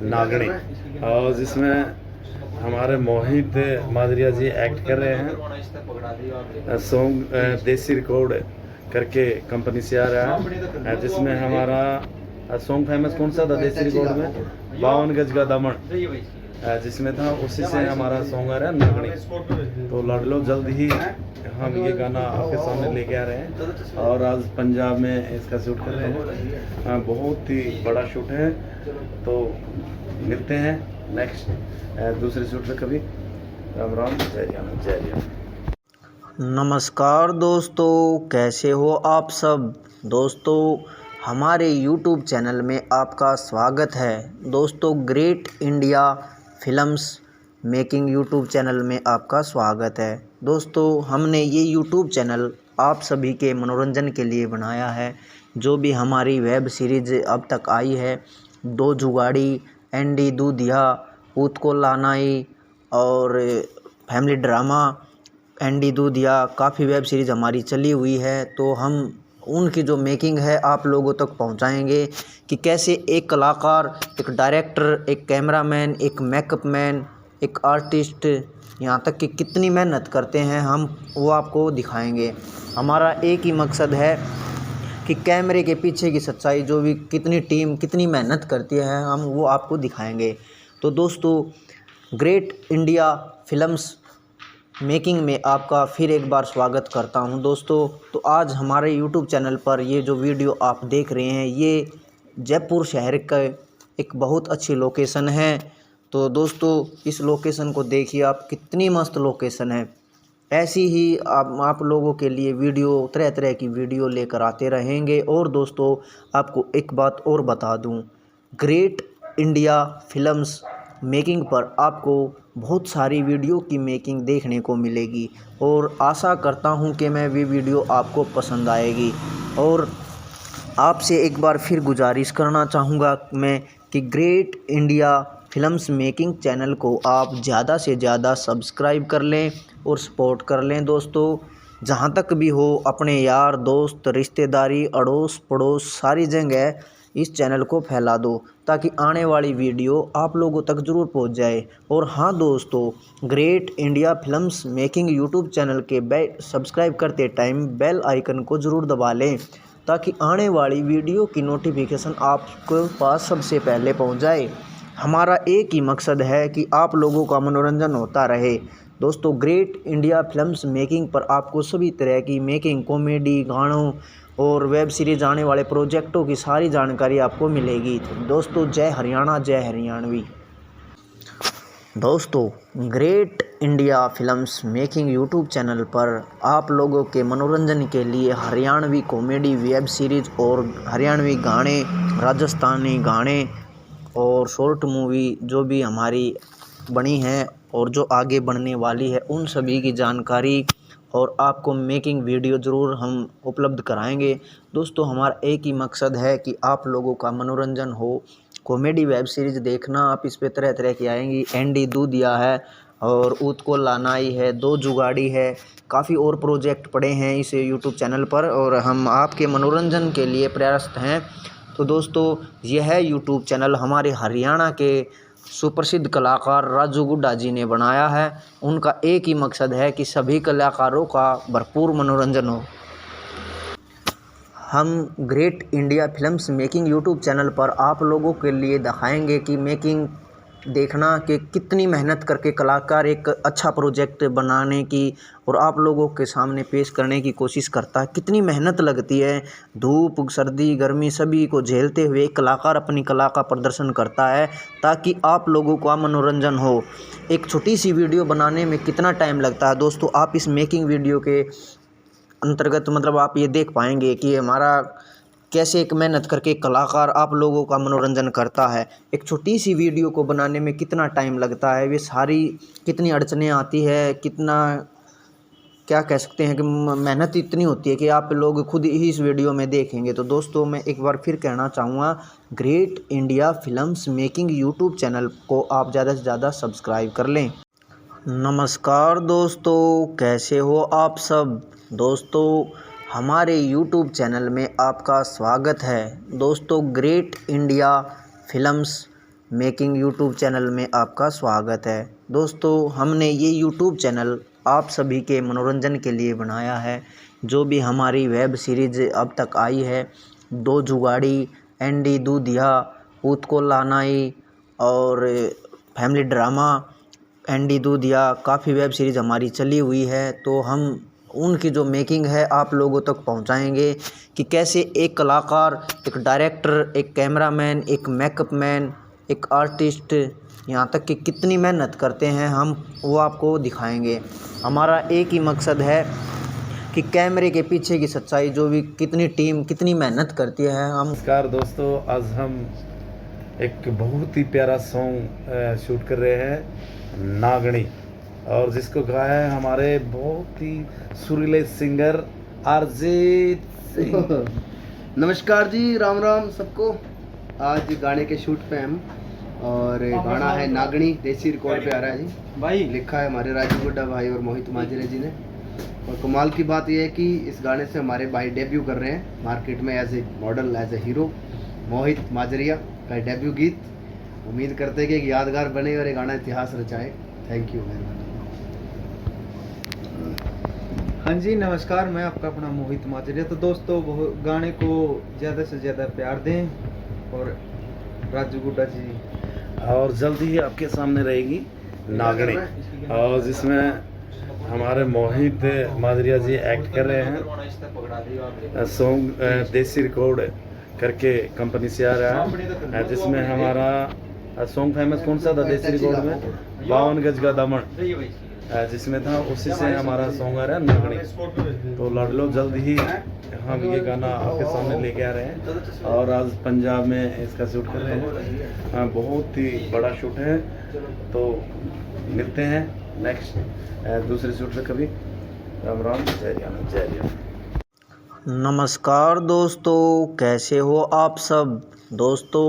नागणी, और जिसमें हमारे मोहित माजरिया जी एक्ट कर रहे हैं। सॉन्ग देसी रिकॉर्ड करके कंपनी से आ रहा है, जिसमें हमारा सॉन्ग फेमस कौन सा था देसी रिकॉर्ड में, 52 गज का दामन जिसमें था, उसी से हमारा सॉन्ग आ रहा है नागणी। तो लड़ लो, जल्द ही हम ये गाना आपके सामने लेके आ रहे हैं और आज पंजाब में इसका शूट कर रहे हैं। बहुत ही बड़ा शूट है। तो मिलते हैं नेक्स्ट दूसरे शूट पे कभी। राम राम, जय राम, जय राम। नमस्कार दोस्तों, कैसे हो आप सब। दोस्तों हमारे YouTube चैनल में आपका स्वागत है। दोस्तों great India films making YouTube channel में आपका स्वागत है। दोस्तों हमने ये YouTube चैनल आप सभी के मनोरंजन के लिए बनाया है। जो भी हमारी वेब सीरीज़ अब तक आई है, दो जुगाड़ी, एंडी दूधिया, ऊत को लानाई और फैमिली ड्रामा एंडी दूधिया, काफ़ी वेब सीरीज़ हमारी चली हुई है। तो हम उनकी जो मेकिंग है आप लोगों तक पहुंचाएंगे कि कैसे एक कलाकार, एक डायरेक्टर, एक कैमरामैन, एक मेकअप मैन, एक आर्टिस्ट, यहाँ तक कि कितनी मेहनत करते हैं हम वो आपको दिखाएंगे। हमारा एक ही मकसद है कि कैमरे के पीछे की सच्चाई, जो भी कितनी टीम कितनी मेहनत करती है हम वो आपको दिखाएंगे। तो दोस्तों ग्रेट इंडिया फिल्म्स मेकिंग में आपका फिर एक बार स्वागत करता हूं। दोस्तों तो आज हमारे YouTube चैनल पर ये जो वीडियो आप देख रहे हैं, ये जयपुर शहर का एक बहुत अच्छी लोकेशन है। तो दोस्तों इस लोकेशन को देखिए आप, कितनी मस्त लोकेशन है। ऐसी ही आप लोगों के लिए वीडियो, तरह तरह की वीडियो लेकर आते रहेंगे। और दोस्तों आपको एक बात और बता दूं, ग्रेट इंडिया फिल्म्स मेकिंग पर आपको बहुत सारी वीडियो की मेकिंग देखने को मिलेगी और आशा करता हूं कि मैं भी वीडियो आपको पसंद आएगी। और आपसे एक बार फिर गुजारिश करना चाहूँगा मैं कि great India films making channel को आप ज़्यादा से ज़्यादा सब्सक्राइब कर लें और सपोर्ट कर लें। दोस्तों जहाँ तक भी हो, अपने यार दोस्त, रिश्तेदारी, अड़ोस पड़ोस, सारी जगह इस चैनल को फैला दो ताकि आने वाली वीडियो आप लोगों तक ज़रूर पहुंच जाए। और हाँ दोस्तों, great India films making YouTube channel के सब्सक्राइब करते टाइम बेल आइकन को ज़रूर दबा लें ताकि आने वाली वीडियो की नोटिफिकेशन आपके पास सबसे पहले पहुंच जाए। हमारा एक ही मकसद है कि आप लोगों का मनोरंजन होता रहे। दोस्तों, ग्रेट इंडिया फिल्म्स मेकिंग पर आपको सभी तरह की मेकिंग, कॉमेडी, गानों और वेब सीरीज आने वाले प्रोजेक्टों की सारी जानकारी आपको मिलेगी। तो दोस्तों, जय हरियाणा, जय हरियाणवी। दोस्तों, great India films making YouTube channel पर आप लोगों के मनोरंजन के लिए हरियाणवी कॉमेडी, वेब सीरीज और हरियाणवी गाने, राजस्थानी गाने और शॉर्ट मूवी जो भी हमारी बनी है और जो आगे बढ़ने वाली है उन सभी की जानकारी और आपको मेकिंग वीडियो ज़रूर हम उपलब्ध कराएंगे। दोस्तों, हमारा एक ही मकसद है कि आप लोगों का मनोरंजन हो। कॉमेडी वेब सीरीज़ देखना आप इस पे तरह तरह की आएंगी। एंडी दूधिया है और ऊत को लानाई है, दो जुगाड़ी है, काफ़ी और प्रोजेक्ट पड़े हैं इस यूट्यूब चैनल पर और हम आपके मनोरंजन के लिए प्रयासरत हैं। तो दोस्तों, यह यूट्यूब चैनल हमारे हरियाणा के सुप्रसिद्ध कलाकार राजू गुड्डा जी ने बनाया है। उनका एक ही मकसद है कि सभी कलाकारों का भरपूर मनोरंजन हो। हम great India films making YouTube channel पर आप लोगों के लिए दिखाएंगे कि मेकिंग देखना कि कितनी मेहनत करके कलाकार एक अच्छा प्रोजेक्ट बनाने की और आप लोगों के सामने पेश करने की कोशिश करता है। कितनी मेहनत लगती है, धूप, सर्दी, गर्मी सभी को झेलते हुए कलाकार अपनी कला का प्रदर्शन करता है ताकि आप लोगों का मनोरंजन हो। एक छोटी सी वीडियो बनाने में कितना टाइम लगता है दोस्तों, आप इस मेकिंग वीडियो के अंतर्गत आप ये देख पाएंगे कि हमारा कैसे एक मेहनत करके कलाकार आप लोगों का मनोरंजन करता है। एक छोटी सी वीडियो को बनाने में कितना टाइम लगता है, वे सारी कितनी अड़चनें आती है, कितना क्या कह सकते हैं कि मेहनत इतनी होती है कि आप लोग खुद ही इस वीडियो में देखेंगे। तो दोस्तों, मैं एक बार फिर कहना चाहूँगा, great India films making YouTube channel को आप ज़्यादा से ज़्यादा सब्सक्राइब कर लें। नमस्कार दोस्तों, कैसे हो आप सब। दोस्तों, हमारे YouTube चैनल में आपका स्वागत है। दोस्तों, great India films making YouTube channel में आपका स्वागत है। दोस्तों, हमने ये YouTube चैनल आप सभी के मनोरंजन के लिए बनाया है। जो भी हमारी वेब सीरीज़ अब तक आई है, दो जुगाड़ी, एंडी दूधिया, ऊत को लानाई और फैमिली ड्रामा एंडी दूधिया, काफ़ी वेब सीरीज़ हमारी चली हुई है। तो हम उनकी जो मेकिंग है आप लोगों तक पहुंचाएंगे कि कैसे एक कलाकार, एक डायरेक्टर, एक कैमरामैन, एक मेकअप मैन, एक आर्टिस्ट, यहाँ तक कि कितनी मेहनत करते हैं हम वो आपको दिखाएंगे। हमारा एक ही मकसद है कि कैमरे के पीछे की सच्चाई, जो भी कितनी टीम कितनी मेहनत करती है। हम नमस्कार दोस्तों, आज हम एक बहुत ही प्यारा सॉन्ग शूट कर रहे हैं, नागणी, और जिसको गाया है हमारे बहुत ही सुरीले सिंगर अरिजीत सिंह। नमस्कार जी, राम राम सबको। आज गाने के शूट पे हम और गाना है नागणी, देसी रिकॉर्ड पे आ रहा है जी भाई। लिखा है हमारे राजू गुड्डा भाई और मोहित माजरे जी ने। और कमाल की बात यह है कि इस गाने से हमारे भाई डेब्यू कर रहे हैं मार्केट में as a model, as a hero. Mohit Majaria का डेब्यू गीत, उम्मीद करते हैं कि एक यादगार बने और ये गाना इतिहास रचाए। Thank you. हाँ जी, नमस्कार, मैं आपका अपना मोहित माजरिया। तो दोस्तों, गाने को ज़्यादा से ज़्यादा प्यार दें और राजू गुड्डा जी और जल्दी ही आपके सामने रहेगी नागणी, और जिसमें हमारे मोहित माजरिया जी एक्ट कर रहे हैं। सॉन्ग देसी रिकॉर्ड करके कंपनी से आ रहा है, जिसमें हमारा सॉन्ग फेमस कौन सा था देसी रिकॉर्ड में, 52 गज का दामन, जिसमें था, उसी से हमारा सॉन्ग आ रहा है नागणी। तो लड़ लो, जल्द ही हम ये गाना आपके सामने लेके आ रहे हैं और आज पंजाब में इसका शूट कर रहे हैं। बहुत ही बड़ा शूट है। तो मिलते हैं नेक्स्ट दूसरे शूट पे कभी। राम राम, जय राम, जय राम। नमस्कार दोस्तों, कैसे हो आप सब। दोस्तों,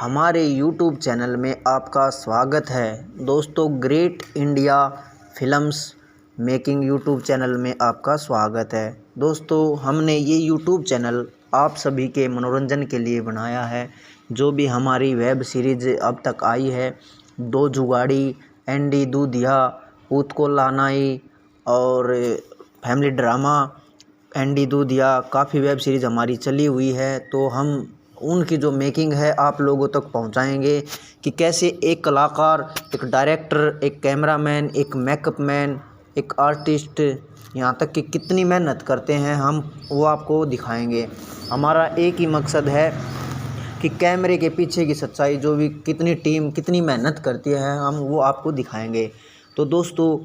हमारे YouTube चैनल में आपका स्वागत है। दोस्तों, great India films making YouTube channel में आपका स्वागत है। दोस्तों हमने ये यूट्यूब चैनल आप सभी के मनोरंजन के लिए बनाया है। जो भी हमारी वेब सीरीज़ अब तक आई है, दो जुगाड़ी, एंडी दूधिया, ऊत को लानाई और फैमिली ड्रामा, एंडी दूधिया, काफ़ी वेब सीरीज़ हमारी चली हुई है। तो हम उनकी जो मेकिंग है आप लोगों तक पहुंचाएंगे कि कैसे एक कलाकार, एक डायरेक्टर, एक कैमरामैन, एक मेकअप मैन, एक आर्टिस्ट, यहाँ तक कि कितनी मेहनत करते हैं हम वो आपको दिखाएंगे। हमारा एक ही मकसद है कि कैमरे के पीछे की सच्चाई, जो भी कितनी टीम कितनी मेहनत करती है, हम वो आपको दिखाएंगे। तो दोस्तों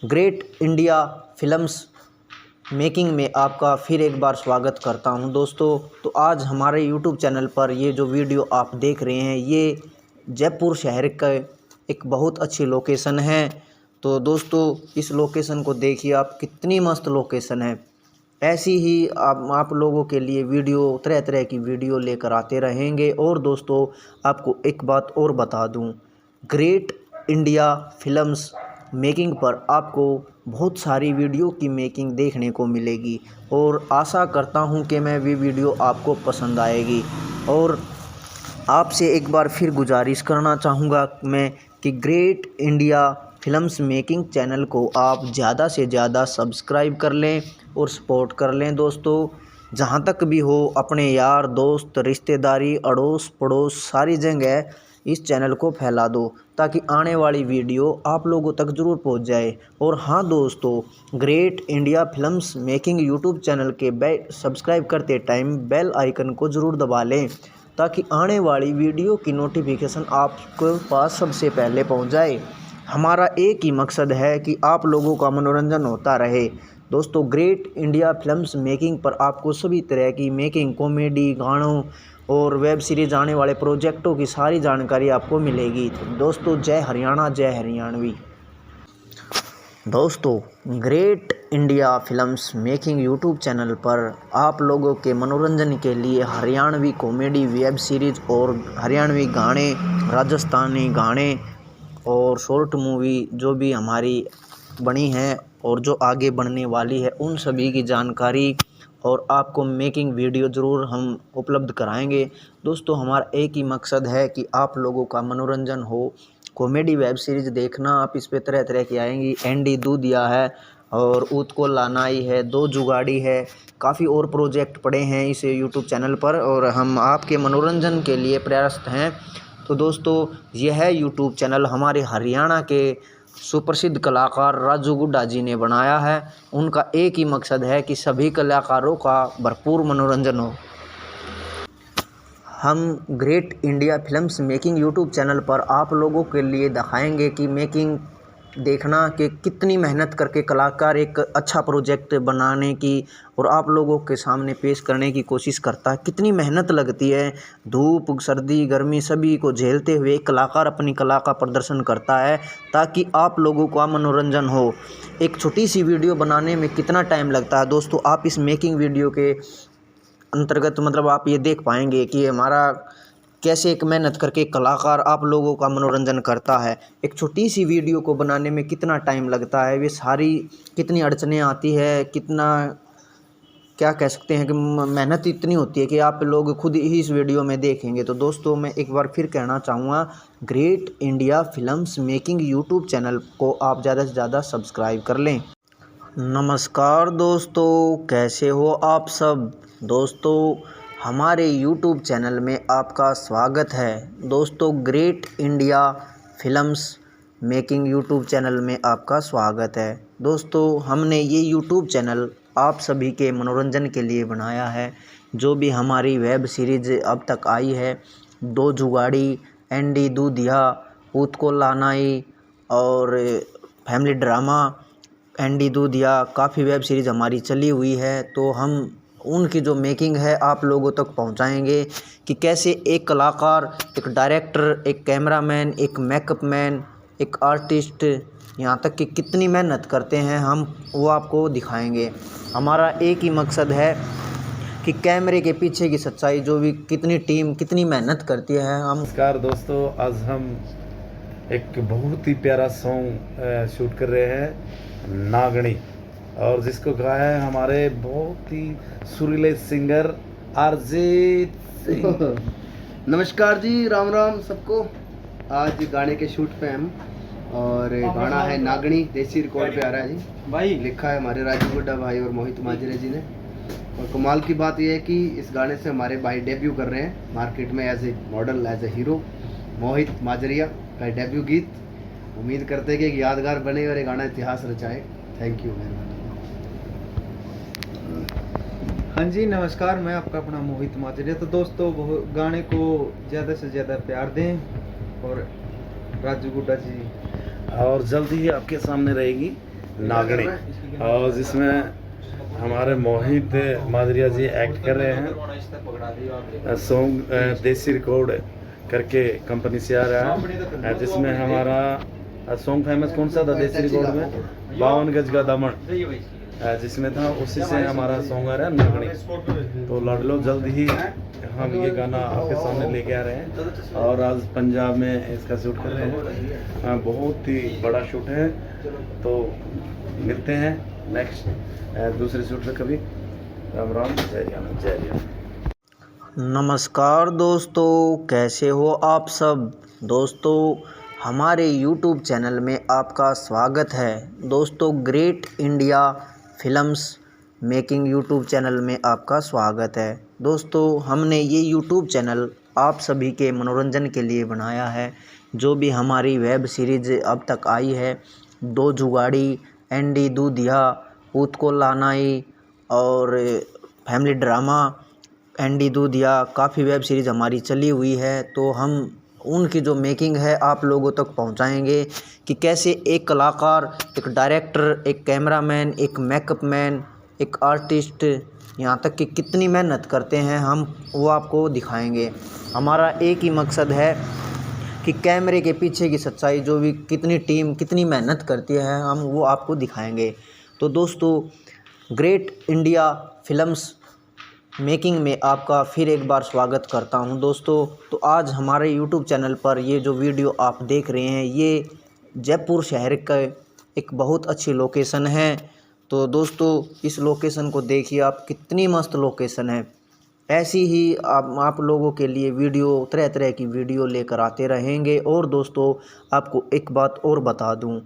ग्रेट इंडिया फिल्म्स मेकिंग में आपका फिर एक बार स्वागत करता हूं दोस्तों। तो आज हमारे यूट्यूब चैनल पर ये जो वीडियो आप देख रहे हैं, ये जयपुर शहर का एक बहुत अच्छी लोकेशन है। तो दोस्तों इस लोकेशन को देखिए आप, कितनी मस्त लोकेशन है। ऐसी ही आप लोगों के लिए वीडियो, तरह तरह की वीडियो लेकर आते रहेंगे। और दोस्तों आपको एक बात और बता दूं, ग्रेट इंडिया फिल्म्स मेकिंग पर आपको बहुत सारी वीडियो की मेकिंग देखने को मिलेगी और आशा करता हूं कि मैं भी वीडियो आपको पसंद आएगी। और आपसे एक बार फिर गुजारिश करना चाहूँगा मैं कि great India films making channel को आप ज़्यादा से ज़्यादा सब्सक्राइब कर लें और सपोर्ट कर लें। दोस्तों जहाँ तक भी हो, अपने यार दोस्त, रिश्तेदारी, अड़ोस पड़ोस सारी जगह इस चैनल को फैला दो ताकि आने वाली वीडियो आप लोगों तक ज़रूर पहुंच जाए। और हाँ दोस्तों, great India films making YouTube channel के सब्सक्राइब करते टाइम बेल आइकन को ज़रूर दबा लें ताकि आने वाली वीडियो की नोटिफिकेशन आपके पास सबसे पहले पहुंच जाए। हमारा एक ही मकसद है कि आप लोगों का मनोरंजन होता रहे। दोस्तों ग्रेट इंडिया फिल्म्स मेकिंग पर आपको सभी तरह की मेकिंग, कॉमेडी, गानों और वेब सीरीज़ आने वाले प्रोजेक्टों की सारी जानकारी आपको मिलेगी। दोस्तों जय हरियाणा, जय हरियाणवी। दोस्तों great India films making YouTube channel पर आप लोगों के मनोरंजन के लिए हरियाणवी कॉमेडी वेब सीरीज़ और हरियाणवी गाने, राजस्थानी गाने और शॉर्ट मूवी जो भी हमारी बनी है और जो आगे बनने वाली है, उन सभी की जानकारी और आपको मेकिंग वीडियो ज़रूर हम उपलब्ध कराएंगे। दोस्तों हमारा एक ही मकसद है कि आप लोगों का मनोरंजन हो। कॉमेडी वेब सीरीज़ देखना आप, इस पे तरह तरह की आएंगी। एंडी दूधिया है और ऊत को लानाई है, दो जुगाड़ी है, काफ़ी और प्रोजेक्ट पड़े हैं इस यूट्यूब चैनल पर और हम आपके मनोरंजन के लिए प्रयासरत हैं। तो दोस्तों यह यूट्यूब चैनल हमारे हरियाणा के सुप्रसिद्ध कलाकार राजू गुड्डा जी ने बनाया है। उनका एक ही मकसद है कि सभी कलाकारों का भरपूर मनोरंजन हो। हम great India films making YouTube channel पर आप लोगों के लिए दिखाएंगे कि मेकिंग देखना कि कितनी मेहनत करके कलाकार एक अच्छा प्रोजेक्ट बनाने की और आप लोगों के सामने पेश करने की कोशिश करता है। कितनी मेहनत लगती है, धूप, सर्दी, गर्मी सभी को झेलते हुए कलाकार अपनी कला का प्रदर्शन करता है ताकि आप लोगों का मनोरंजन हो। एक छोटी सी वीडियो बनाने में कितना टाइम लगता है दोस्तों, आप इस मेकिंग वीडियो के अंतर्गत मतलब आप ये देख पाएंगे कि हमारा कैसे एक मेहनत करके कलाकार आप लोगों का मनोरंजन करता है। एक छोटी सी वीडियो को बनाने में कितना टाइम लगता है, वे सारी कितनी अड़चनें आती है, कितना क्या कह सकते हैं कि मेहनत इतनी होती है कि आप लोग खुद ही इस वीडियो में देखेंगे। तो दोस्तों मैं एक बार फिर कहना चाहूँगा, great India films making YouTube channel को आप ज़्यादा से ज़्यादा सब्सक्राइब कर लें। नमस्कार दोस्तों, कैसे हो आप सब। दोस्तों हमारे YouTube चैनल में आपका स्वागत है। दोस्तों great India films making YouTube channel में आपका स्वागत है। दोस्तों हमने ये YouTube चैनल आप सभी के मनोरंजन के लिए बनाया है। जो भी हमारी वेब सीरीज़ अब तक आई है, दो जुगाड़ी, एंडी दूधिया, ऊत को लानाई और फैमिली ड्रामा, एंडी दूधिया, काफ़ी वेब सीरीज़ हमारी चली हुई है। तो हम उनकी जो मेकिंग है आप लोगों तक पहुंचाएंगे कि कैसे एक कलाकार, एक डायरेक्टर, एक कैमरामैन, एक मेकअप मैन, एक आर्टिस्ट, यहाँ तक कि कितनी मेहनत करते हैं हम वो आपको दिखाएंगे। हमारा एक ही मकसद है कि कैमरे के पीछे की सच्चाई, जो भी कितनी टीम कितनी मेहनत करती है, हम। नमस्कार दोस्तों, आज हम एक बहुत ही प्यारा सॉन्ग शूट कर रहे हैं, नागणी। और जिसको गाया है हमारे बहुत ही सुरीले सिंगर अरिजीत सिंह। नमस्कार जी, राम राम सबको। आज गाने के शूट पे हम, और गाना है नागनी, देसी रिकॉर्ड पे आ रहा है जी भाई। लिखा है हमारे राजू गुड्डा भाई और मोहित माजरे जी ने। और कमाल की बात यह है कि इस गाने से हमारे भाई डेब्यू कर रहे हैं मार्केट में as a model, as a hero. Mohit Majaria का डेब्यू गीत, उम्मीद करते हैं कि एक यादगार बने और ये गाना इतिहास रचाए। Thank you. हाँ जी, नमस्कार, मैं आपका अपना मोहित माजरिया। तो दोस्तों, गाने को ज़्यादा से ज़्यादा प्यार दें और राजू गुड्डा जी। और जल्दी ही आपके सामने रहेगी नागनी, और जिसमें हमारे मोहित माजरिया जी एक्ट कर रहे हैं। सॉन्ग देसी रिकॉर्ड करके कंपनी से आ रहा है, जिसमें हमारा सॉन्ग फेमस कौन सा था देसी रिकॉर्ड में, 52 गज का दामन जिसमें था, उसी से हमारा सॉन्ग आ रहा है नागनी। तो लड़ लो, जल्द ही हम ये गाना आपके सामने लेके आ रहे हैं। और आज पंजाब में इसका शूट कर रहे हैं, बहुत ही बड़ा शूट है। तो मिलते हैं नेक्स्ट दूसरे शूट में कभी। राम राम, जय जान, जय जय। नमस्कार दोस्तों, कैसे हो आप सब। दोस्तों, हमारे YouTube चैनल में आपका स्वागत है। दोस्तों, great India films making YouTube channel में आपका स्वागत है। दोस्तों, हमने ये YouTube चैनल आप सभी के मनोरंजन के लिए बनाया है। जो भी हमारी वेब सीरीज़ अब तक आई है, दो जुगाड़ी, एंडी दूधिया, ऊत को लानाई और फैमिली ड्रामा एंडी दूधिया, काफ़ी वेब सीरीज़ हमारी चली हुई है। तो हम उनकी जो मेकिंग है आप लोगों तक पहुंचाएंगे कि कैसे एक कलाकार, एक डायरेक्टर, एक कैमरामैन, एक मेकअप मैन, एक आर्टिस्ट, यहाँ तक कि कितनी मेहनत करते हैं हम, वो आपको दिखाएंगे। हमारा एक ही मकसद है कि कैमरे के पीछे की सच्चाई, जो भी कितनी टीम कितनी मेहनत करती है, हम वो आपको दिखाएंगे। तो दोस्तों, ग्रेट इंडिया फिल्म्स मेकिंग में आपका फिर एक बार स्वागत करता हूं। दोस्तों, तो आज हमारे YouTube चैनल पर ये जो वीडियो आप देख रहे हैं, ये जयपुर शहर का एक बहुत अच्छी लोकेशन है। तो दोस्तों, इस लोकेशन को देखिए आप, कितनी मस्त लोकेशन है। ऐसी ही आप लोगों के लिए वीडियो, तरह तरह की वीडियो लेकर आते रहेंगे। और दोस्तों, आपको एक बात और बता दूं,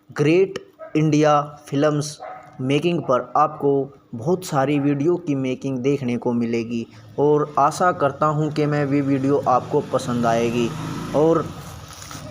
ग्रेट इंडिया फिल्म्स मेकिंग पर आपको बहुत सारी वीडियो की मेकिंग देखने को मिलेगी, और आशा करता हूं कि मैं भी वीडियो आपको पसंद आएगी। और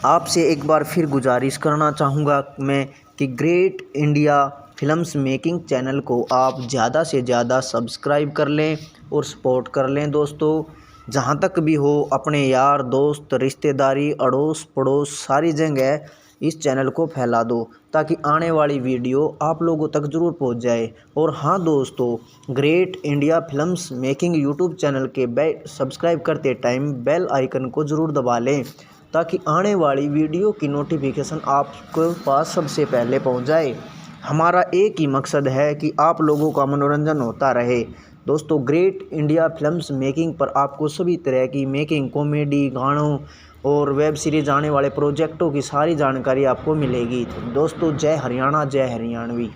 आपसे एक बार फिर गुजारिश करना चाहूँगा मैं कि great India films making channel को आप ज़्यादा से ज़्यादा सब्सक्राइब कर लें और सपोर्ट कर लें। दोस्तों, जहाँ तक भी हो, अपने यार दोस्त, रिश्तेदारी, अड़ोस पड़ोस, सारी जगह इस चैनल को फैला दो, ताकि आने वाली वीडियो आप लोगों तक ज़रूर पहुंच जाए। और हाँ दोस्तों, great India films making YouTube channel के सब्सक्राइब करते टाइम बेल आइकन को ज़रूर दबा लें, ताकि आने वाली वीडियो की नोटिफिकेशन आपके पास सबसे पहले पहुंच जाए। हमारा एक ही मकसद है कि आप लोगों का मनोरंजन होता रहे। दोस्तों, ग्रेट इंडिया फिल्म्स मेकिंग पर आपको सभी तरह की मेकिंग, कॉमेडी, गानों और वेब सीरीज आने वाले प्रोजेक्टों की सारी जानकारी आपको मिलेगी। दोस्तों, जय हरियाणा, जय हरियाणवी।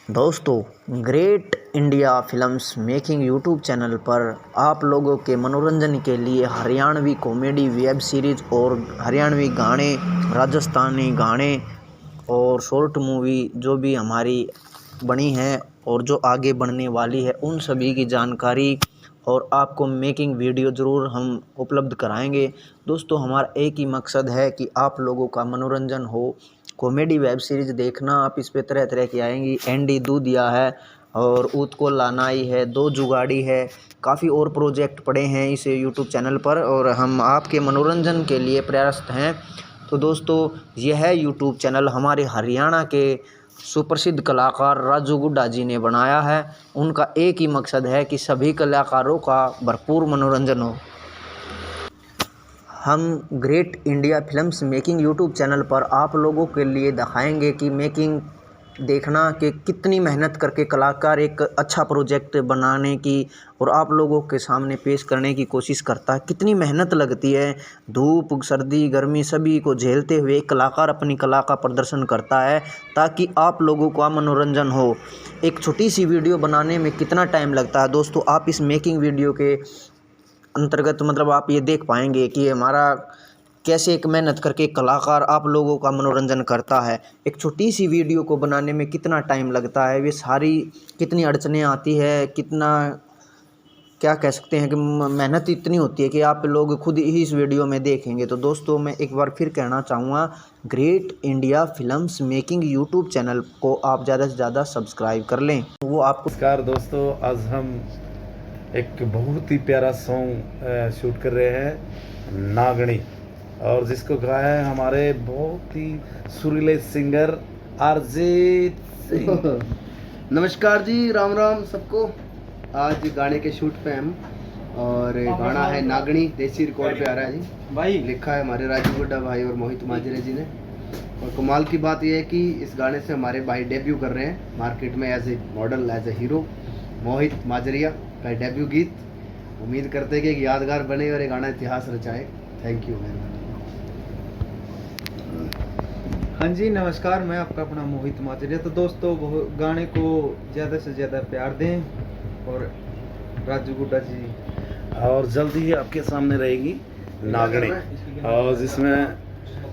दोस्तों, great India films making YouTube channel पर आप लोगों के मनोरंजन के लिए हरियाणवी कॉमेडी वेब सीरीज़ और हरियाणवी गाने, राजस्थानी गाने और शॉर्ट मूवी जो भी हमारी बनी है और जो आगे बनने वाली है, उन सभी की जानकारी और आपको मेकिंग वीडियो ज़रूर हम उपलब्ध कराएंगे। दोस्तों, हमारा एक ही मकसद है कि आप लोगों का मनोरंजन हो। कॉमेडी वेब सीरीज़ देखना आप, इस पे तरह तरह की आएंगी। एंडी दूधिया है और ऊत को लानाई है, दो जुगाड़ी है, काफ़ी और प्रोजेक्ट पड़े हैं इस यूट्यूब चैनल पर, और हम आपके मनोरंजन के लिए प्रयासरत हैं। तो दोस्तों, यह है यूट्यूब चैनल हमारे हरियाणा के सुप्रसिद्ध कलाकार राजू गुड्डा जी ने बनाया है। उनका एक ही मकसद है कि सभी कलाकारों का भरपूर मनोरंजन हो। हम great India films making YouTube channel पर आप लोगों के लिए दिखाएंगे कि मेकिंग देखना कि कितनी मेहनत करके कलाकार एक अच्छा प्रोजेक्ट बनाने की और आप लोगों के सामने पेश करने की कोशिश करता है। कितनी मेहनत लगती है, धूप सर्दी गर्मी सभी को झेलते हुए एक कलाकार अपनी कला का प्रदर्शन करता है ताकि आप लोगों का मनोरंजन हो। एक छोटी सी वीडियो बनाने में कितना टाइम लगता है दोस्तों, आप इस मेकिंग वीडियो के अंतर्गत मतलब आप ये देख पाएंगे कि हमारा कैसे एक मेहनत करके एक कलाकार आप लोगों का मनोरंजन करता है। एक छोटी सी वीडियो को बनाने में कितना टाइम लगता है, वे सारी कितनी अड़चनें आती है, कितना क्या कह सकते हैं कि मेहनत इतनी होती है कि आप लोग खुद ही इस वीडियो में देखेंगे। तो दोस्तों मैं एक बार फिर कहना चाहूँगा, great India films making YouTube channel को आप ज़्यादा से ज़्यादा सब्सक्राइब कर लें। वो आपको नमस्कार दोस्तों, आज हम एक बहुत ही प्यारा सॉन्ग शूट कर रहे हैं नागणी, और जिसको गाया है हमारे बहुत ही सुरीले सिंगर अरिजीत सिंह। नमस्कार जी, राम राम सबको। आज गाने के शूट पे हम, और गाना है नागणी, देसी रिकॉर्ड पे आ रहा है जी भाई। लिखा है हमारे राजू गुड्डा भाई और मोहित माजरे जी ने। और कमाल की बात यह है कि इस गाने से हमारे भाई डेब्यू कर रहे हैं मार्केट में as a model, as a hero. Mohit Majaria का डेब्यू गीत, उम्मीद करते हैं कि एक यादगार बने और ये गाना इतिहास रचाए। Thank you very much. हाँ जी नमस्कार, मैं आपका अपना मोहित माजरिया। तो दोस्तों गाने को ज़्यादा से ज़्यादा प्यार दें और राजू गुड्डा जी। और जल्दी ही आपके सामने रहेगी नागणी, और जिसमें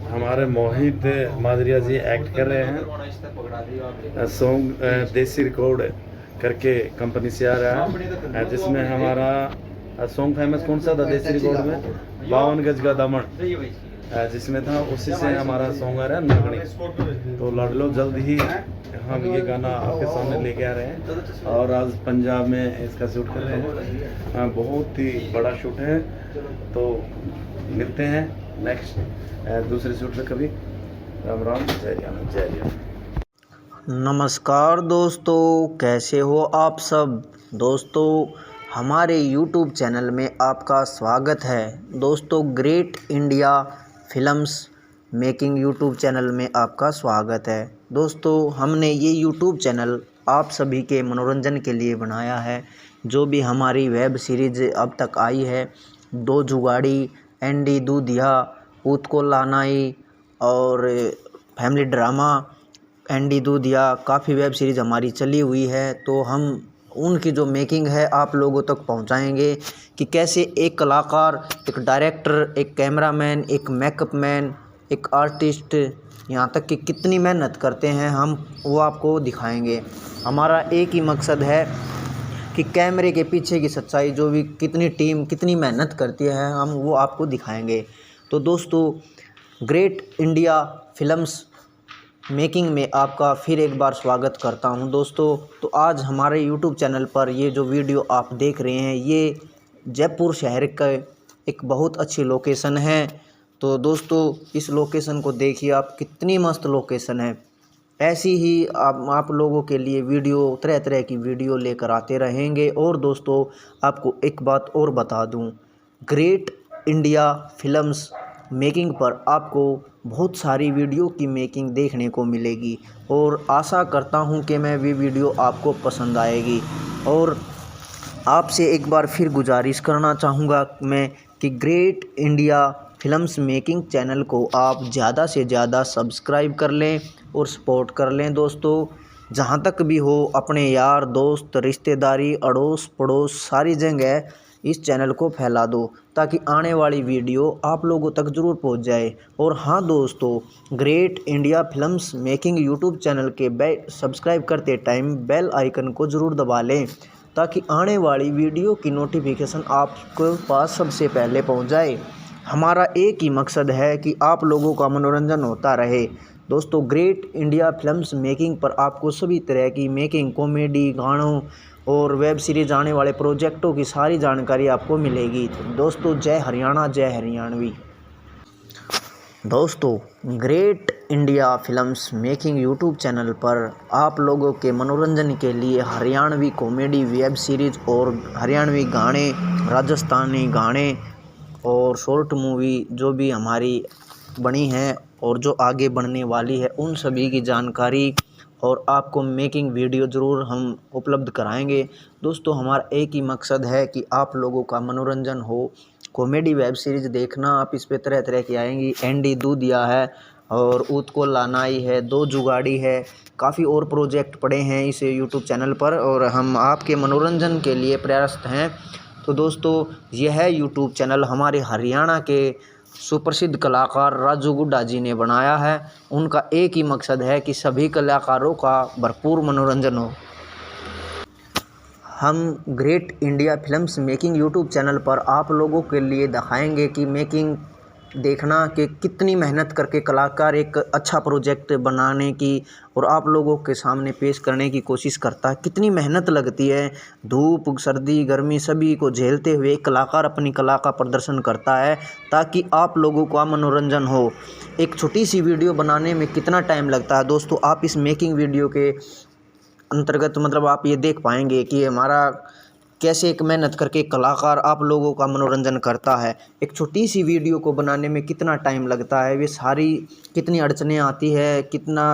हमारे मोहित माजरिया जी एक्ट कर रहे हैं। सॉन्ग देसी रिकॉर्ड करके कंपनी से आ रहा है, जिसमें हमारा सॉन्ग फेमस कौन सा था देसी रिकॉर्ड में, 52 गज का दामन जिसमें था, उसी से हमारा सॉन्ग आ रहा है नागणी। तो लड़ लो जल्द ही हम ये गाना आपके सामने लेके आ रहे हैं, और आज पंजाब में इसका शूट कर रहे हैं। बहुत ही बड़ा शूट है, तो मिलते हैं नेक्स्ट दूसरे शूट में कभी। राम राम, जय राम, जय राम। नमस्कार दोस्तों, कैसे हो आप सब। दोस्तों हमारे YouTube चैनल में आपका स्वागत है। दोस्तों great India films making YouTube channel में आपका स्वागत है। दोस्तों हमने ये यूट्यूब चैनल आप सभी के मनोरंजन के लिए बनाया है। जो भी हमारी वेब सीरीज़ अब तक आई है, दो जुगाड़ी, एंडी दूधिया, पूत को लानाई और फैमिली ड्रामा एंडी दूधिया, काफ़ी वेब सीरीज़ हमारी चली हुई है। तो हम उनकी जो मेकिंग है आप लोगों तक पहुंचाएंगे कि कैसे एक कलाकार, एक डायरेक्टर, एक कैमरामैन, एक मेकअप मैन, एक आर्टिस्ट, यहाँ तक कि कितनी मेहनत करते हैं हम वो आपको दिखाएंगे। हमारा एक ही मकसद है कि कैमरे के पीछे की सच्चाई, जो भी कितनी टीम कितनी मेहनत करती है, हम वो आपको दिखाएंगे। तो दोस्तों ग्रेट इंडिया फिल्म्स मेकिंग में आपका फिर एक बार स्वागत करता हूं। दोस्तों तो आज हमारे YouTube चैनल पर ये जो वीडियो आप देख रहे हैं, ये जयपुर शहर का एक बहुत अच्छी लोकेशन है। तो दोस्तों इस लोकेशन को देखिए आप, कितनी मस्त लोकेशन है। ऐसी ही आप लोगों के लिए वीडियो, तरह तरह की वीडियो लेकर आते रहेंगे। और दोस्तों आपको एक बात और बता दूं, ग्रेट इंडिया फिल्म्स मेकिंग पर आपको बहुत सारी वीडियो की मेकिंग देखने को मिलेगी, और आशा करता हूं कि मैं भी वीडियो आपको पसंद आएगी। और आपसे एक बार फिर गुजारिश करना चाहूँगा मैं कि great India films making channel को आप ज़्यादा से ज़्यादा सब्सक्राइब कर लें और सपोर्ट कर लें। दोस्तों जहाँ तक भी हो, अपने यार दोस्त, रिश्तेदारी, अड़ोस पड़ोस सारी जगह इस चैनल को फैला दो ताकि आने वाली वीडियो आप लोगों तक ज़रूर पहुंच जाए। और हाँ दोस्तों, great India films making YouTube channel के सब्सक्राइब करते टाइम बेल आइकन को ज़रूर दबा लें ताकि आने वाली वीडियो की नोटिफिकेशन आपके पास सबसे पहले पहुंच जाए। हमारा एक ही मकसद है कि आप लोगों का मनोरंजन होता रहे। दोस्तों ग्रेट इंडिया फिल्म्स मेकिंग पर आपको सभी तरह की मेकिंग, कॉमेडी, गानों और वेब सीरीज आने वाले प्रोजेक्टों की सारी जानकारी आपको मिलेगी। तो दोस्तों जय हरियाणा, जय हरियाणवी। दोस्तों great India films making YouTube channel पर आप लोगों के मनोरंजन के लिए हरियाणवी कॉमेडी, वेब सीरीज और हरियाणवी गाने, राजस्थानी गाने और शॉर्ट मूवी जो भी हमारी बनी हैं और जो आगे बढ़ने वाली है उन सभी की जानकारी और आपको मेकिंग वीडियो ज़रूर हम उपलब्ध कराएंगे। दोस्तों हमारा एक ही मकसद है कि आप लोगों का मनोरंजन हो। कॉमेडी वेब सीरीज़ देखना आप इस पे तरह तरह की आएंगी। एंडी दूधिया है और ऊत को लानाई है, दो जुगाड़ी है, काफ़ी और प्रोजेक्ट पड़े हैं इस यूट्यूब चैनल पर और हम आपके मनोरंजन के लिए प्रयासरत हैं। तो दोस्तों यह यूट्यूब चैनल हमारे हरियाणा के सुप्रसिद्ध कलाकार राजू गुड्डा जी ने बनाया है। उनका एक ही मकसद है कि सभी कलाकारों का भरपूर मनोरंजन हो। हम great India films making YouTube channel पर आप लोगों के लिए दिखाएंगे कि मेकिंग देखना कि कितनी मेहनत करके कलाकार एक अच्छा प्रोजेक्ट बनाने की और आप लोगों के सामने पेश करने की कोशिश करता है। कितनी मेहनत लगती है, धूप सर्दी गर्मी सभी को झेलते हुए एक कलाकार अपनी कला का प्रदर्शन करता है ताकि आप लोगों का मनोरंजन हो। एक छोटी सी वीडियो बनाने में कितना टाइम लगता है दोस्तों, आप इस मेकिंग वीडियो के अंतर्गत मतलब आप ये देख पाएंगे कि हमारा कैसे एक मेहनत करके कलाकार आप लोगों का मनोरंजन करता है। एक छोटी सी वीडियो को बनाने में कितना टाइम लगता है, वे सारी कितनी अड़चनें आती है, कितना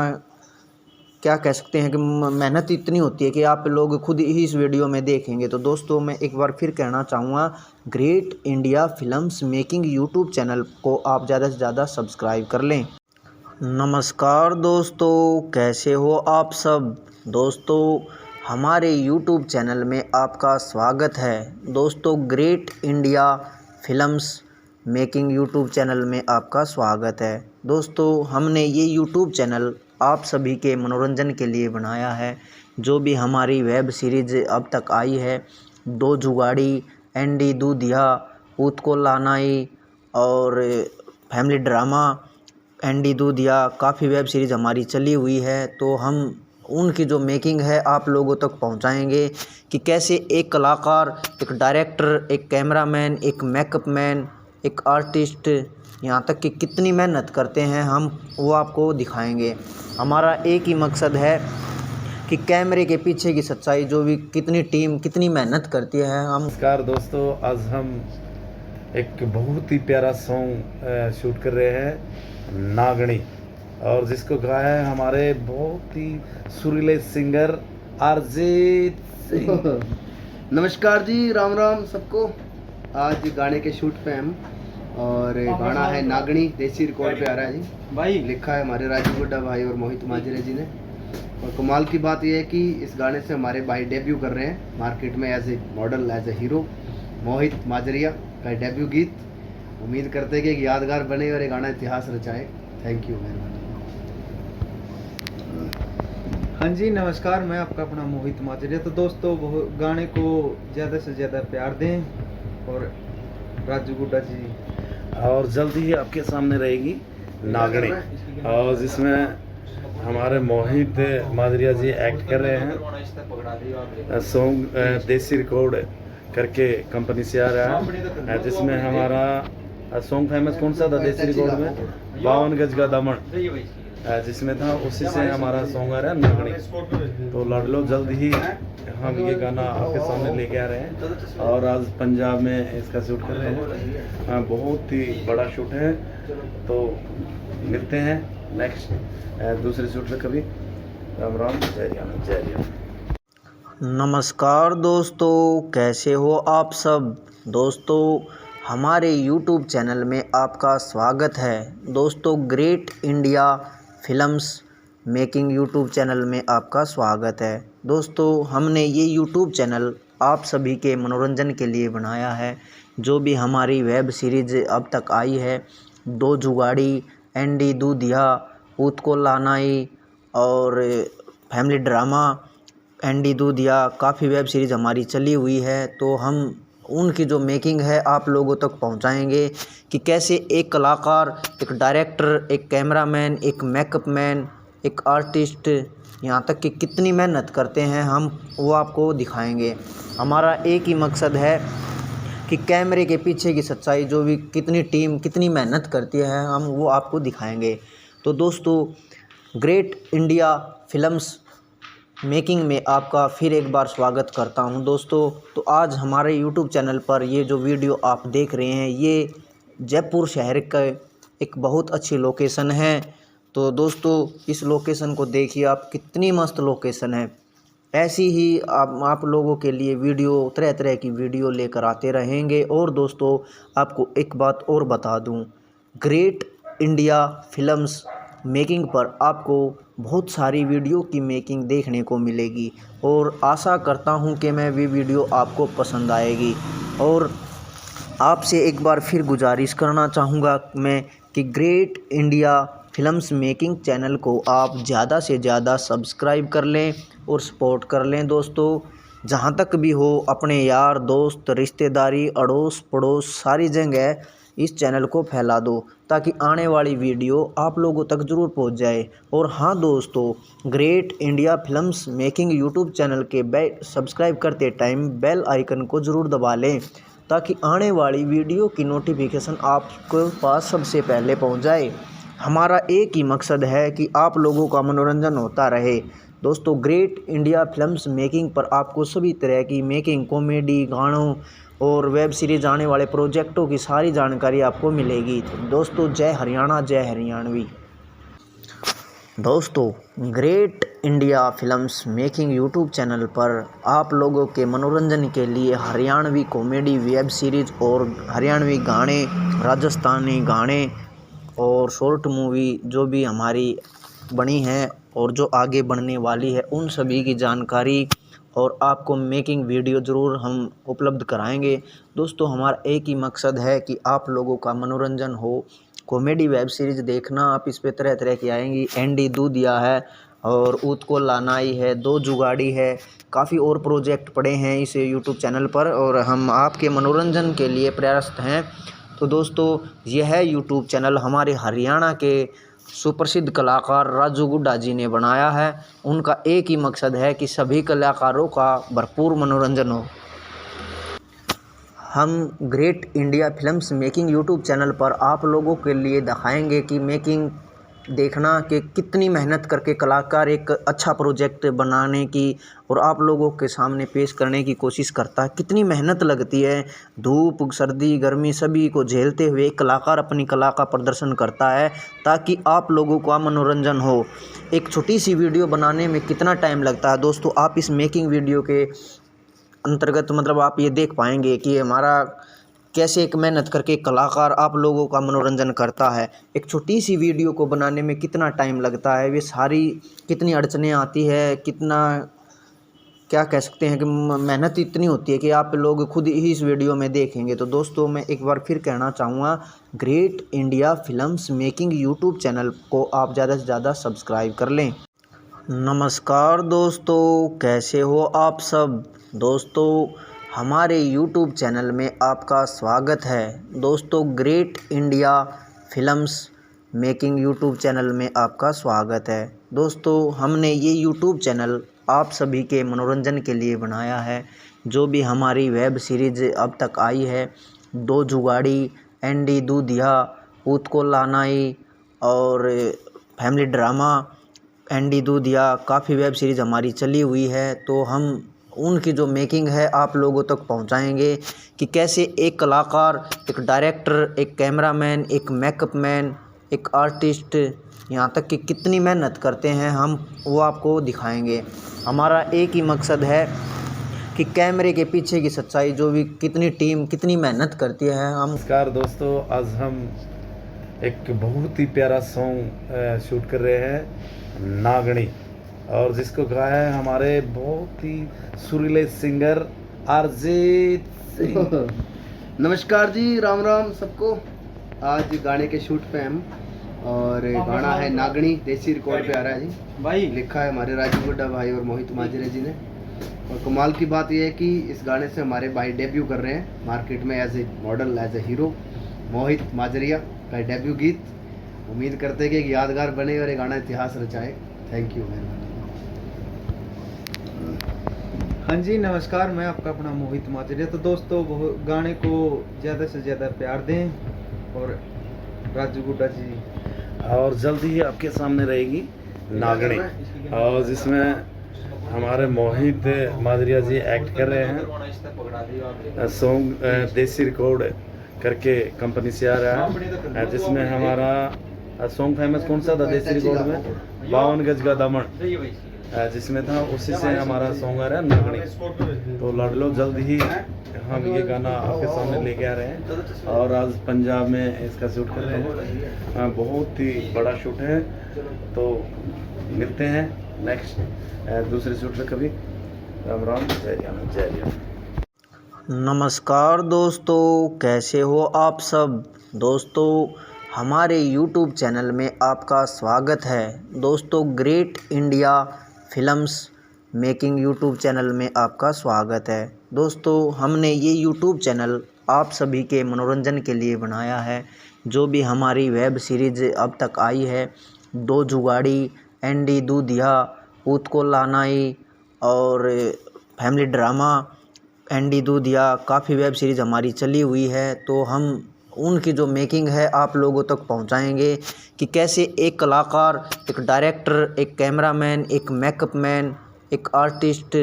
क्या कह सकते हैं कि मेहनत इतनी होती है कि आप लोग खुद ही इस वीडियो में देखेंगे। तो दोस्तों मैं एक बार फिर कहना चाहूँगा, great India films making YouTube channel को आप ज़्यादा से ज़्यादा सब्सक्राइब कर लें। नमस्कार दोस्तों, कैसे हो आप सब। दोस्तों हमारे YouTube चैनल में आपका स्वागत है। दोस्तों great India films making YouTube channel में आपका स्वागत है। दोस्तों हमने ये YouTube चैनल आप सभी के मनोरंजन के लिए बनाया है। जो भी हमारी वेब सीरीज़ अब तक आई है, दो जुगाड़ी, एंडी दूधिया, ऊत को लानाई और फैमिली ड्रामा एंडी दूधिया, काफ़ी वेब सीरीज़ हमारी चली हुई है। तो हम उनकी जो मेकिंग है आप लोगों तक पहुंचाएंगे कि कैसे एक कलाकार, एक डायरेक्टर, एक कैमरामैन, एक मेकअप मैन, एक आर्टिस्ट, यहाँ तक कि कितनी मेहनत करते हैं हम वो आपको दिखाएंगे। हमारा एक ही मकसद है कि कैमरे के पीछे की सच्चाई, जो भी कितनी टीम कितनी मेहनत करती है हम। नमस्कार दोस्तों, आज हम एक बहुत ही प्यारा सॉन्ग शूट कर रहे हैं, नागणी, और जिसको गाया है हमारे बहुत ही सुरीले सिंगर अरिजीत सिंह। नमस्कार जी, राम राम सबको। आज गाने के शूट पे हम और गाना है नागणी, देसी रिकॉर्ड पे आ रहा है जी भाई। लिखा है हमारे राजू गुड्डा भाई और मोहित माजरे जी ने। और कमाल की बात यह है कि इस गाने से हमारे भाई डेब्यू कर रहे हैं मार्केट में as a model, as a hero. Mohit Majaria का डेब्यू गीत, उम्मीद करते हैं कि एक यादगार बने और ये गाना इतिहास रचाए। थैंक यू, मेहरबानी। हाँ जी नमस्कार, मैं आपका अपना मोहित माजरिया। तो दोस्तों गाने को ज़्यादा से ज़्यादा प्यार दें और राजू गुड्डा जी और जल्दी ही आपके सामने रहेगी नागणी, और जिसमें हमारे मोहित माजरिया जी एक्ट कर रहे हैं। सॉन्ग देसी रिकॉर्ड करके कंपनी से आ रहा है, जिसमें हमारा सॉन्ग फेमस कौन सा था देसी रिकॉर्ड में, 52 गज का दामन जिसमें था, उसी से हमारा सॉन्ग आ रहा है नागणी। तो लड़ लो, जल्द ही हम ये गाना आपके सामने लेके आ रहे हैं और आज पंजाब में इसका शूट कर रहे हैं। हाँ, बहुत ही बड़ा शूट है। तो मिलते हैं नेक्स्ट दूसरे शूट पे कभी। राम राम, जय राम, जय राम। नमस्कार दोस्तों, कैसे हो आप सब। दोस्तों हमारे YouTube चैनल में आपका स्वागत है। दोस्तों great India films making YouTube channel में आपका स्वागत है। दोस्तों हमने ये YouTube चैनल आप सभी के मनोरंजन के लिए बनाया है। जो भी हमारी वेब सीरीज़ अब तक आई है, दो जुगाड़ी, एंडी दूधिया, ऊत को लानाई और फैमिली ड्रामा एंडी दूधिया, काफ़ी वेब सीरीज़ हमारी चली हुई है। तो हम उनकी जो मेकिंग है आप लोगों तक पहुंचाएंगे कि कैसे एक कलाकार, एक डायरेक्टर, एक कैमरामैन, एक मेकअप मैन, एक आर्टिस्ट, यहाँ तक कि कितनी मेहनत करते हैं हम वो आपको दिखाएंगे। हमारा एक ही मकसद है कि कैमरे के पीछे की सच्चाई, जो भी कितनी टीम कितनी मेहनत करती है हम वो आपको दिखाएंगे। तो दोस्तों ग्रेट इंडिया फिल्म्स मेकिंग में आपका फिर एक बार स्वागत करता हूं दोस्तों। तो आज हमारे YouTube चैनल पर ये जो वीडियो आप देख रहे हैं, ये जयपुर शहर का एक बहुत अच्छी लोकेशन है। तो दोस्तों इस लोकेशन को देखिए आप, कितनी मस्त लोकेशन है। ऐसी ही आप लोगों के लिए वीडियो, तरह तरह की वीडियो लेकर आते रहेंगे। और दोस्तों आपको एक बात और बता दूं, ग्रेट इंडिया फिल्म्स मेकिंग पर आपको बहुत सारी वीडियो की मेकिंग देखने को मिलेगी और आशा करता हूं कि मैं भी वीडियो आपको पसंद आएगी। और आपसे एक बार फिर गुजारिश करना चाहूँगा मैं कि great India films making channel को आप ज़्यादा से ज़्यादा सब्सक्राइब कर लें और सपोर्ट कर लें। दोस्तों जहाँ तक भी हो, अपने यार दोस्त, रिश्तेदारी, अड़ोस पड़ोस सारी जगह इस चैनल को फैला दो ताकि आने वाली वीडियो आप लोगों तक ज़रूर पहुंच जाए। और हाँ दोस्तों, great India films making YouTube channel के सब्सक्राइब करते टाइम बेल आइकन को ज़रूर दबा लें ताकि आने वाली वीडियो की नोटिफिकेशन आपके पास सबसे पहले पहुंच जाए। हमारा एक ही मकसद है कि आप लोगों का मनोरंजन होता रहे। दोस्तों ग्रेट इंडिया फिल्म्स मेकिंग पर आपको सभी तरह की मेकिंग, कॉमेडी, गानों और वेब सीरीज़ आने वाले प्रोजेक्टों की सारी जानकारी आपको मिलेगी। तो दोस्तों जय हरियाणा, जय हरियाणवी। दोस्तों great India films making YouTube channel पर आप लोगों के मनोरंजन के लिए हरियाणवी कॉमेडी, वेब सीरीज़ और हरियाणवी गाने, राजस्थानी गाने और शॉर्ट मूवी जो भी हमारी बनी है और जो आगे बढ़ने वाली है उन सभी की जानकारी और आपको मेकिंग वीडियो ज़रूर हम उपलब्ध कराएंगे। दोस्तों हमारा एक ही मकसद है कि आप लोगों का मनोरंजन हो। कॉमेडी वेब सीरीज़ देखना आप, इस पे तरह तरह की आएंगी। एंडी दूधिया है और ऊत को लानाई है, दो जुगाड़ी है, काफ़ी और प्रोजेक्ट पड़े हैं इस यूट्यूब चैनल पर और हम आपके मनोरंजन के लिए प्रयासरत हैं। तो दोस्तों यह यूट्यूब चैनल हमारे हरियाणा के सुप्रसिद्ध कलाकार राजू गुड्डा जी ने बनाया है। उनका एक ही मकसद है कि सभी कलाकारों का भरपूर मनोरंजन हो। हम great India films making YouTube channel पर आप लोगों के लिए दिखाएंगे कि मेकिंग देखना कि कितनी मेहनत करके कलाकार एक अच्छा प्रोजेक्ट बनाने की और आप लोगों के सामने पेश करने की कोशिश करता है। कितनी मेहनत लगती है, धूप, सर्दी, गर्मी सभी को झेलते हुए कलाकार अपनी कला का प्रदर्शन करता है ताकि आप लोगों का मनोरंजन हो। एक छोटी सी वीडियो बनाने में कितना टाइम लगता है दोस्तों, आप इस मेकिंग वीडियो के अंतर्गत मतलब आप ये देख पाएंगे कि हमारा कैसे एक मेहनत करके कलाकार आप लोगों का मनोरंजन करता है। एक छोटी सी वीडियो को बनाने में कितना टाइम लगता है, वे सारी कितनी अड़चनें आती है, कितना क्या कह सकते हैं कि मेहनत इतनी होती है कि आप लोग खुद ही इस वीडियो में देखेंगे। तो दोस्तों मैं एक बार फिर कहना चाहूँगा, great India films making YouTube channel को आप ज़्यादा से ज़्यादा सब्सक्राइब कर लें। नमस्कार दोस्तों, कैसे हो आप सब। दोस्तों हमारे YouTube चैनल में आपका स्वागत है। दोस्तों great India films making YouTube channel में आपका स्वागत है। दोस्तों हमने ये YouTube चैनल आप सभी के मनोरंजन के लिए बनाया है। जो भी हमारी वेब सीरीज़ अब तक आई है, दो जुगाड़ी, एंडी दूधिया, ऊत को लानाई और फैमिली ड्रामा एंडी दूधिया, काफ़ी वेब सीरीज़ हमारी चली हुई है। तो हम उनकी जो मेकिंग है आप लोगों तक पहुंचाएंगे कि कैसे एक कलाकार, एक डायरेक्टर, एक कैमरामैन, एक मेकअप मैन, एक आर्टिस्ट, यहाँ तक कि कितनी मेहनत करते हैं हम वो आपको दिखाएंगे। हमारा एक ही मकसद है कि कैमरे के पीछे की सच्चाई, जो भी कितनी टीम कितनी मेहनत करती है हम। नमस्कार दोस्तों, आज हम एक बहुत ही प्यारा सॉन्ग शूट कर रहे हैं, नागणी, और जिसको गाया है हमारे बहुत ही सुरीले सिंगर अरिजीत सिंह। नमस्कार जी, राम राम सबको। आज गाने के शूट पे हम, और गाना है नागणी, देसी रिकॉर्ड पे आ रहा है जी भाई। लिखा है हमारे राजू गुड्डा भाई और मोहित माजरे जी ने। और कमाल की बात यह है कि इस गाने से हमारे भाई डेब्यू कर रहे हैं मार्केट में as a model, as a hero. Mohit Majaria का डेब्यू गीत, उम्मीद करते हैं कि एक यादगार बने और ये गाना इतिहास रचाए। Thank you. हाँ जी नमस्कार, मैं आपका अपना मोहित माजरिया। तो दोस्तों गाने को ज़्यादा से ज़्यादा प्यार दें और राजू गुड्डा जी, और जल्दी ही आपके सामने रहेगी नागणी, और जिसमें हमारे मोहित माजरिया जी एक्ट कर रहे हैं। सॉन्ग देसी रिकॉर्ड करके कंपनी से आ रहा है, जिसमें हमारा सॉन्ग फेमस कौन सा था देसी रिकॉर्ड में 52 गज का दामन जिसमें था, उसी से हमारा सॉन्ग आ रहा है नागनी। तो लड़ लो जल्द ही हम ये गाना आपके सामने लेके आ रहे हैं और आज पंजाब में इसका शूट कर रहे हैं। बहुत ही बड़ा शूट है, तो मिलते हैं नेक्स्ट दूसरे शूट में कभी। राम राम, जय राम, जय राम। नमस्कार दोस्तों, कैसे हो आप सब। दोस्तों हमारे YouTube चैनल में आपका स्वागत है। दोस्तों great India films making YouTube channel में आपका स्वागत है। दोस्तों हमने ये YouTube चैनल आप सभी के मनोरंजन के लिए बनाया है। जो भी हमारी वेब सीरीज़ अब तक आई है, दो जुगाड़ी, एंडी दूधिया, ऊत को लानाई और फैमिली ड्रामा एंडी दूधिया, काफ़ी वेब सीरीज़ हमारी चली हुई है। तो हम उनकी जो मेकिंग है आप लोगों तक पहुंचाएंगे कि कैसे एक कलाकार, एक डायरेक्टर, एक कैमरामैन, एक मेकअप मैन, एक आर्टिस्ट,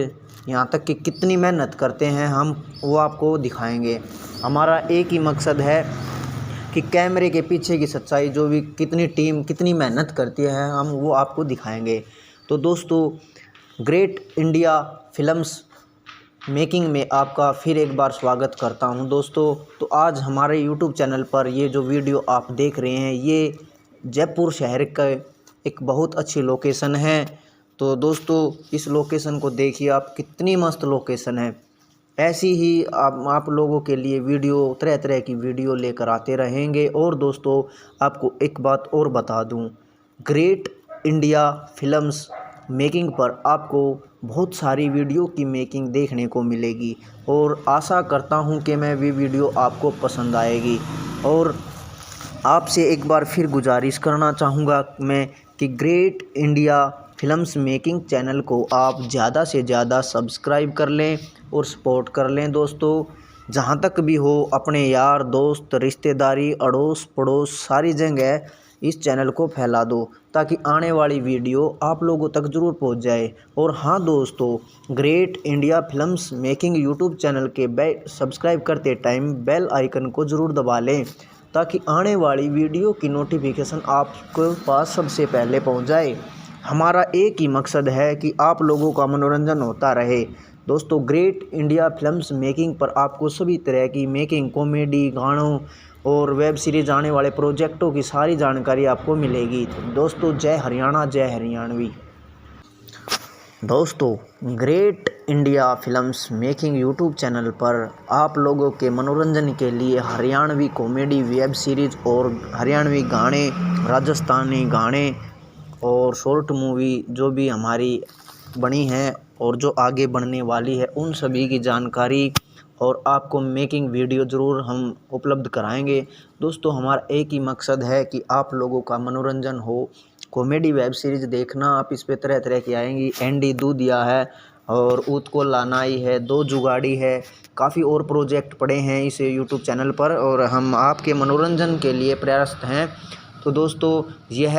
यहाँ तक कि कितनी मेहनत करते हैं हम वो आपको दिखाएंगे। हमारा एक ही मकसद है कि कैमरे के पीछे की सच्चाई, जो भी कितनी टीम कितनी मेहनत करती है, हम वो आपको दिखाएंगे। तो दोस्तों ग्रेट इंडिया फिल्म्स मेकिंग में आपका फिर एक बार स्वागत करता हूं। दोस्तों तो आज हमारे YouTube चैनल पर ये जो वीडियो आप देख रहे हैं, ये जयपुर शहर का एक बहुत अच्छी लोकेशन है। तो दोस्तों इस लोकेशन को देखिए आप, कितनी मस्त लोकेशन है। ऐसी ही आप लोगों के लिए वीडियो, तरह तरह की वीडियो लेकर आते रहेंगे। और दोस्तों आपको एक बात और बता दूं, ग्रेट इंडिया फिल्म्स मेकिंग पर आपको बहुत सारी वीडियो की मेकिंग देखने को मिलेगी और आशा करता हूं कि मैं भी वीडियो आपको पसंद आएगी। और आपसे एक बार फिर गुजारिश करना चाहूँगा मैं कि great India films making channel को आप ज़्यादा से ज़्यादा सब्सक्राइब कर लें और सपोर्ट कर लें। दोस्तों जहाँ तक भी हो, अपने यार दोस्त, रिश्तेदारी, अड़ोस पड़ोस सारी जगह इस चैनल को फैला दो ताकि आने वाली वीडियो आप लोगों तक ज़रूर पहुंच जाए। और हाँ दोस्तों, great India films making YouTube channel के सब्सक्राइब करते टाइम बेल आइकन को ज़रूर दबा लें ताकि आने वाली वीडियो की नोटिफिकेशन आपके पास सबसे पहले पहुंच जाए। हमारा एक ही मकसद है कि आप लोगों का मनोरंजन होता रहे। दोस्तों ग्रेट इंडिया फिल्म्स मेकिंग पर आपको सभी तरह की मेकिंग, कॉमेडी, गानों और वेब सीरीज आने वाले प्रोजेक्टों की सारी जानकारी आपको मिलेगी। दोस्तों जय हरियाणा, जय हरियाणवी। दोस्तों great India films making YouTube channel पर आप लोगों के मनोरंजन के लिए हरियाणवी कॉमेडी, वेब सीरीज़ और हरियाणवी गाने, राजस्थानी गाने और शॉर्ट मूवी जो भी हमारी बनी है और जो आगे बढ़ने वाली है, उन सभी की जानकारी और आपको मेकिंग वीडियो ज़रूर हम उपलब्ध कराएंगे। दोस्तों हमारा एक ही मकसद है कि आप लोगों का मनोरंजन हो। कॉमेडी वेब सीरीज़ देखना आप, इस पे तरह तरह की आएंगी। एंडी दूधिया है और ऊत को लानाई है, दो जुगाड़ी है, काफ़ी और प्रोजेक्ट पड़े हैं इस YouTube चैनल पर और हम आपके मनोरंजन के लिए प्रयासरत हैं। तो दोस्तों यह है